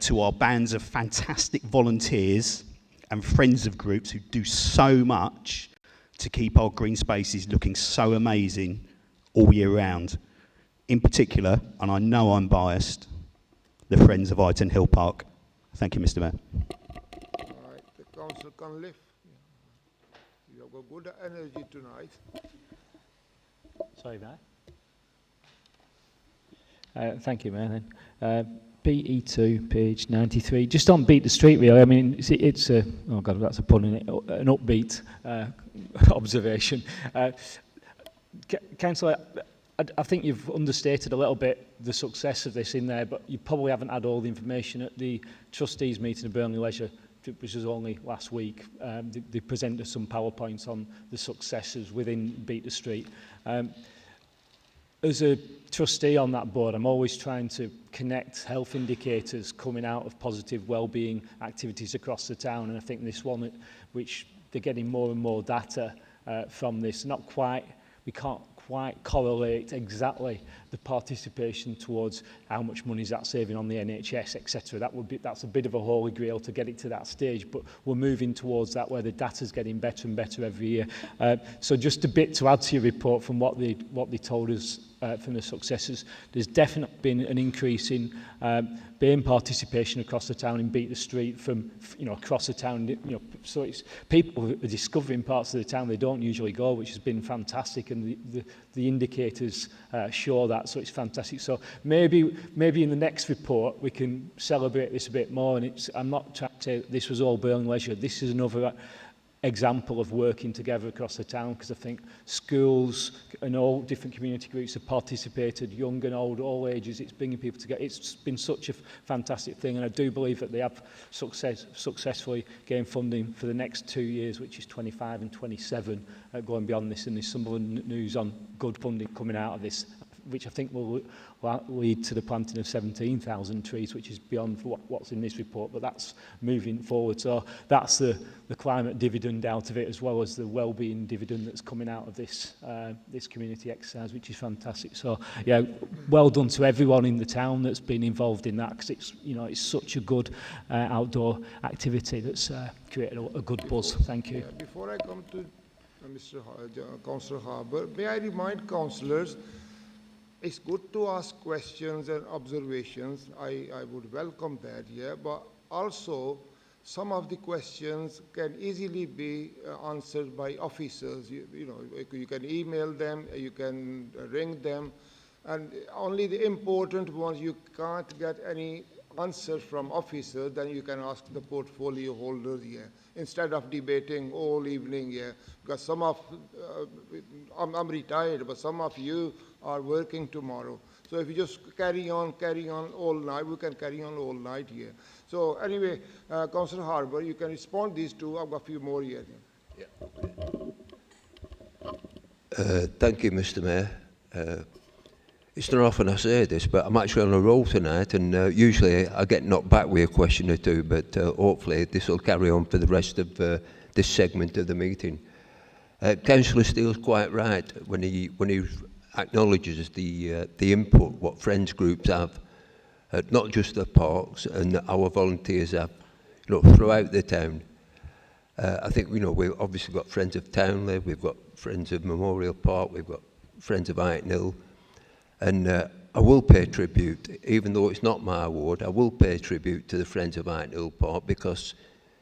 to our bands of fantastic volunteers and friends of groups who do so much to keep our green spaces looking so amazing all year round. In particular, and I know I'm biased, the Friends of Iton Hill Park. Thank you, Mr. Mayor. All right, Councillor Cunliffe. You have got good energy tonight. Sorry, Mayor. Thank you, Mayor. BE2, page 93. Just on Beat the Street, really. I mean, it's a, oh God, that's a pun in it, an upbeat observation. Councillor, I think you've understated a little bit the success of this in there, but you probably haven't had all the information at the trustees meeting of Burnley Leisure, which was only last week. They presented some PowerPoints on the successes within Beat the Street. As a trustee on that board, I'm always trying to connect health indicators coming out of positive wellbeing activities across the town, and I think this one, which they're getting more and more data from this, we can't quite correlate exactly the participation towards how much money is that saving on the NHS, etc. That's a bit of a holy grail to get it to that stage, but we're moving towards that where the data's getting better and better every year. So just a bit to add to your report from what they told us from the successes. There's definitely been an increase in BAME participation across the town in Beat the Street from across the town. So it's people are discovering parts of the town they don't usually go, which has been fantastic, and the indicators show that. So it's fantastic. So maybe in the next report we can celebrate this a bit more. And I'm not trying to say this was all Burnley Leisure. This is another example of working together across the town, because I think schools and all different community groups have participated, young and old, all ages. It's bringing people together. It's been such a fantastic thing, and I do believe that they have successfully gained funding for the next 2 years, which is 25 and 27, going beyond this. And there's some other news on good funding coming out of this, which I think will lead to the planting of 17,000 trees, which is beyond what's in this report, but that's moving forward. So that's the climate dividend out of it, as well as the well-being dividend that's coming out of this this community exercise, which is fantastic. So yeah, well done to everyone in the town that's been involved in that, because it's such a good outdoor activity that's created a good buzz. Thank you. Yeah, before I come to Councillor Harbour, may I remind councillors, it's good to ask questions and observations. I would welcome that, yeah, but also some of the questions can easily be answered by officers. You can email them, you can ring them, and only the important ones you can't get any answer from officers, then you can ask the portfolio holders, yeah, instead of debating all evening, yeah, because some of, I'm retired, but some of you are working tomorrow. So if you just carry on all night, we can carry on all night here. So anyway, Councillor Harbour, you can respond these two. I've got a few more here. Yeah. Thank you, Mr. Mayor. It's not often I say this, but I'm actually on a roll tonight, and usually I get knocked back with a question or two, but hopefully this will carry on for the rest of this segment of the meeting. Councillor Steele's quite right when he acknowledges the input what friends groups have, not just the parks, and our volunteers have, throughout the town. I think, we've obviously got Friends of Townley, we've got Friends of Memorial Park, we've got Friends of Ighton, and I will pay tribute, even though it's not my award, I will pay tribute to the Friends of Ighton Park, because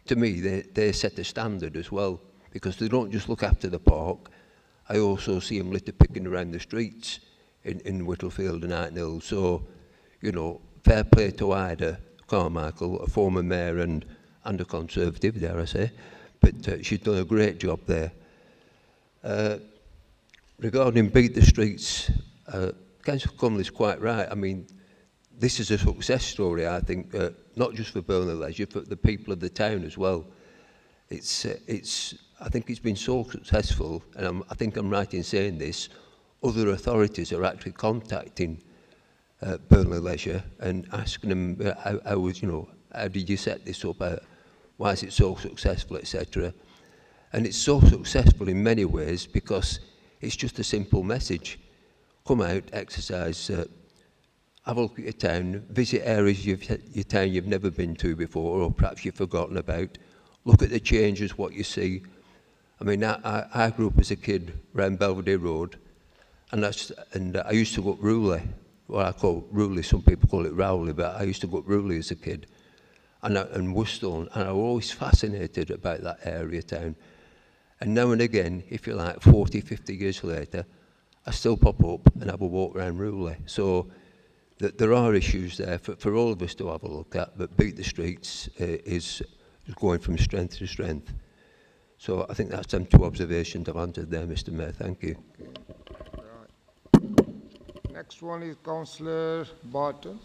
to me they set the standard as well, because they don't just look after the park. I also see them litter picking around the streets in Whittlefield and Ighton. So, fair play to Ida Carmichael, a former mayor and a Conservative, dare I say, but she's done a great job there. Regarding Beat the Streets, Councillor Cunliffe is quite right. I mean, this is a success story, I think, not just for Burnley Leisure, but the people of the town as well. I think it's been so successful, and I think I'm right in saying this, other authorities are actually contacting Burnley Leisure and asking them, how did you set this up? Why is it so successful, etc. And it's so successful in many ways because it's just a simple message. Come out, exercise, have a look at your town, visit areas your town you've never been to before, or perhaps you've forgotten about. Look at the changes, what you see. I mean, I grew up as a kid around Belvedere Road, and I used to go up Rewley. Well, I call Rewley, some people call it Rowley, but I used to go up Rewley as a kid, and Worcester, and I was always fascinated about that area town. And now and again, if you like, 40, 50 years later, I still pop up and have a walk around Rewley. So there are issues there for all of us to have a look at, but Beat the Streets is going from strength to strength. So I think that's them two observations I've answered there, Mr. Mayor. Thank you. Right. Next one is Councillor Barton.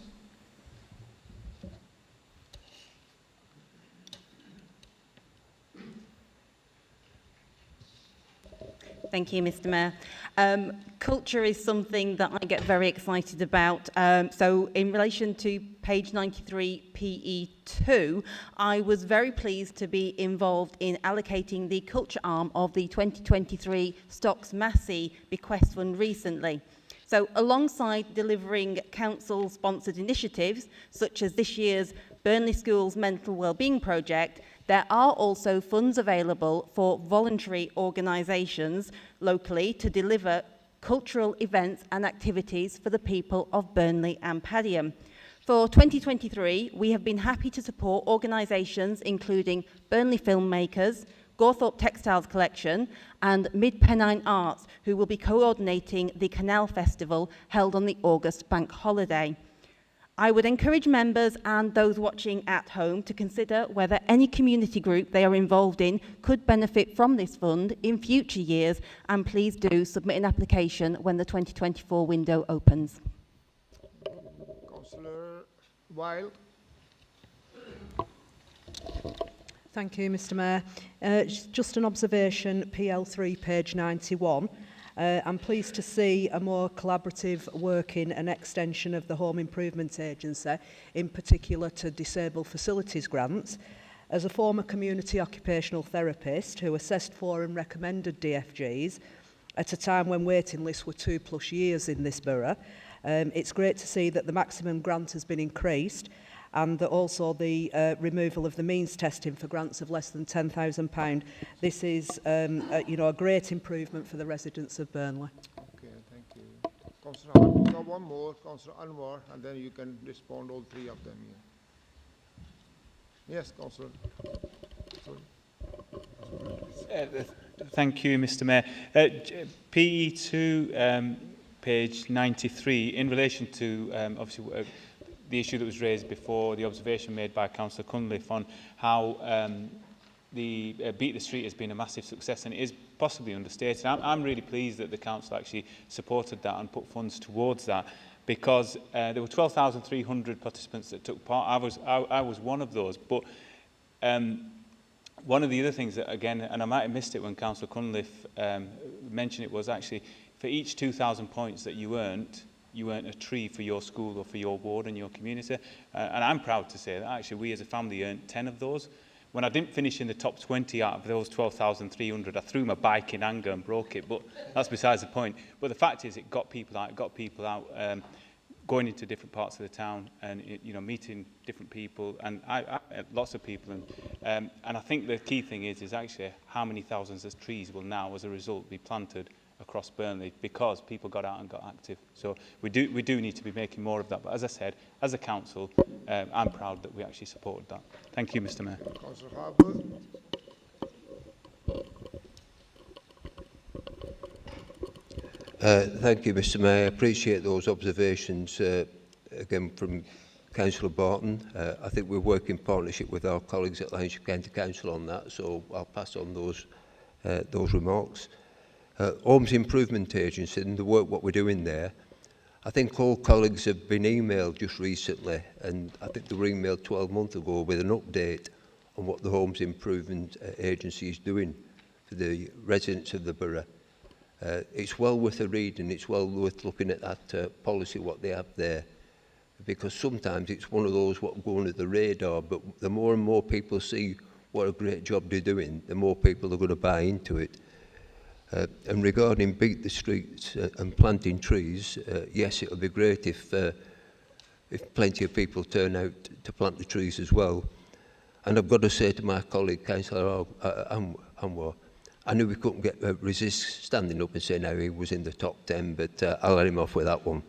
Thank you, Mr. Mayor. Culture is something that I get very excited about. So in relation to page 93 PE2, I was very pleased to be involved in allocating the culture arm of the 2023 Stocks Massey Bequest Fund recently. So alongside delivering council-sponsored initiatives, such as this year's Burnley Schools Mental Wellbeing Project, there are also funds available for voluntary organisations locally to deliver cultural events and activities for the people of Burnley and Padiham. For 2023, we have been happy to support organisations including Burnley Filmmakers, Gawthorpe Textiles Collection and Mid-Pennine Arts, who will be coordinating the Canal Festival held on the August bank holiday. I would encourage members and those watching at home to consider whether any community group they are involved in could benefit from this fund in future years, and please do submit an application when the 2024 window opens. Councillor Weil. Thank you, Mr. Mayor. Just an observation, PL3, page 91. I'm pleased to see a more collaborative working and extension of the Home Improvement Agency, in particular to disabled facilities grants. As a former community occupational therapist who assessed for and recommended DFGs at a time when waiting lists were 2+ years in this borough, it's great to see that the maximum grant has been increased, and that also the removal of the means testing for grants of less than £10,000. This is, a great improvement for the residents of Burnley. Okay, thank you. Councillor Hart, we got one more, Councillor Anwar, and then you can respond all three of them here. Yes, Councillor. Thank you, Mr. Mayor. PE2, page 93, in relation to obviously the issue that was raised before, the observation made by Councillor Cunliffe on how the Beat the Street has been a massive success, and it is possibly understated. I'm really pleased that the council actually supported that and put funds towards that, because there were 12,300 participants that took part. I was one of those, but one of the other things that, again, and I might have missed it when Councillor Cunliffe mentioned it, was actually for each 2,000 points that you earned a tree for your school or for your ward and your community. And I'm proud to say that actually we as a family earned 10 of those, when I didn't finish in the top 20 out of those 12,300, I threw my bike in anger and broke it, but that's besides the point. But the fact is, it got people out, going into different parts of the town and, you know, meeting different people, and lots of people. And I think the key thing is actually how many thousands of trees will now, as a result, be planted across Burnley because people got out and got active. So we do need to be making more of that. But as I said, as a council, I'm proud that we actually supported that. Thank you, Mr. Mayor. Councillor Harbour. Thank you, Mr. Mayor. I appreciate those observations again from Councillor Barton. I think we work in partnership with our colleagues at Lancashire County Council on that, so I'll pass on those remarks. Homes Improvement Agency and the work what we're doing there, I think all colleagues have been emailed just recently, and I think they were emailed 12 months ago with an update on what the Homes Improvement Agency is doing for the residents of the borough. It's well worth a read, and it's well worth looking at that policy, what they have there, because sometimes it's one of those what go under the radar, but the more and more people see what a great job they're doing, the more people are going to buy into it. And regarding Beat the Streets and planting trees, yes, it would be great if plenty of people turn out to plant the trees as well. And I've got to say to my colleague, Councillor Anwar, I knew we couldn't resist standing up and saying how he was in the top 10, but I'll let him off with that one.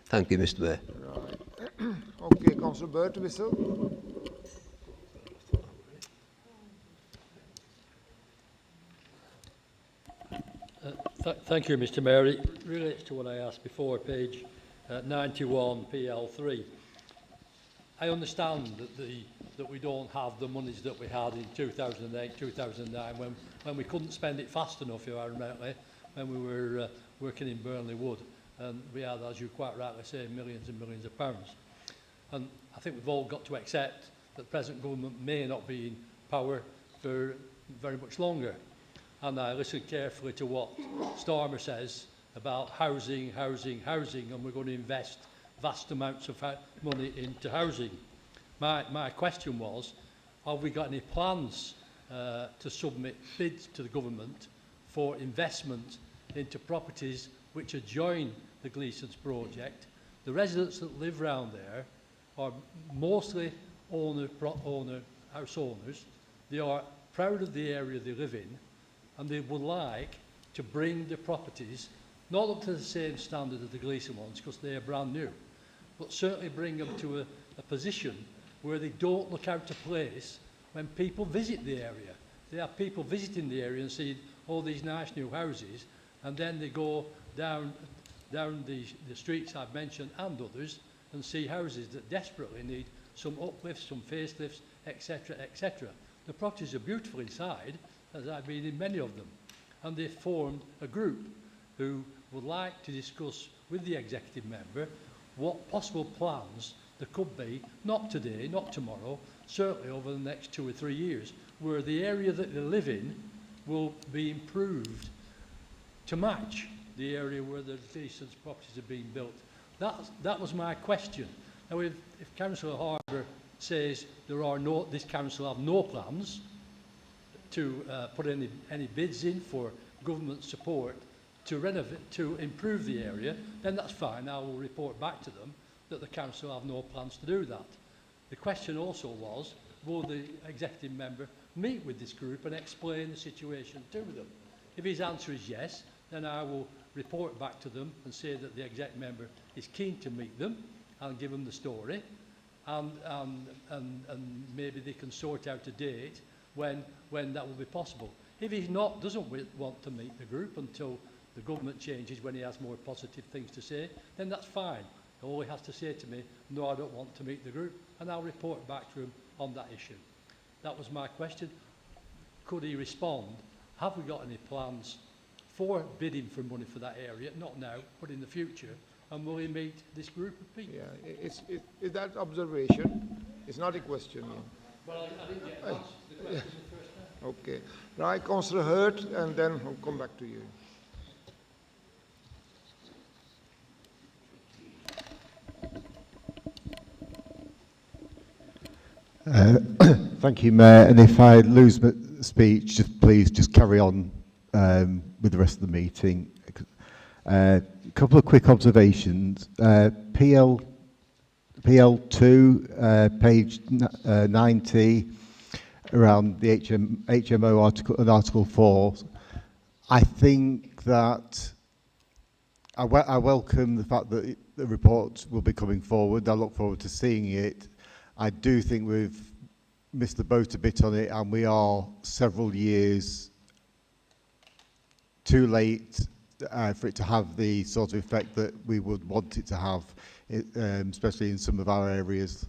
Thank you, Mr. Mayor. Right. Okay, Councillor Burt Whistle. Thank you, Mr. Mayor. It relates to what I asked before, page 91, PL3. I understand that we don't have the monies that we had in 2008, 2009, when we couldn't spend it fast enough, if I remember, when we were working in Burnley Wood. And we had, as you quite rightly say, millions and millions of pounds. And I think we've all got to accept that the present government may not be in power for very much longer. And I listened carefully to what Starmer says about housing, and we're going to invest vast amounts of money into housing. My question was, have we got any plans to submit bids to the government for investment into properties which adjoin the Gleeson's project? The residents that live around there are mostly house owners. They are proud of the area they live in, and they would like to bring the properties not up to the same standard as the Gleeson ones, because they are brand new, but certainly bring them to a position where they don't look out of place when people visit the area. They have people visiting the area and see all these nice new houses, and then they go down the streets I've mentioned and others and see houses that desperately need some uplifts, some facelifts, etc., etc. The properties are beautiful inside, as I've been in many of them, and they've formed a group who would like to discuss with the executive member what possible plans there could be, not today, not tomorrow, certainly over the next 2 or 3 years, where the area that they live in will be improved to match the area where the decent properties are being built. That was my question. Now, if Councillor Harbour says this council have no plans to put any bids in for government support to improve the area, then that's fine. I will report back to them that the council have no plans to do that. The question also was, will the executive member meet with this group and explain the situation to them? If his answer is yes, then I will report back to them and say that the exec member is keen to meet them and give them the story, and maybe they can sort out a date when that will be possible. If he doesn't want to meet the group until the government changes, when he has more positive things to say, then that's fine. All he has to say to me, no, I don't want to meet the group, and I'll report back to him on that issue. That was my question. Could he respond? Have we got any plans for bidding for money for that area? Not now, but in the future. And will he meet this group of people? Yeah, it's that observation. It's not a question. Yeah. Well, I didn't get an answer to the question the first time. Okay. Right, Councillor Hurt, and then we'll come back to you. Thank you, Mayor. And if I lose my speech, please carry on with the rest of the meeting. A couple of quick observations. PL2, page 90, around the HMO article and Article 4. I think that I welcome the fact that the report will be coming forward. I look forward to seeing it. I do think we've missed the boat a bit on it, and we are several years too late for it to have the sort of effect that we would want it to have, especially in some of our areas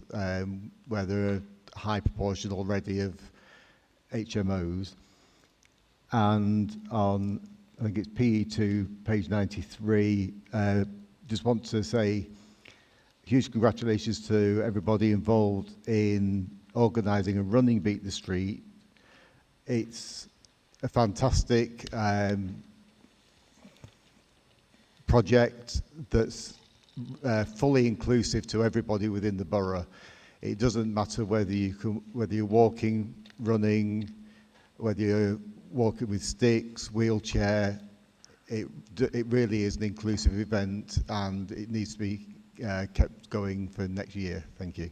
where there are a high proportion already of HMOs. And on, I think it's PE2, page 93, just want to say huge congratulations to everybody involved in organising and running Beat the Street. It's a fantastic project that's fully inclusive to everybody within the borough. It doesn't matter whether you're walking, running, whether you're walking with sticks, wheelchair. It really is an inclusive event, and it needs to be kept going for next year. Thank you.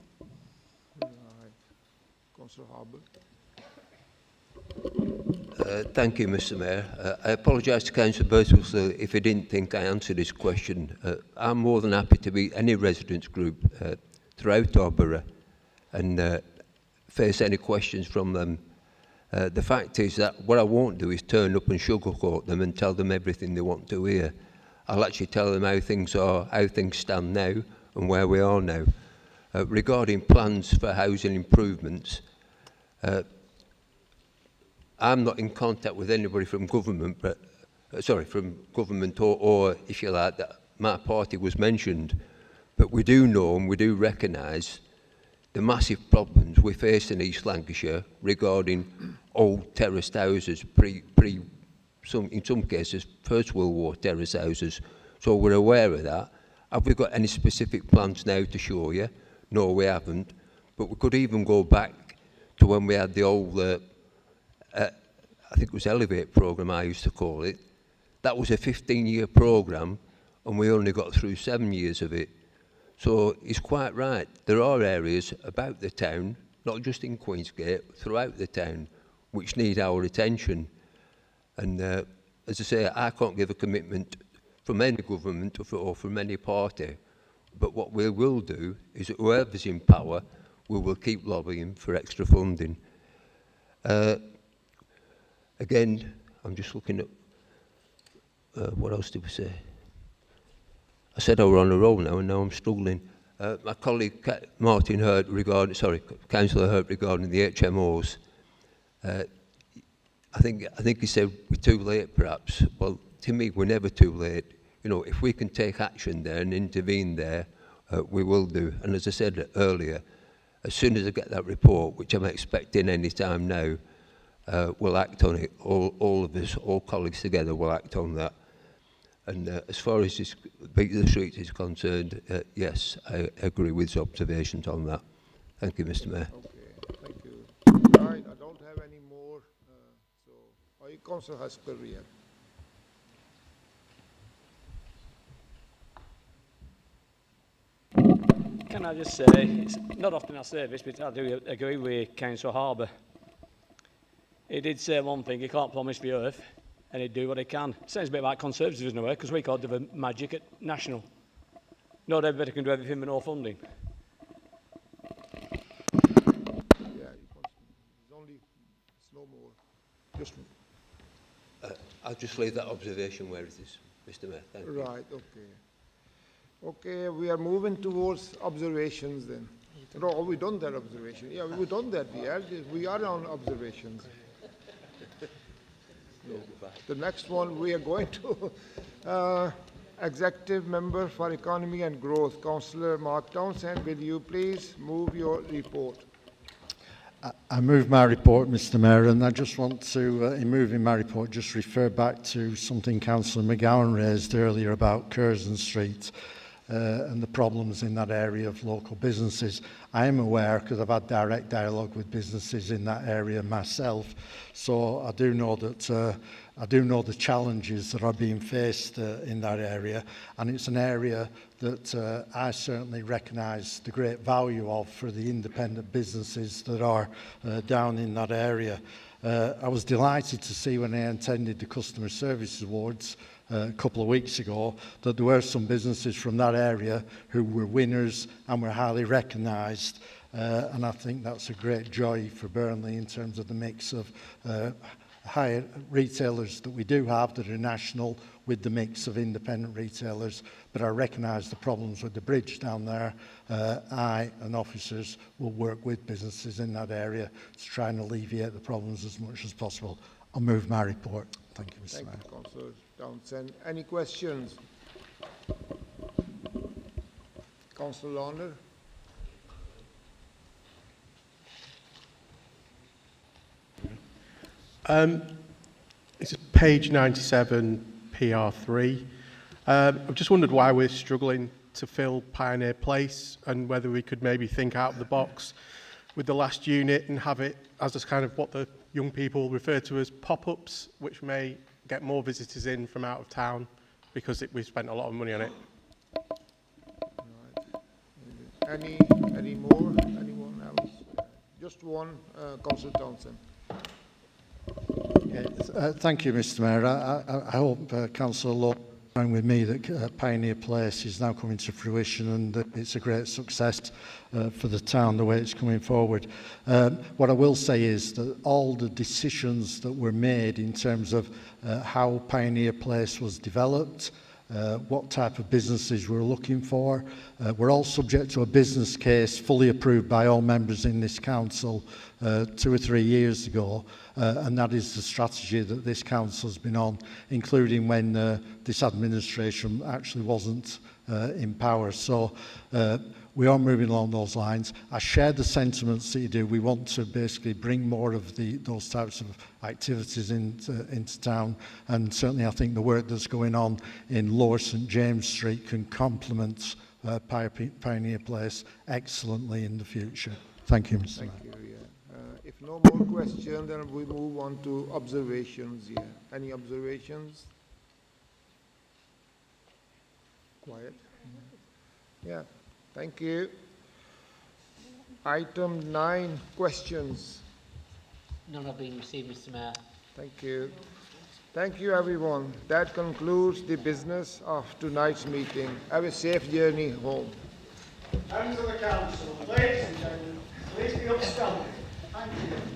Councillor Harbour. Thank you, Mr. Mayor. I apologise to Councillor Birtwell if I didn't think I answered this question. I'm more than happy to meet any residents group throughout our borough and face any questions from them. The fact is that what I won't do is turn up and sugarcoat them and tell them everything they want to hear. I'll actually tell them how things are, how things stand now and where we are now. Regarding plans for housing improvements, I'm not in contact with anybody from government, but from government or if you like, that my party was mentioned. But we do know and we do recognise the massive problems we face in East Lancashire regarding old terraced houses, in some cases, First World War terraced houses. So we're aware of that. Have we got any specific plans now to show you? No, we haven't. But we could even go back to when we had the old I think it was Elevate programme I used to call it. That was a 15-year programme and we only got through 7 years of it. So he's quite right. There are areas about the town, not just in Queensgate, throughout the town, which need our attention. And as I say, I can't give a commitment from any government or from any party. But what we will do is that whoever's in power, we will keep lobbying for extra funding. Again, I'm just looking at, what else did we say? I said I were on a roll now, and now I'm struggling. My colleague Martin Hurt Councillor Hurt regarding the HMOs. I think he said we're too late, perhaps. Well, to me, we're never too late. You know, if we can take action there and intervene there, we will do. And as I said earlier, as soon as I get that report, which I'm expecting any time now, we'll act on it. All of us, all colleagues together, will act on that. And as far as this Beat the Street is concerned, yes, I agree with his observations on that. Thank you, Mr. Mayor. Okay, thank you. Right, I don't have any more. Councillor Hasperia. Can I just say, it's not often I say this, but I do agree with Councillor Harbour. He did say one thing, he can't promise the earth, and he'd do what he can. Sounds a bit like Conservatives in a way, because we can't do the magic at National. Not everybody can do everything with no funding. Yeah, there's no more. Just I'll just leave that observation where it is, Mr. Mayor. Thank you. right, okay. Okay, we are moving towards observations then. No, we done that observation. Yeah, we've done that. We are on observations. The next one we are going to Executive Member for Economy and Growth, Councillor Mark Townsend. Will you please move your report? I move my report, Mr. Mayor, and I just want to, in moving my report, just refer back to something Councillor McGowan raised earlier about Curzon Street. and the problems in that area of local businesses. I am aware, because I've had direct dialogue with businesses in that area myself, so I do know that I do know the challenges that are being faced in that area, and it's an area that I certainly recognise the great value of for the independent businesses that are down in that area. I was delighted to see when I attended the Customer Service Awards a couple of weeks ago that there were some businesses from that area who were winners and were highly recognised, and I think that's a great joy for Burnley in terms of the mix of higher retailers that we do have that are national with the mix of independent retailers, but I recognise the problems with the bridge down there. I and officers will work with businesses in that area to try and alleviate the problems as much as possible. I'll move my report. Thank you, Mr. Mayor. Thank you, Councillor Townsend. Any questions? Councillor Launder. It's page 97, PR3. I've just wondered why we're struggling to fill Pioneer Place and whether we could maybe think out of the box with the last unit and have it as a kind of what the young people refer to as pop-ups, which may get more visitors in from out of town because we've spent a lot of money on it. Any more? Anyone else? Just one, Councillor Townsend. Thank you, Mr. Mayor. I hope Councillor Lowe agrees with me that Pioneer Place is now coming to fruition and that it's a great success for the town the way it's coming forward. What I will say is that all the decisions that were made in terms of how Pioneer Place was developed, what type of businesses we're looking for, we're all subject to a business case fully approved by all members in this council 2 or 3 years ago, and that is the strategy that this council has been on, including when this administration actually wasn't in power. So we are moving along those lines. I share the sentiments that you do. We want to basically bring more of those types of activities into town, and certainly I think the work that's going on in Lower St James Street can complement Pioneer Place excellently in the future. Thank you, Mr. Mayor. Thank you. If no more questions, then we move on to observations here. Any observations? Quiet. Yeah, thank you. Item 9, questions. None have been received, Mr. Mayor. Thank you. Thank you, everyone. That concludes the business of tonight's meeting. Have a safe journey home. Members of the council, ladies and gentlemen, please be upstanding. Thank you.